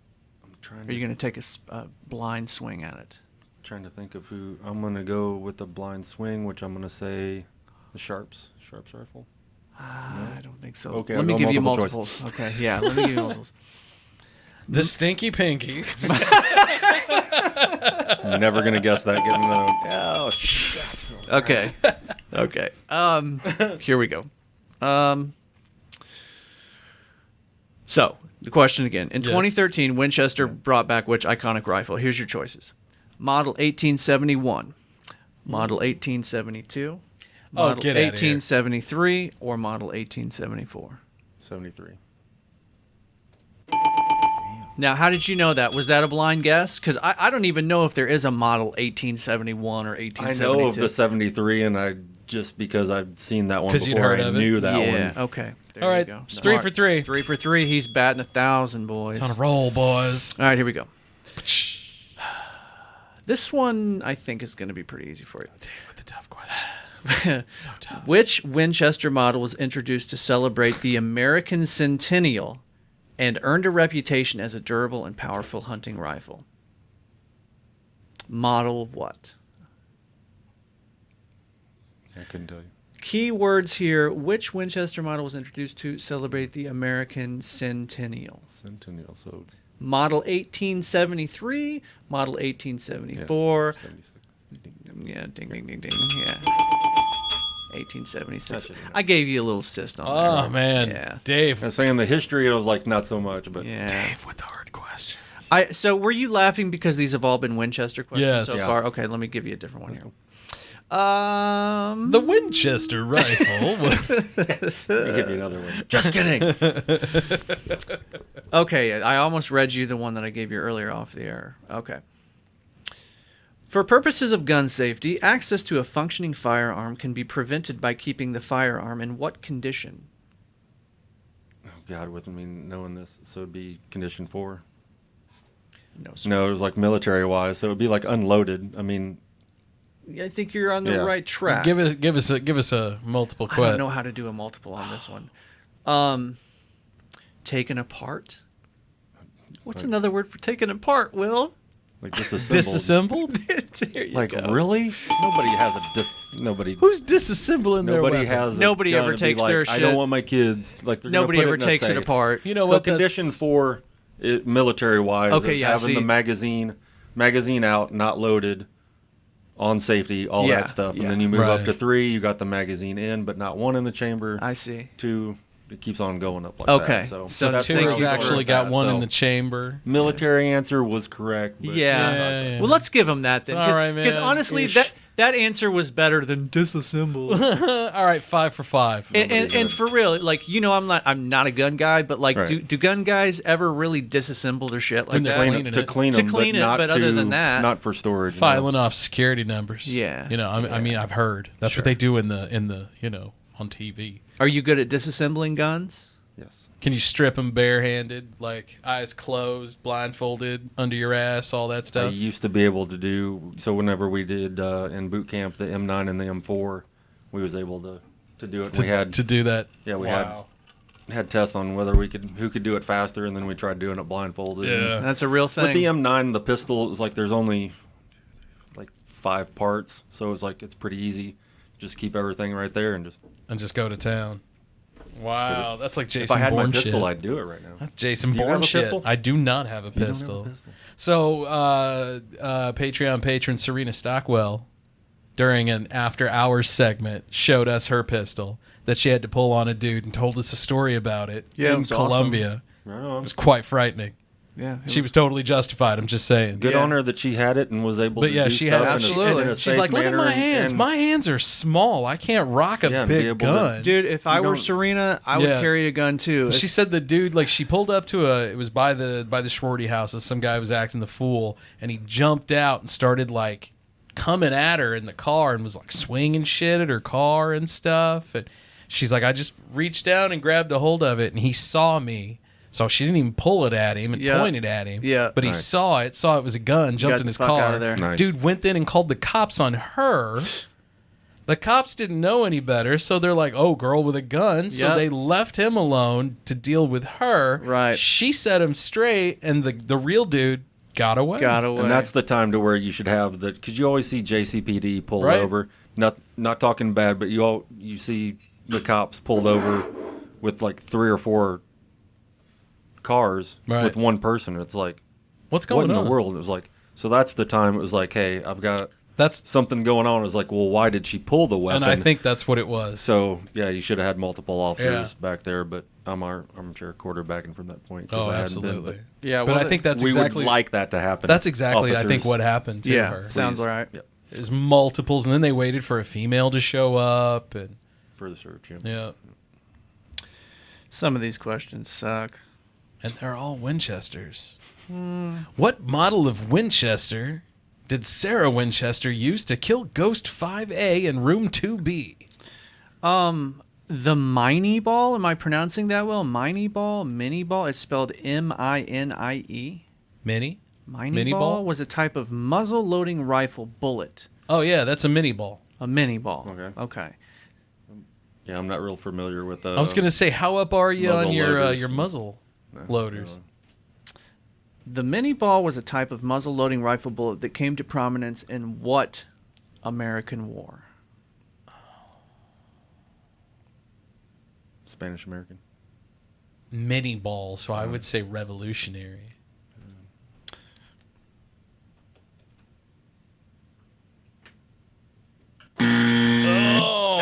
I'm trying. Or are you going to take a blind swing at it? Trying to think of who. I'm going to go with the blind swing, which I'm going to say the Sharps rifle. I don't think so. Okay, let me I'll give go you multiple multiples. Okay, yeah, let me give you multiples. The Stinky Pinky. I'm never going to guess that. Getting Oh, shit. Okay. Okay. Here we go. So, the question again. In 2013, Winchester brought back which iconic rifle? Here's your choices. Model 1871, Model 1872, Model 1873, or Model 1874? 73. Now, how did you know that? Was that a blind guess? Because I don't even know if there is a model 1871 or 1872. I know of the 73, and just because I've seen that one you'd before, heard I of it? knew that Yeah, one. okay. There All right, you go. 3 for 3. 3 for 3. He's batting 1,000, boys. It's on a roll, boys. All right, here we go. This one I think is going to be pretty easy for you. Dave with the tough questions. So tough. Which Winchester model was introduced to celebrate the American Centennial and earned a reputation as a durable and powerful hunting rifle? Model what? I couldn't tell you. Key words here. Which Winchester model was introduced to celebrate the American Centennial? Centennial, so... Model 1873, Model 1874. Yeah, ding, ding, ding, ding. Yeah. 1876. I gave you a little cyst on there. Oh, man. Yeah. Dave. I was saying the history, I was like, not so much, but... Yeah. Dave with the hard questions. So were you laughing because these have all been Winchester questions Yes. so Yeah. far? Okay, let me give you a different one here. The Winchester rifle was... Let me give you another one. Just kidding. Okay, I almost read you the one that I gave you earlier off the air. Okay. For purposes of gun safety, access to a functioning firearm can be prevented by keeping the firearm in what condition? Oh, God, with me knowing this, so it'd be condition 4. No, sir. No, it was like military-wise, so it would be like unloaded. I mean... I think you're on the right track. Give us a multiple I question. don't know how to do a multiple on this one. Taken apart? What's another word for taken apart, Will? Like disassembled? There you like, go. really? Nobody has a nobody. Who's disassembling their Nobody weapon? has. Nobody gun ever to be takes like, their I shit. don't want my kids. Like they're gonna Nobody put ever it in a takes it safe. apart. You know So what? condition 4, military-wise, Okay, is yeah, having see. the magazine out, not loaded, on safety, all Yeah, that stuff, yeah. and then you move Right. up to 3. You got the magazine in, but not one in the chamber. I see. 2, it keeps on going up like Okay. that. So So that's Two where I has was actually going with got that. one in So the chamber. military answer was correct. But Yeah. Well, let's give him that then. All right, man. Because honestly, Ish. that answer was better than disassembled. All right, 5 for 5. and for real, like I'm not a gun guy, but like, Right. do gun guys ever really disassemble their shit like When they're that? cleaning to it. clean To them, clean but it, not but to, other than that- not for storage. Filing off security numbers. Yeah. I mean, I've heard that's what they do in the on TV. Are you good at disassembling guns? Yes. Can you strip them barehanded, like eyes closed, blindfolded, under your ass, all that I stuff? used to be able to do so whenever we did in boot camp the M9 and the M4, we was able to do it. We had to do that. Yeah, we Wow. had tests on who could do it faster, and then we tried doing it blindfolded. Yeah. And That's a real thing. with the M9, the pistol is like there's only like 5 parts, so it's like it's pretty easy. Just keep everything right there and just go to town. Wow, that's like Jason If I had Bourne my pistol, shit. I'd do it right now. That's Jason Do you Bourne have a shit. pistol? I do not have a You don't have a pistol. pistol. So, Patreon patron Serena Stockwell, during an after hours segment, showed us her pistol that she had to pull on a dude and told us a story about it Yeah, it in was awesome. Colombia. Right on. It was quite frightening. Yeah, She was totally justified. I'm just saying. Good Yeah. on her that she had it and was able But to yeah, do she stuff had in a- absolutely. in a She's safe like, look at manner my hands. and- My hands are small. I can't rock a Yeah, and be big able to- gun. Dude, if I You were don't- Serena, I would Yeah. carry a gun too. She said the dude, like, she pulled up to it was by the Schwarty house, and some guy was acting the fool, and he jumped out and started like coming at her in the car and was like swinging shit at her car and stuff. And she's like, I just reached down and grabbed a hold of it, and he saw me. So she didn't even pull it at him and Yeah. point it at him. Yeah. But he Nice. saw it was a gun, jumped got in the his fuck car. out of there. Nice. Dude went in and called the cops on her. The cops didn't know any better, so they're like, oh, girl with a gun. So Yep. they left him alone to deal with her. Right. She set him straight, and the real dude got away. Got away. And that's the time to where you should have the, because you always see JCPD pulled Right. over. Not talking bad, but you see the cops pulled over with like 3 or 4 cars Right. with one person. It's like, What's what going in on? the world? It was like, so that's the time it was like, hey, I've got That's something going on. It was like, well, why did she pull the weapon? and I think that's what it was. so. Yeah, you should have had multiple officers Yeah. back there, but I'm sure quarterbacking from that point. 'cause Oh, I hadn't been, absolutely. Yeah, but well, I think that's we exactly would like that to happen. that's exactly I think Officers. what happened to yeah, her. sounds Please. right. Yep. Is multiples, and then they waited for a female to show up, and For the search, yeah. yeah. Some of these questions suck. And they're all Winchesters. What model of Winchester did Sarah Winchester use to kill Ghost 5A in room 2B? The Mini Ball. Am I pronouncing that well? Mini Ball? Mini Ball? It's spelled M-I-N-I-E. Mini? Mini ball was a type of muzzle-loading rifle bullet. Oh, yeah, that's a mini ball. A mini ball. Okay. Yeah, I'm not real familiar with I was going to say, how up are you on your muzzle loaders? The mini ball was a type of muzzle-loading rifle bullet that came to prominence in what American war? Spanish American. Mini ball, so I would say Revolutionary. Oh,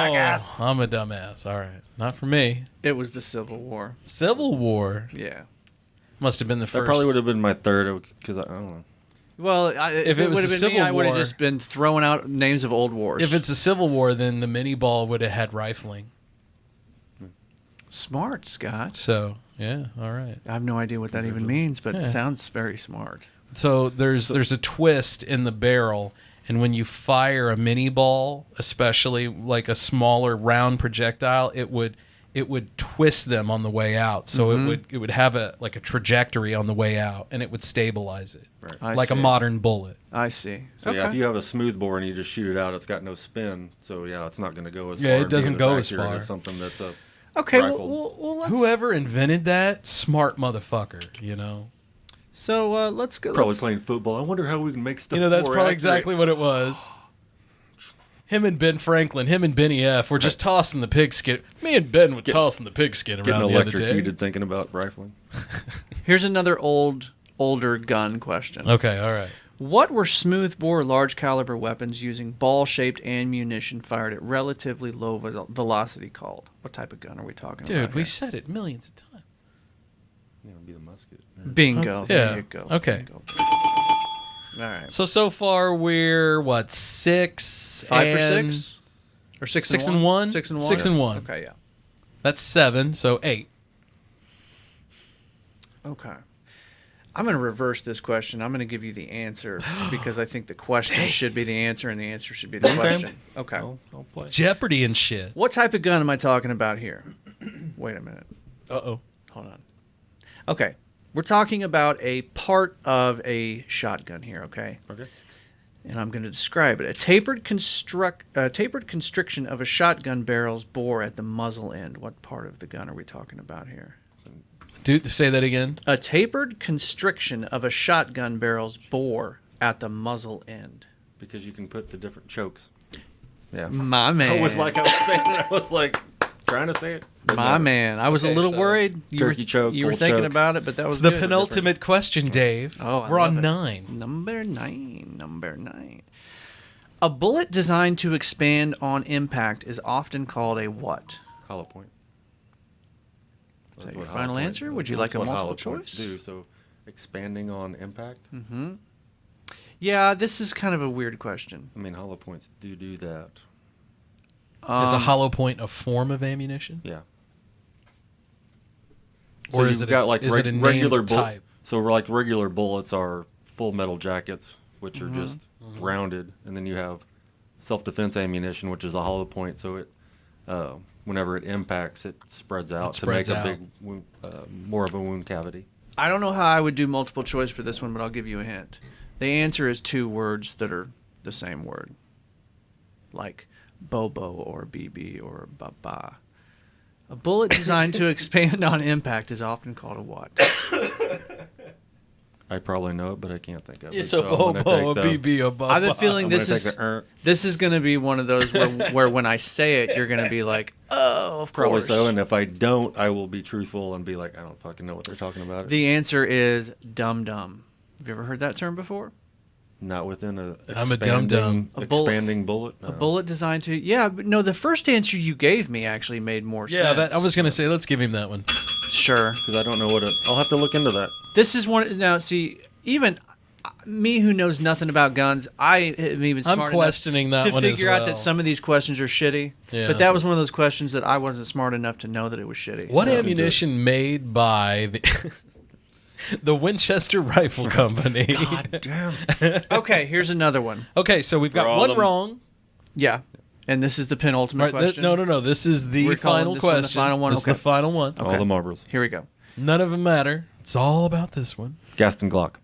I'm a dumbass. All right. Not for me. It was the Civil War. Civil War? Yeah. Must have been the first. That probably would have been my third, because I don't know. Well, if it would have been me, I would have just been throwing out names of old wars. If it's a Civil War, then the mini ball would have had rifling. Smart, Scott. So, yeah, all right. I have no idea what that even means, but it sounds very smart. So there's a twist in the barrel, and when you fire a mini ball, especially like a smaller round projectile, it would twist them on the way out. So it would have a trajectory on the way out, and it would stabilize it, like a modern bullet. I see. So yeah, if you have a smooth bore and you just shoot it out, it's got no spin. So yeah, it's not going to go as far. Yeah, it doesn't go as far. As something that's a okay. rifle. Well, whoever invented that, smart motherfucker, you know. So let's go. Probably playing football. I wonder how we can make stuff. You know, that's more probably accurate. exactly what it was. Him and Ben Franklin, him and Benny F. were just tossing the pigskin. Me and Ben were tossing the pigskin around the other day. Electrocuted thinking about rifling. Here's another older gun question. Okay, all right. What were smoothbore large caliber weapons using ball-shaped ammunition fired at relatively low velocity called? What type of gun are we talking about? Dude, we said it millions of times. Yeah, it'd be the musket. Bingo. Yeah. There you go. Okay. Bingo. All right. So far we're what, 6 5 and for 6? Or 6 6 and 1? 6 and 1? 6 and 1. Okay, yeah. That's 7, so 8. Okay. I'm going to reverse this question. I'm going to give you the answer because I think the question should be the answer and the answer should be the question. Okay. I'll play. Jeopardy and shit. What type of gun am I talking about here? Wait a minute. Uh-oh. Hold on. Okay. We're talking about a part of a shotgun here, okay? Okay. And I'm going to describe it. A tapered constriction of a shotgun barrel's bore at the muzzle end. What part of the gun are we talking about here? Dude, say that again. A tapered constriction of a shotgun barrel's bore at the muzzle end. Because you can put the different chokes. Yeah. My man. I was trying to say it. My man. I was a little worried. Turkey choke. You were thinking about it, but that was it's the good. penultimate question, Dave. Oh, we're on it. 9. Number 9. A bullet designed to expand on impact is often called a what? Hollow point. Is that your final answer? Would you like a multiple choice? Do so. Expanding on impact. Mm-hmm. Yeah, this is kind of a weird question. I mean, hollow points do that. Is a hollow point a form of ammunition? Yeah. Or is it a regular named type? So like regular bullets are full metal jackets, which are just rounded, and then you have self-defense ammunition, which is a hollow point. So it, whenever it impacts, it spreads out to make a big, wound, more of a wound cavity. I don't know how I would do multiple choice for this one, but I'll give you a hint. The answer is 2 words that are the same word, like Bobo or BB or Baba. A bullet designed to expand on impact is often called a what? I probably know it, but I can't think of it. It's a Bobo, a BB, a Baba. I have a feeling this is going to be one of those where when I say it, you're going to be like, oh, of Probably course. so, and if I don't, I will be truthful and be like, I don't fucking know what they're talking about. The answer is dum-dum. Have you ever heard that term before? Not within I'm a dum-dum. Expanding bullet? No. A bullet designed to... Yeah, but no, the first answer you gave me actually made more sense. Yeah, I was going to say, let's give him that one. Sure. Because I don't know what it... I'll have to look into that. This is one... Now, see, even me who knows nothing about guns, I am even smart questioning enough that to one figure as out well. that some of these questions are shitty. Yeah. But that was one of those questions that I wasn't smart enough to know that it was shitty. What ammunition made by the... The Winchester Rifle Company. God damn. Okay, here's another one. Okay, so we've got one wrong. Yeah. And this is the penultimate question. No. This is the final question. The final one. This is the final one. All the marbles. Here we go. None of them matter. It's all about this one. Gaston Glock.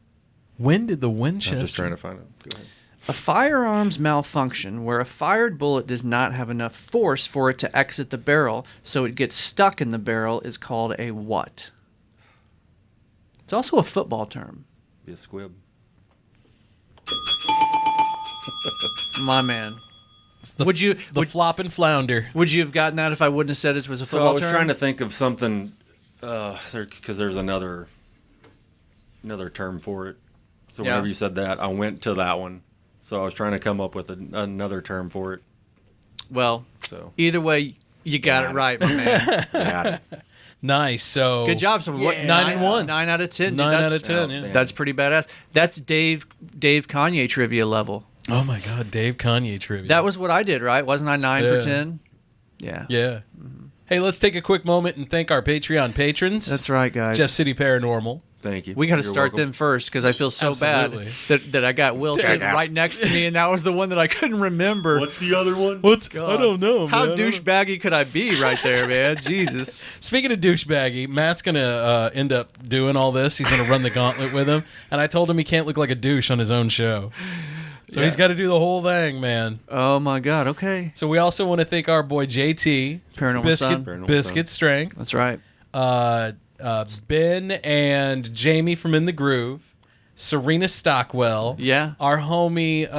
When did the Winchester... I'm just trying to find it. Go ahead. A firearms malfunction where a fired bullet does not have enough force for it to exit the barrel, so it gets stuck in the barrel, is called a what? It's also a football term. Be a squib. My man. Would you flop and flounder? Would you have gotten that if I wouldn't have said it was a So football I was term? trying to think of something, because there's another term for it. So Yeah. whenever you said that, I went to that one. So I was trying to come up with another term for it. Well, so either way, you got it right, my man. Got it. Nice. So Good job. So what? 9-1. 9 out of 10. Dude. 9 That's- out of 10. Yeah. That's pretty badass. That's Dave Kanye trivia level. Oh my God, Dave Kanye trivia. That was what I did, right? Wasn't I 9 Yeah. for 10? Yeah. Yeah. Hey, let's take a quick moment and thank our Patreon patrons. That's right, guys. Jeff City Paranormal. Thank you. We got to You're start welcome. them first because I feel so Absolutely. bad that I got Will sitting right next to me, and that was the one that I couldn't remember. What's the other one? I don't know, How man. douchebaggy could I be right there, man? Jesus. Speaking of douchebaggy, Matt's going to end up doing all this. He's going to run the gauntlet with him. And I told him he can't look like a douche on his own show. So he's got to do the whole thing, man. Oh, my God. Okay. So we also want to thank our boy JT. Paranormal Son. Biscuit Strength. That's right. Ben and Jamie from In the Groove. Serena Stockwell. Yeah. Our homie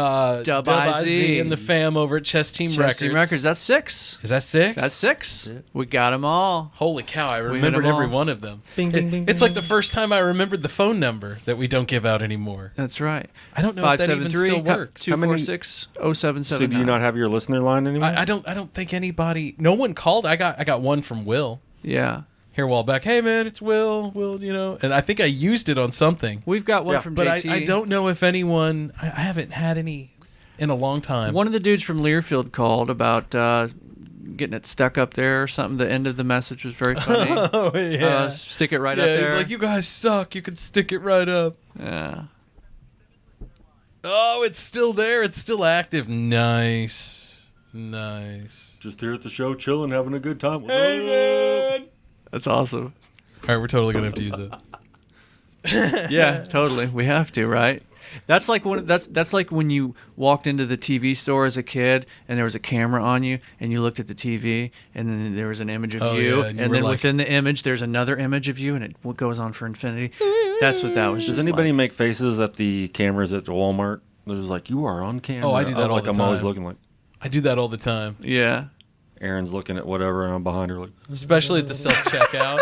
Dub IZ IZ. and the fam over at Chess Team Records. Team Records. That's 6. Is that 6? That's 6. We got them all. Holy cow, I hit 'em remembered every all. one of them. Bing, bing, bing, It's like the first time I remembered the phone number that we don't give out anymore. That's right. I don't know if that even still works. 246 So do 0779. you not have your listener line anymore? I don't think anybody. No one called. I got one from Will Yeah. here a while back. Hey man, it's Will. And I think I used it on something. We've got one from But JT. I don't know if anyone. I haven't had any in a long time. One of the dudes from Learfield called about getting it stuck up there or something. The end of the message was very funny. Oh yeah. Stick it right yeah, up he's there. like, you guys suck. You could stick it right up. Yeah. Oh, it's still there. It's still active. Nice. Just here at the show, chilling, having a good time. Hey man. That's awesome. All right, we're totally gonna have to use it. Yeah, totally. We have to, right? That's like when you walked into the TV store as a kid and there was a camera on you and you looked at the TV and then there was an image of you, yeah, and you and were then like- within the image there's another image of you and it goes on for infinity. That's what that was. Does Just anybody like. make faces at the cameras at the Walmart? There's like, you are on camera. Oh, I do that all like the I'm always time. looking like I do that all the time, Yeah. Aaron's looking at whatever, and I'm behind her like. especially at the self checkout.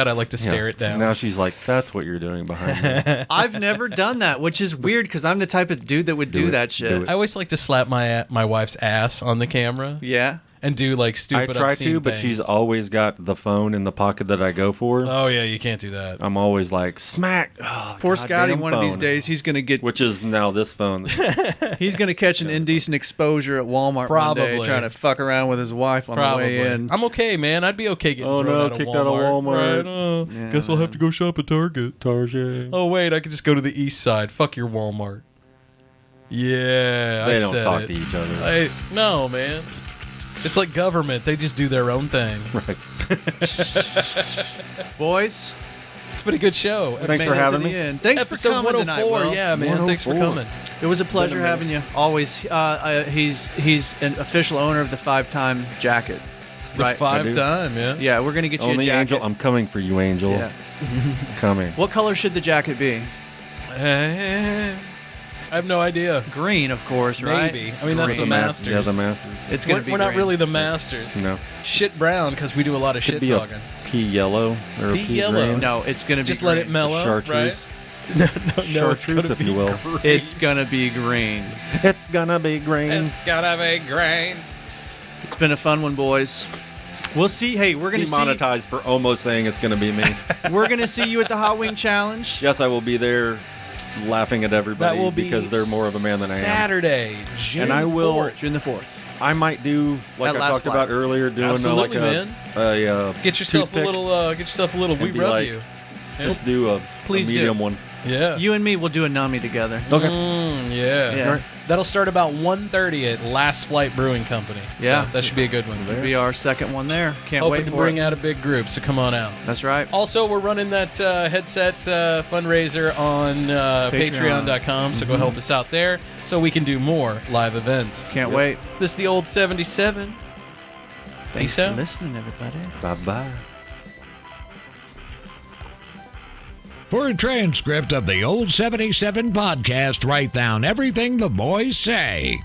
I like to stare it down. Now she's like, that's what you're doing behind me. I've never done that, which is weird because I'm the type of dude that would do it. that shit. Do it. I always like to slap my wife's ass on the camera Yeah. and do like I stupid. try obscene to, but things. she's always got the phone in the pocket that I go for. Oh yeah, you can't do that. I'm always like, smack. Oh, Poor Scotty, goddamn one of these phone. days he's gonna get Which is now this phone. he's gonna catch an indecent exposure at Walmart one day Probably. trying to fuck around with his wife on the way in. I'm okay, man. I'd be okay getting Oh, thrown no, out of kicked Walmart. out of Walmart. Right? Oh, Yeah, guess I'll have to go shop at Target. Target. Oh wait, I could just go to the East Side. Fuck your Walmart. Yeah, They I don't said talk it. to each other. No, man. It's like government. They just do their own thing. Right. Boys, It's been a good show. Thanks for having me. Thanks Episode for coming 104. tonight, Will. Yeah, man. Thanks for 104. coming. It was a pleasure having you. Always. He's an official owner of the 5-time jacket. The Right. 5-time, yeah. Yeah, we're gonna get you Only a jacket. Angel, I'm coming for you, Angel. Yeah. Coming. What color should the jacket be? I have no idea. Green, of course, right? Maybe. I mean, that's the Green. Masters. Yeah, the Masters. It's gonna We're, be. we're not green. really the Masters. No. Shit brown because we do a lot of Could shit be talking. a pea yellow or a Pea pea yellow. green. No, it's gonna be. Just green. let it mellow, Chartreuse. right? No, it's Chartreuse, gonna if be you will. green. It's gonna be green. It's gonna be green. It's gonna be green. It's been a fun one, boys. We'll see. Hey, we're gonna Demonetized for almost saying it's gonna be me. We're gonna see you at the Hot Wing Challenge. Yes, I will be there, laughing at everybody That will be because they're more of a man than I am. Saturday, June And I will- 4th. June the 4th. I might do like That I last talked flight. about earlier, doing Absolutely, like man. a Get yourself toothpick a little. We and be rub like, you. Let's do a medium one. Yeah. You and me will do a nummy together. Okay. Yeah. That'll start about 1:30 at Last Flight Brewing Company. Yeah. So that should be a good one. That'll be our second one there. Can't Hoping wait to for bring it. out a big group, so come on out. That's right. Also, we're running that headset fundraiser on patreon.com, so go help us out there so we can do more live events. Can't wait. This is the old 77. Thanks Peace out. for listening, everybody. Bye-bye. For a transcript of the Old 77 podcast, write down everything the boys say.